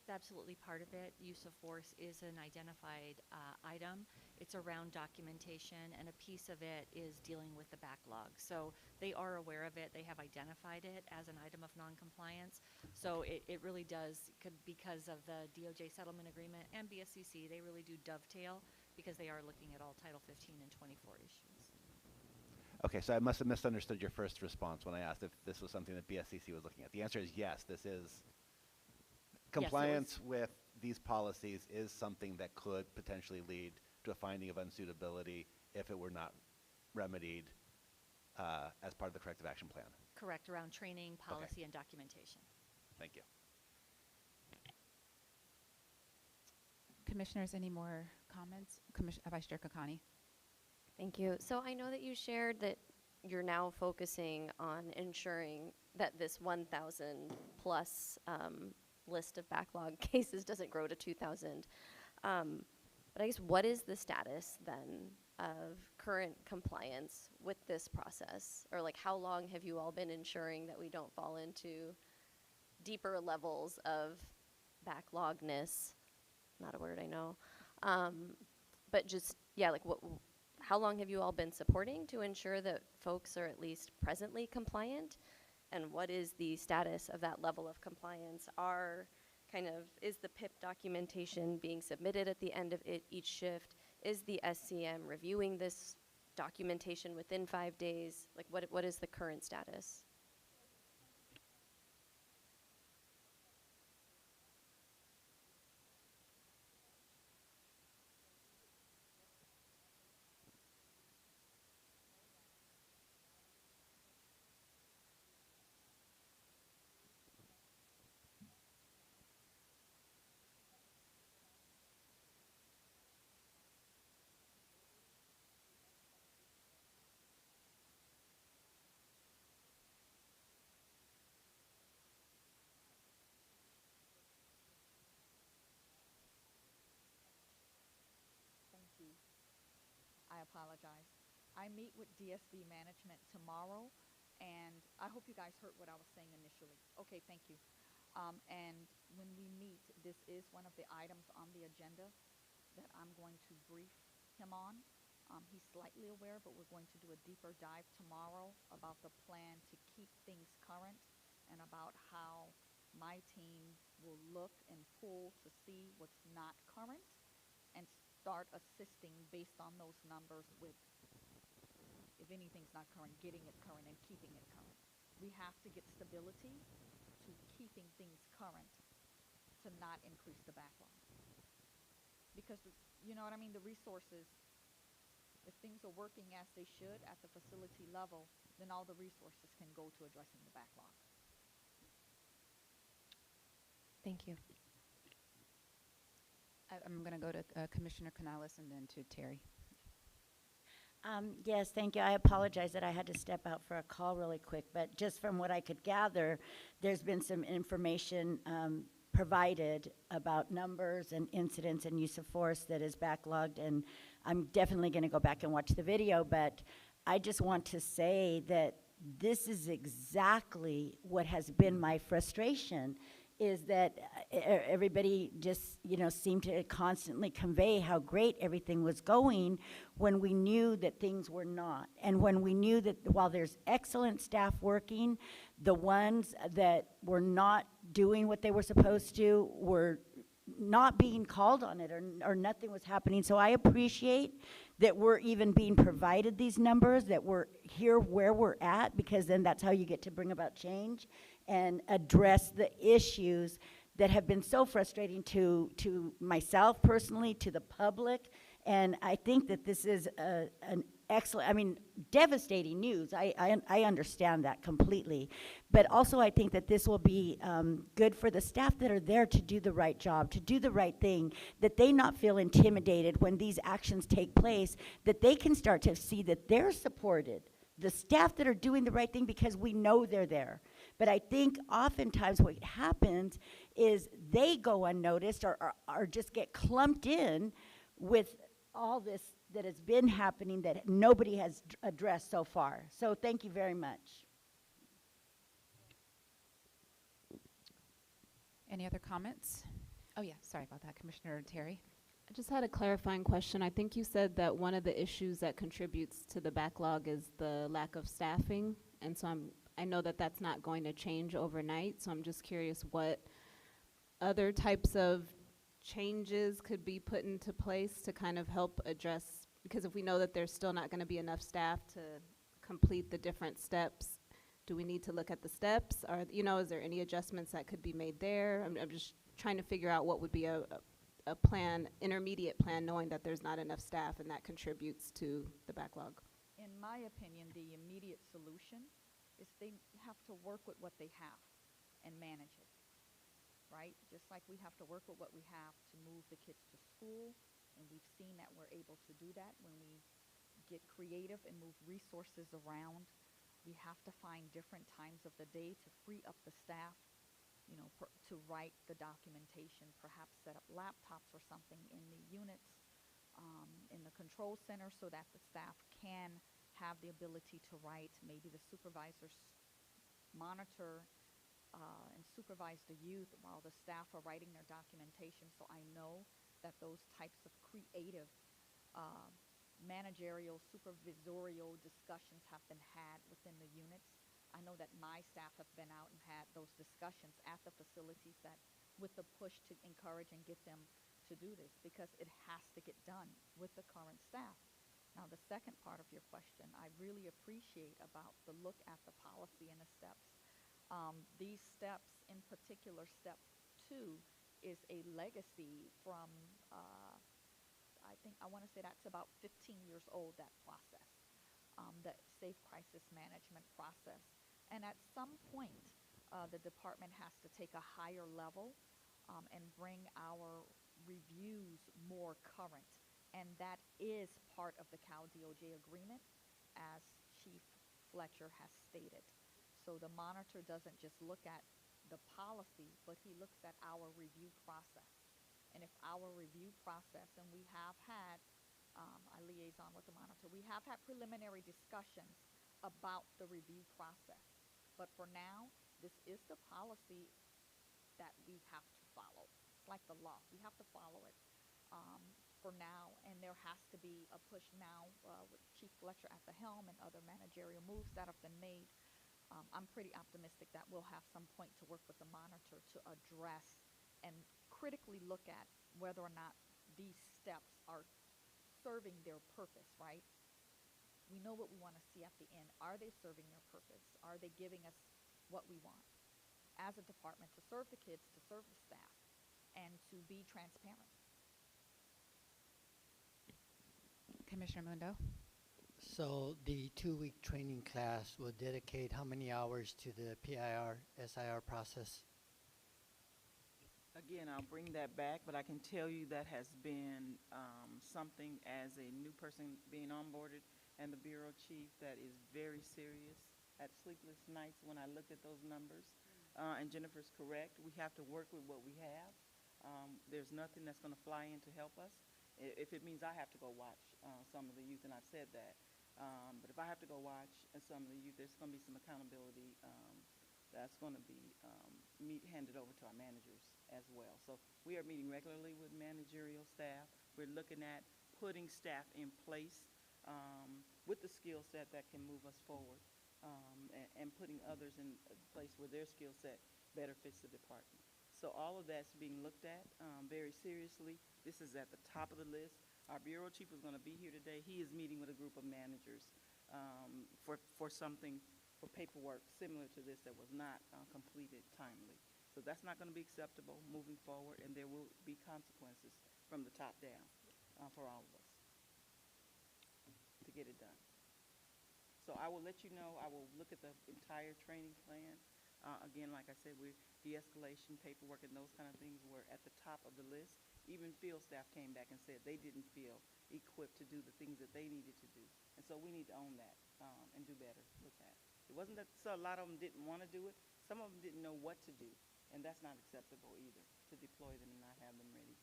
It's absolutely part of it. Use of force is an identified item. It's around documentation, and a piece of it is dealing with the backlog. So they are aware of it. They have identified it as an item of noncompliance. So it really does, because of the DOJ settlement agreement and BSCC, they really do dovetail because they are looking at all Title 15 and 24 issues. Okay, so I must have misunderstood your first response when I asked if this was something that BSCC was looking at. The answer is yes, this is. Compliance with these policies is something that could potentially lead to a finding of unsuitability if it were not remedied as part of the corrective action plan. Correct, around training, policy, and documentation. Thank you. Commissioners, any more comments? Vice Chair Kakani. Thank you. So I know that you shared that you're now focusing on ensuring that this 1,000 plus list of backlog cases doesn't grow to 2,000. But I guess what is the status then of current compliance with this process? Or like how long have you all been ensuring that we don't fall into deeper levels of backlogness? Not a word I know. But just, yeah, like how long have you all been supporting to ensure that folks are at least presently compliant? And what is the status of that level of compliance? Is the PIP documentation being submitted at the end of each shift? Is the SCM reviewing this documentation within 5 days? Like what is the current status? I apologize. I meet with DSV management tomorrow, and I hope you guys heard what I was saying initially. Okay, thank you. And when we meet, this is one of the items on the agenda that I'm going to brief him on. He's slightly aware, but we're going to do a deeper dive tomorrow about the plan to keep things current and about how my team will look and pull to see what's not current and start assisting based on those numbers with, if anything's not current, getting it current and keeping it current. We have to get stability to keeping things current to not increase the backlog. Because, you know what I mean, the resources If things are working as they should at the facility level, then all the resources can go to addressing the backlog. Thank you. I'm going to go to Commissioner Canales and then to Terry. Yes, thank you. I apologize that I had to step out for a call really quick, but just from what I could gather, there's been some information provided about numbers and incidents and use of force that is backlogged, and I'm definitely going to go back and watch the video, but I just want to say that this is exactly what has been my frustration, is that everybody just, seemed to constantly convey how great everything was going when we knew that things were not. And when we knew that while there's excellent staff working, the ones that were not doing what they were supposed to were not being called on it, or nothing was happening. So I appreciate that we're even being provided these numbers, that we're here where we're at, because then that's how you get to bring about change and address the issues that have been so frustrating to myself personally, to the public. And I think that this is an excellent, devastating news. I understand that completely. But also I think that this will be good for the staff that are there to do the right job, to do the right thing, that they not feel intimidated when these actions take place, that they can start to see that they're supported. The staff that are doing the right thing, because we know they're there. But I think oftentimes what happens is they go unnoticed or just get clumped in with all this that has been happening that nobody has addressed so far. So thank you very much. Any other comments? Oh, yeah, sorry about that, Commissioner Terry. I just had a clarifying question. I think you said that one of the issues that contributes to the backlog is the lack of staffing, and so I know that that's not going to change overnight, so I'm just curious what other types of changes could be put into place to kind of help address, because if we know that there's still not going to be enough staff to complete the different steps, do we need to look at the steps? Or, is there any adjustments that could be made there? I'm just trying to figure out what would be a plan, intermediate plan, knowing that there's not enough staff and that contributes to the backlog. In my opinion, the immediate solution is they have to work with what they have and manage it, right? Just like we have to work with what we have to move the kids to school, and we've seen that we're able to do that when we get creative and move resources around. We have to find different times of the day to free up the staff, to write the documentation, perhaps set up laptops or something in the units, in the control center, so that the staff can have the ability to write. Maybe the supervisors monitor and supervise the youth while the staff are writing their documentation. So I know that those types of creative managerial, supervisorial discussions have been had within the units. I know that my staff have been out and had those discussions at the facilities, that with the push to encourage and get them to do this, because it has to get done with the current staff. Now, the second part of your question, I really appreciate about the look at the policy and the steps. These steps, in particular, step 2 is a legacy from, I want to say that's about 15 years old, that process, the safe crisis management process. And at some point, the department has to take a higher level and bring our reviews more current. And that is part of the Cal DOJ agreement, as Chief Fletcher has stated. So the monitor doesn't just look at the policy, but he looks at our review process. And if our review process, and we have had, I liaison with the monitor, we have had preliminary discussions about the review process. But for now, this is the policy that we have to follow. It's like the law. We have to follow it for now, and there has to be a push now with Chief Fletcher at the helm and other managerial moves that have been made. I'm pretty optimistic that we'll have some point to work with the monitor to address and critically look at whether or not these steps are serving their purpose, right? We know what we want to see at the end. Are they serving their purpose? Are they giving us what we want as a department to serve the kids, to serve the staff, and to be transparent? Commissioner Mundo. So the 2-week training class will dedicate how many hours to the PIR, SIR process? Again, I'll bring that back, but I can tell you that has been something as a new person being onboarded and the bureau chief that is very serious. At sleepless nights when I looked at those numbers, and Jennifer's correct, we have to work with what we have. There's nothing that's going to fly in to help us. If it means I have to go watch some of the youth, and I've said that, but if I have to go watch some of the youth, there's going to be some accountability that's going to be handed over to our managers as well. So we are meeting regularly with managerial staff. We're looking at putting staff in place with the skill set that can move us forward, and putting others in a place where their skill set better fits the department. So all of that's being looked at very seriously. This is at the top of the list. Our bureau chief is going to be here today. He is meeting with a group of managers for something, for paperwork similar to this that was not completed timely. So that's not going to be acceptable moving forward, and there will be consequences from the top down for all of us to get it done. So I will let you know. I will look at the entire training plan. Again, like I said, de-escalation, paperwork, and those kind of things were at the top of the list. Even field staff came back and said they didn't feel equipped to do the things that they needed to do. And so we need to own that and do better with that. It wasn't that so a lot of them didn't want to do it. Some of them didn't know what to do. And that's not acceptable either, to deploy them and not have them ready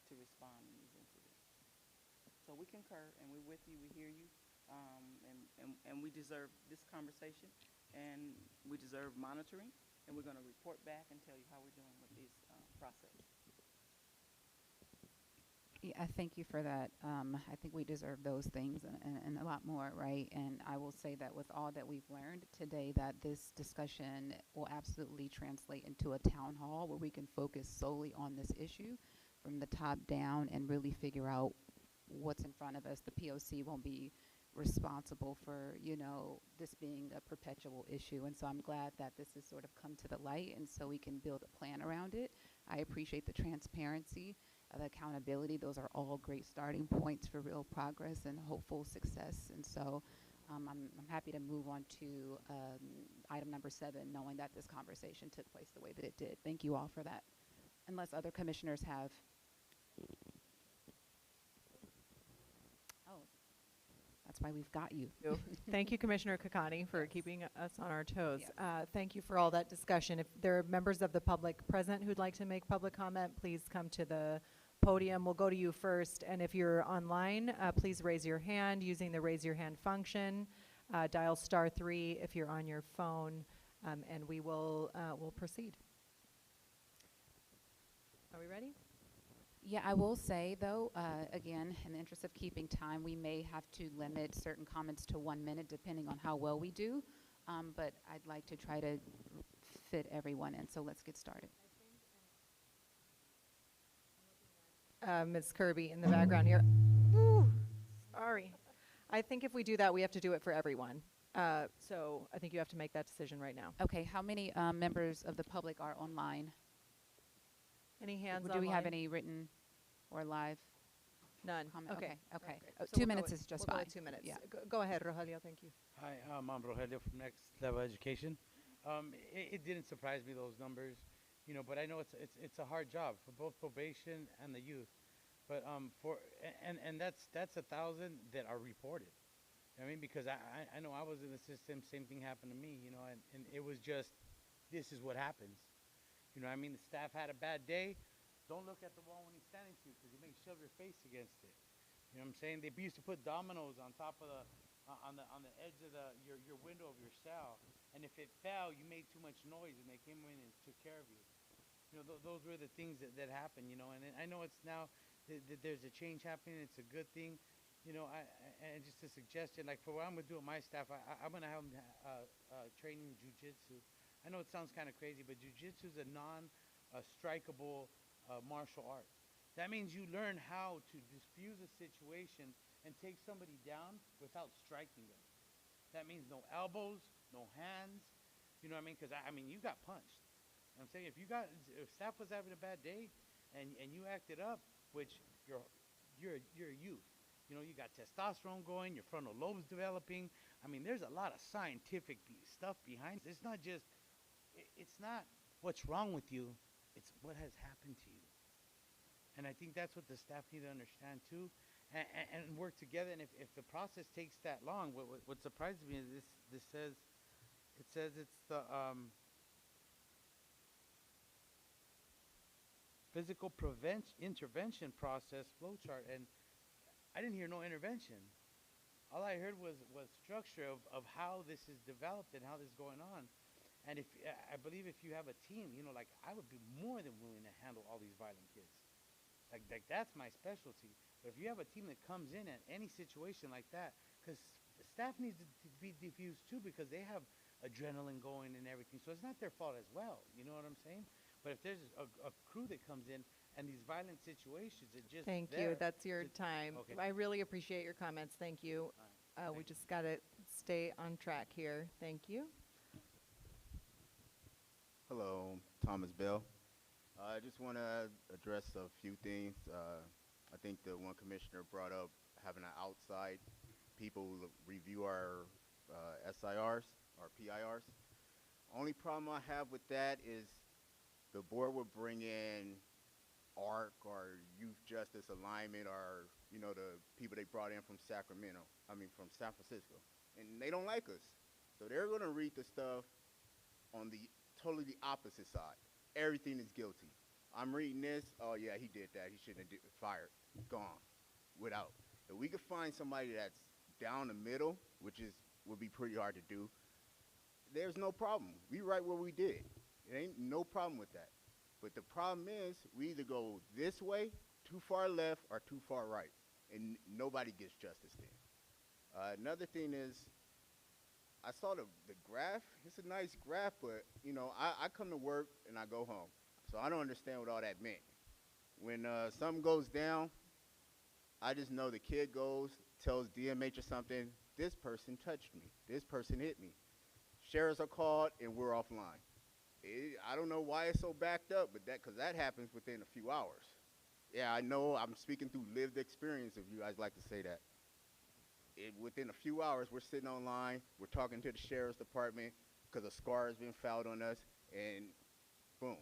to respond in these incidents. So we concur, and we're with you. We hear you. And we deserve this conversation, and we deserve monitoring, and we're going to report back and tell you how we're doing with this process. Yeah, thank you for that. I think we deserve those things and a lot more, right? And I will say that with all that we've learned today, that this discussion will absolutely translate into a town hall where we can focus solely on this issue from the top down and really figure out what's in front of us. The POC won't be responsible for, this being a perpetual issue. And so I'm glad that this has sort of come to the light, and so we can build a plan around it. I appreciate the transparency, the accountability. Those are all great starting points for real progress and hopeful success. And so I'm happy to move on to item number 7, knowing that this conversation took place the way that it did. Thank you all for that. Unless other commissioners have. Oh, that's why we've got you. Thank you, Commissioner Kakani, for keeping us on our toes. Yes. Thank you for all that discussion. If there are members of the public present who'd like to make public comment, please come to the podium. We'll go to you first. And if you're online, please raise your hand using the raise your hand function. Dial *3 if you're on your phone, and we will we'll proceed. Are we ready? Yeah, I will say, though, again, in the interest of keeping time, we may have to limit certain comments to 1 minute, depending on how well we do. But I'd like to try to fit everyone in, so let's get started. Ms. Kirby in the background here. Ooh, sorry. I think if we do that, we have to do it for everyone. So I think you have to make that decision right now. Okay, how many members of the public are online? Any hands Do we have online? any written or live? None. Comment? Okay. Okay. So 2 we'll go minutes with- is just we'll fine. Go with 2 minutes. Yeah. Go ahead, Rogelio. Thank you. Hi, I'm Rogelio from Next Level Education. It didn't surprise me, those numbers, but I know it's a hard job for both probation and the youth. But that's 1,000 that are reported. I mean, because I know I was in the system, same thing happened to me, and it was just, this is what happens. I mean, the staff had a bad day. Don't look at the wall when he's standing to you, because you may shove your face against it. You know what I'm saying? They used to put dominoes on top of on the edge of your window of your cell, and if it fell, you made too much noise, and they came in and took care of you. Those were the things that happened. And I know it's now there's a change happening. It's a good thing. And just a suggestion, like for what I'm gonna do with my staff, I'm gonna have them training jujitsu. I know it sounds kind of crazy, but jujitsu is a non-strikeable martial art. That means you learn how to diffuse a situation and take somebody down without striking them. That means no elbows, no hands. You know what I mean? Because I mean, you got punched. I'm saying if staff was having a bad day, and you acted up, which you're a youth, You know, you got testosterone going, your frontal lobe's developing. I mean, there's a lot of scientific stuff behind it. It's not just, it's not what's wrong with you, it's what has happened to you. And I think that's what the staff need to understand too, and work together. And if the process takes that long, what surprises me is this says, it says it's the physical intervention process flowchart, and I didn't hear no intervention. All I heard was structure of how this is developed and how this is going on. And if I believe if you have a team, you know, like I would be more than willing to handle all these violent kids. Like that's my specialty. But if you have a team that comes in at any situation like that, because staff needs to be diffused too, because they have adrenaline going and everything. So it's not their fault as well. You know what I'm saying? But if there's a crew that comes in and these violent situations, it just Thank you. That's your time. Okay. I really appreciate your comments. Thank you. We just got to stay on track here. Thank you. Hello, Thomas Bell. I just want to address a few things. I think the one commissioner brought up having an outside people review our SIRs, our PIRs. Only problem I have with that is the board would bring in ARC or Youth Justice Alignment or, you know, the people they brought in from San Francisco. And they don't like us. So they're going to read the stuff on the totally the opposite side. Everything is guilty. I'm reading this, oh yeah, he did that. He shouldn't have fired. Gone. Without. If we could find somebody that's down the middle, which would be pretty hard to do, there's no problem. We right where we did. It ain't no problem with that. But the problem is we either go this way, too far left, or too far right. And nobody gets justice then. Another thing is, I saw the graph. It's a nice graph, but you know, I come to work and I go home. So I don't understand what all that meant. When something goes down, I just know the kid goes, tells DMH or something, this person touched me, this person hit me. Sheriffs are called and we're offline. I don't know why it's so backed up, but because that happens within a few hours. Yeah, I know I'm speaking through lived experience if you guys like to say that. Within a few hours, we're sitting online, we're talking to the sheriff's department because a scar has been filed on us, and boom.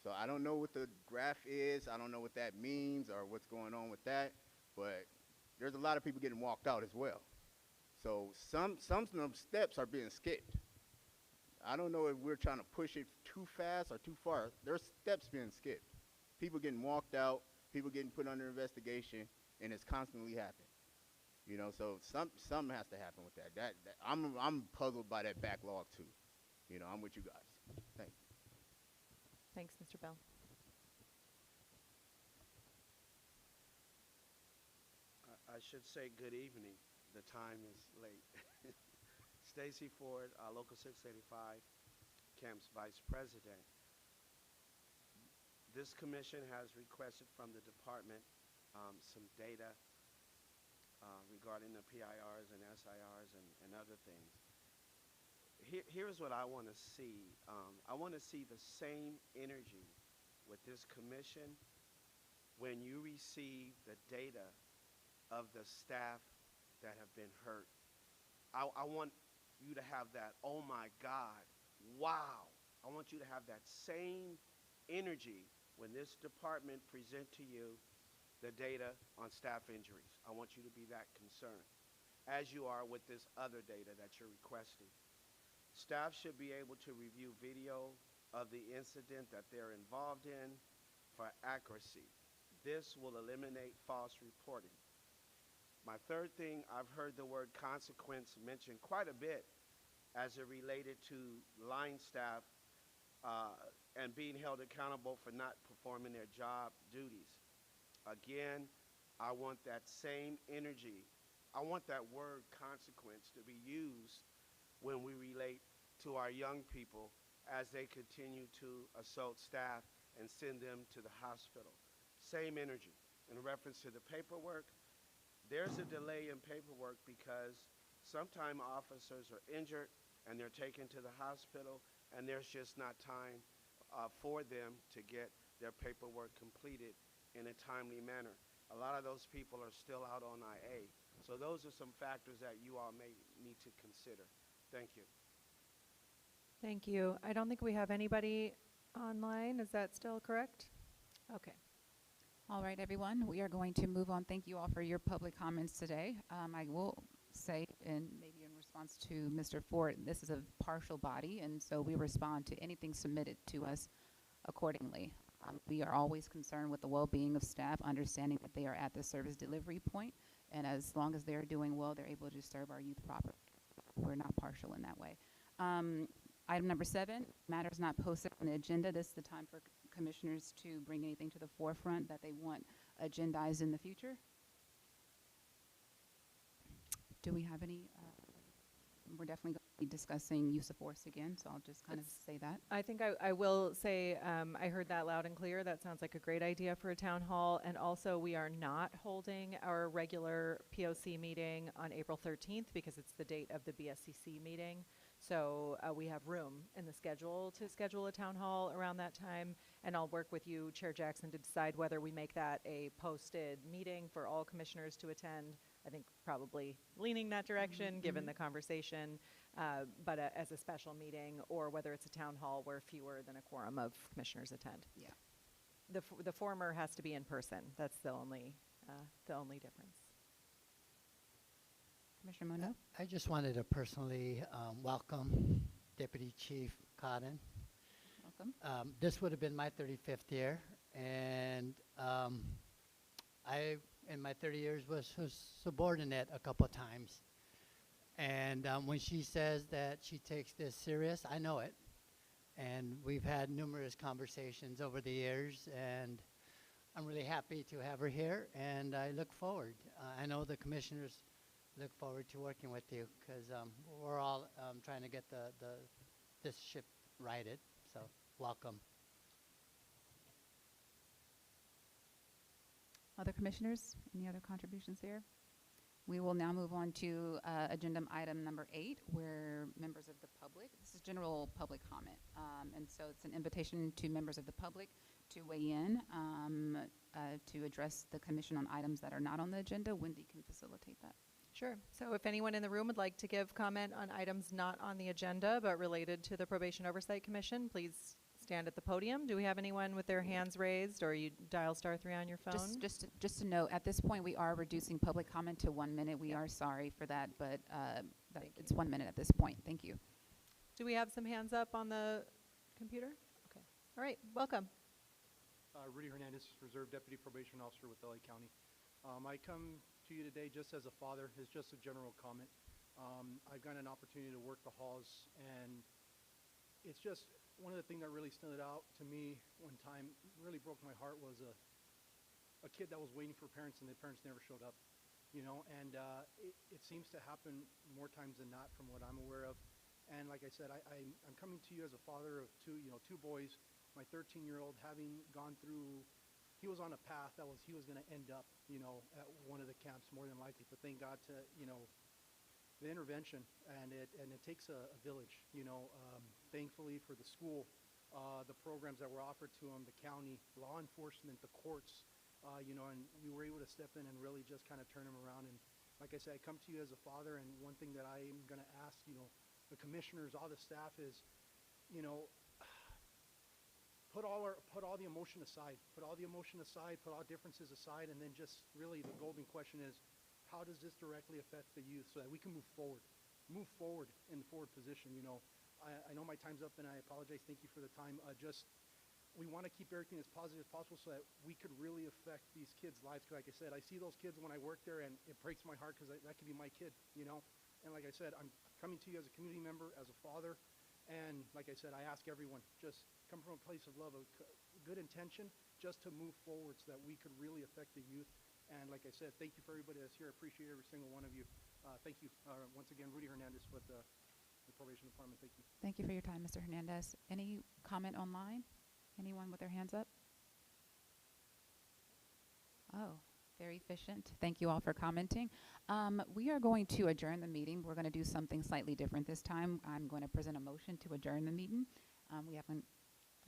So I don't know what the graph is, I don't know what that means or what's going on with that, but there's a lot of people getting walked out as well. So some of them steps are being skipped. I don't know if we're trying to push it too fast or too far. There's steps being skipped. People getting walked out, people getting put under investigation, and it's constantly happening. You know, so something has to happen with that. I'm puzzled by that backlog too. You know, I'm with you guys. Thank you. Thanks, Mr. Bell. I should say good evening. The time is late. Stacy Ford, Local 685, Camp's Vice President. This commission has requested from the department some data regarding the PIRs and SIRs and other things. Here's what I want to see. I want to see the same energy with this commission when you receive the data of the staff that have been hurt. I want you to have that, oh my God, wow. I want you to have that same energy when this department present to you the data on staff injuries. I want you to be that concerned, as you are with this other data that you're requesting. Staff should be able to review video of the incident that they're involved in for accuracy. This will eliminate false reporting. My third thing, I've heard the word consequence mentioned quite a bit as it related to line staff and being held accountable for not performing their job duties. Again, I want that same energy. I want that word consequence to be used when we relate to our young people as they continue to assault staff and send them to the hospital. Same energy. In reference to the paperwork, there's a delay in paperwork because sometimes officers are injured and they're taken to the hospital and there's just not time for them to get their paperwork completed in a timely manner. A lot of those people are still out on IA. So those are some factors that you all may need to consider. Thank you. Thank you. I don't think we have anybody online. Is that still correct? Okay. All right, everyone, we are going to move on. Thank you all for your public comments today. I will say, and maybe in response to Mr. Ford, this is a partial body, and so we respond to anything submitted to us accordingly. We are always concerned with the well-being of staff, understanding that they are at the service delivery point, and as long as they're doing well, they're able to serve our youth properly. We're not partial in that way. Item number 7, matters not posted on the agenda. This is the time for commissioners to bring anything to the forefront that they want agendized in the future. Do we have any? We're definitely going to be discussing use of force again, so I'll just kind of say that. I think I will say I heard that loud and clear. That sounds like a great idea for a town hall. And also, we are not holding our regular POC meeting on April 13th because it's the date of the BSCC meeting. So we have room in the schedule to schedule a town hall around that time. And I'll work with you, Chair Jackson, to decide whether we make that a posted meeting for all commissioners to attend. I think probably leaning that direction, given the conversation, but as a special meeting, or whether it's a town hall where fewer than a quorum of commissioners attend. Yeah. The former has to be in person. That's the only difference. Commissioner Mundo? I just wanted to personally welcome Deputy Chief Cotton. Welcome. This would have been my 35th year, and I, in my 30 years, was subordinate a couple of times. And when she says that she takes this serious, I know it. And we've had numerous conversations over the years, and I'm really happy to have her here, and I look forward. I know the commissioners look forward to working with you, because we're all trying to get this ship righted. So welcome. Other commissioners, any other contributions here? We will now move on to agenda item number 8, where members of the public, this is general public comment. And so it's an invitation to members of the public to weigh in to address the commission on items that are not on the agenda. Wendy can facilitate that. Sure. So if anyone in the room would like to give comment on items not on the agenda but related to the Probation Oversight Commission, please stand at the podium. Do we have anyone with their hands raised, or you dial *3 on your phone? Just to note, at this point, we are reducing public comment to 1 minute. We are sorry for that, but it's 1 minute at this point. Thank you. Do we have some hands up on the computer? Okay. All right. Welcome. Rudy Hernandez, Reserve Deputy Probation Officer with LA County. I come to you today just as a father. It's just a general comment. I've gotten an opportunity to work the halls, and it's just one of the things that really stood out to me one time, really broke my heart, was a kid that was waiting for parents, and the parents never showed up, you know, and it seems to happen more times than not from what I'm aware of. And like I said, I'm coming to you as a father of two boys. My 13-year-old, having gone through, he was on a path that he was going to end up, you know, at one of the camps more than likely. But thank God to, you know, the intervention, and it takes a village, you know. Thankfully for the school, the programs that were offered to him, the county, law enforcement, the courts, you know, and we were able to step in and really just kind of turn him around. And like I said, I come to you as a father, and one thing that I'm going to ask, you know, the commissioners, all the staff is, you know, put all the emotion aside, put all differences aside, and then just really the golden question is, how does this directly affect the youth so that we can move forward in the forward position, you know. I know my time's up, and I apologize. Thank you for the time. We want to keep everything as positive as possible so that we could really affect these kids' lives. Because like I said, I see those kids when I work there, and it breaks my heart because that could be my kid, you know. And like I said, I'm coming to you as a community member, as a father, and like I said, I ask everyone, just come from a place of love, a good intention, just to move forward so that we could really affect the youth. And like I said, thank you for everybody that's here. I appreciate every single one of you. Thank you. Once again, Rudy Hernandez with the Probation Department. Thank you. Thank you for your time, Mr. Hernandez. Any comment online? Anyone with their hands up? Oh, very efficient. Thank you all for commenting. We are going to adjourn the meeting. We're going to do something slightly different this time. I'm going to present a motion to adjourn the meeting. We haven't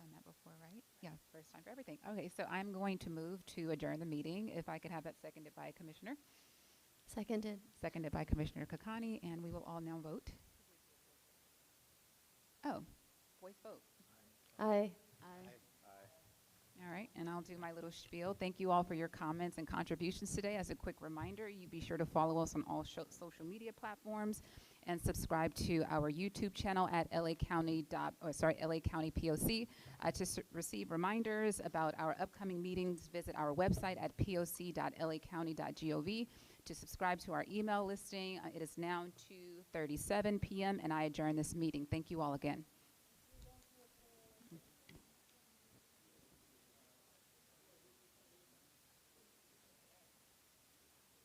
done that before, right? Yeah, first time for everything. Okay, so I'm going to move to adjourn the meeting. If I could have that seconded by Commissioner. Seconded. Seconded by Commissioner Kakani, and we will all now vote. Oh, voice vote. Aye. All right, and I'll do my little spiel. Thank you all for your comments and contributions today. As a quick reminder, you be sure to follow us on all social media platforms and subscribe to our YouTube channel at LA County POC. To receive reminders about our upcoming meetings, visit our website at poc.lacounty.gov. To subscribe to our email listing, it is now 2:37 p.m. and I adjourn this meeting. Thank you all again.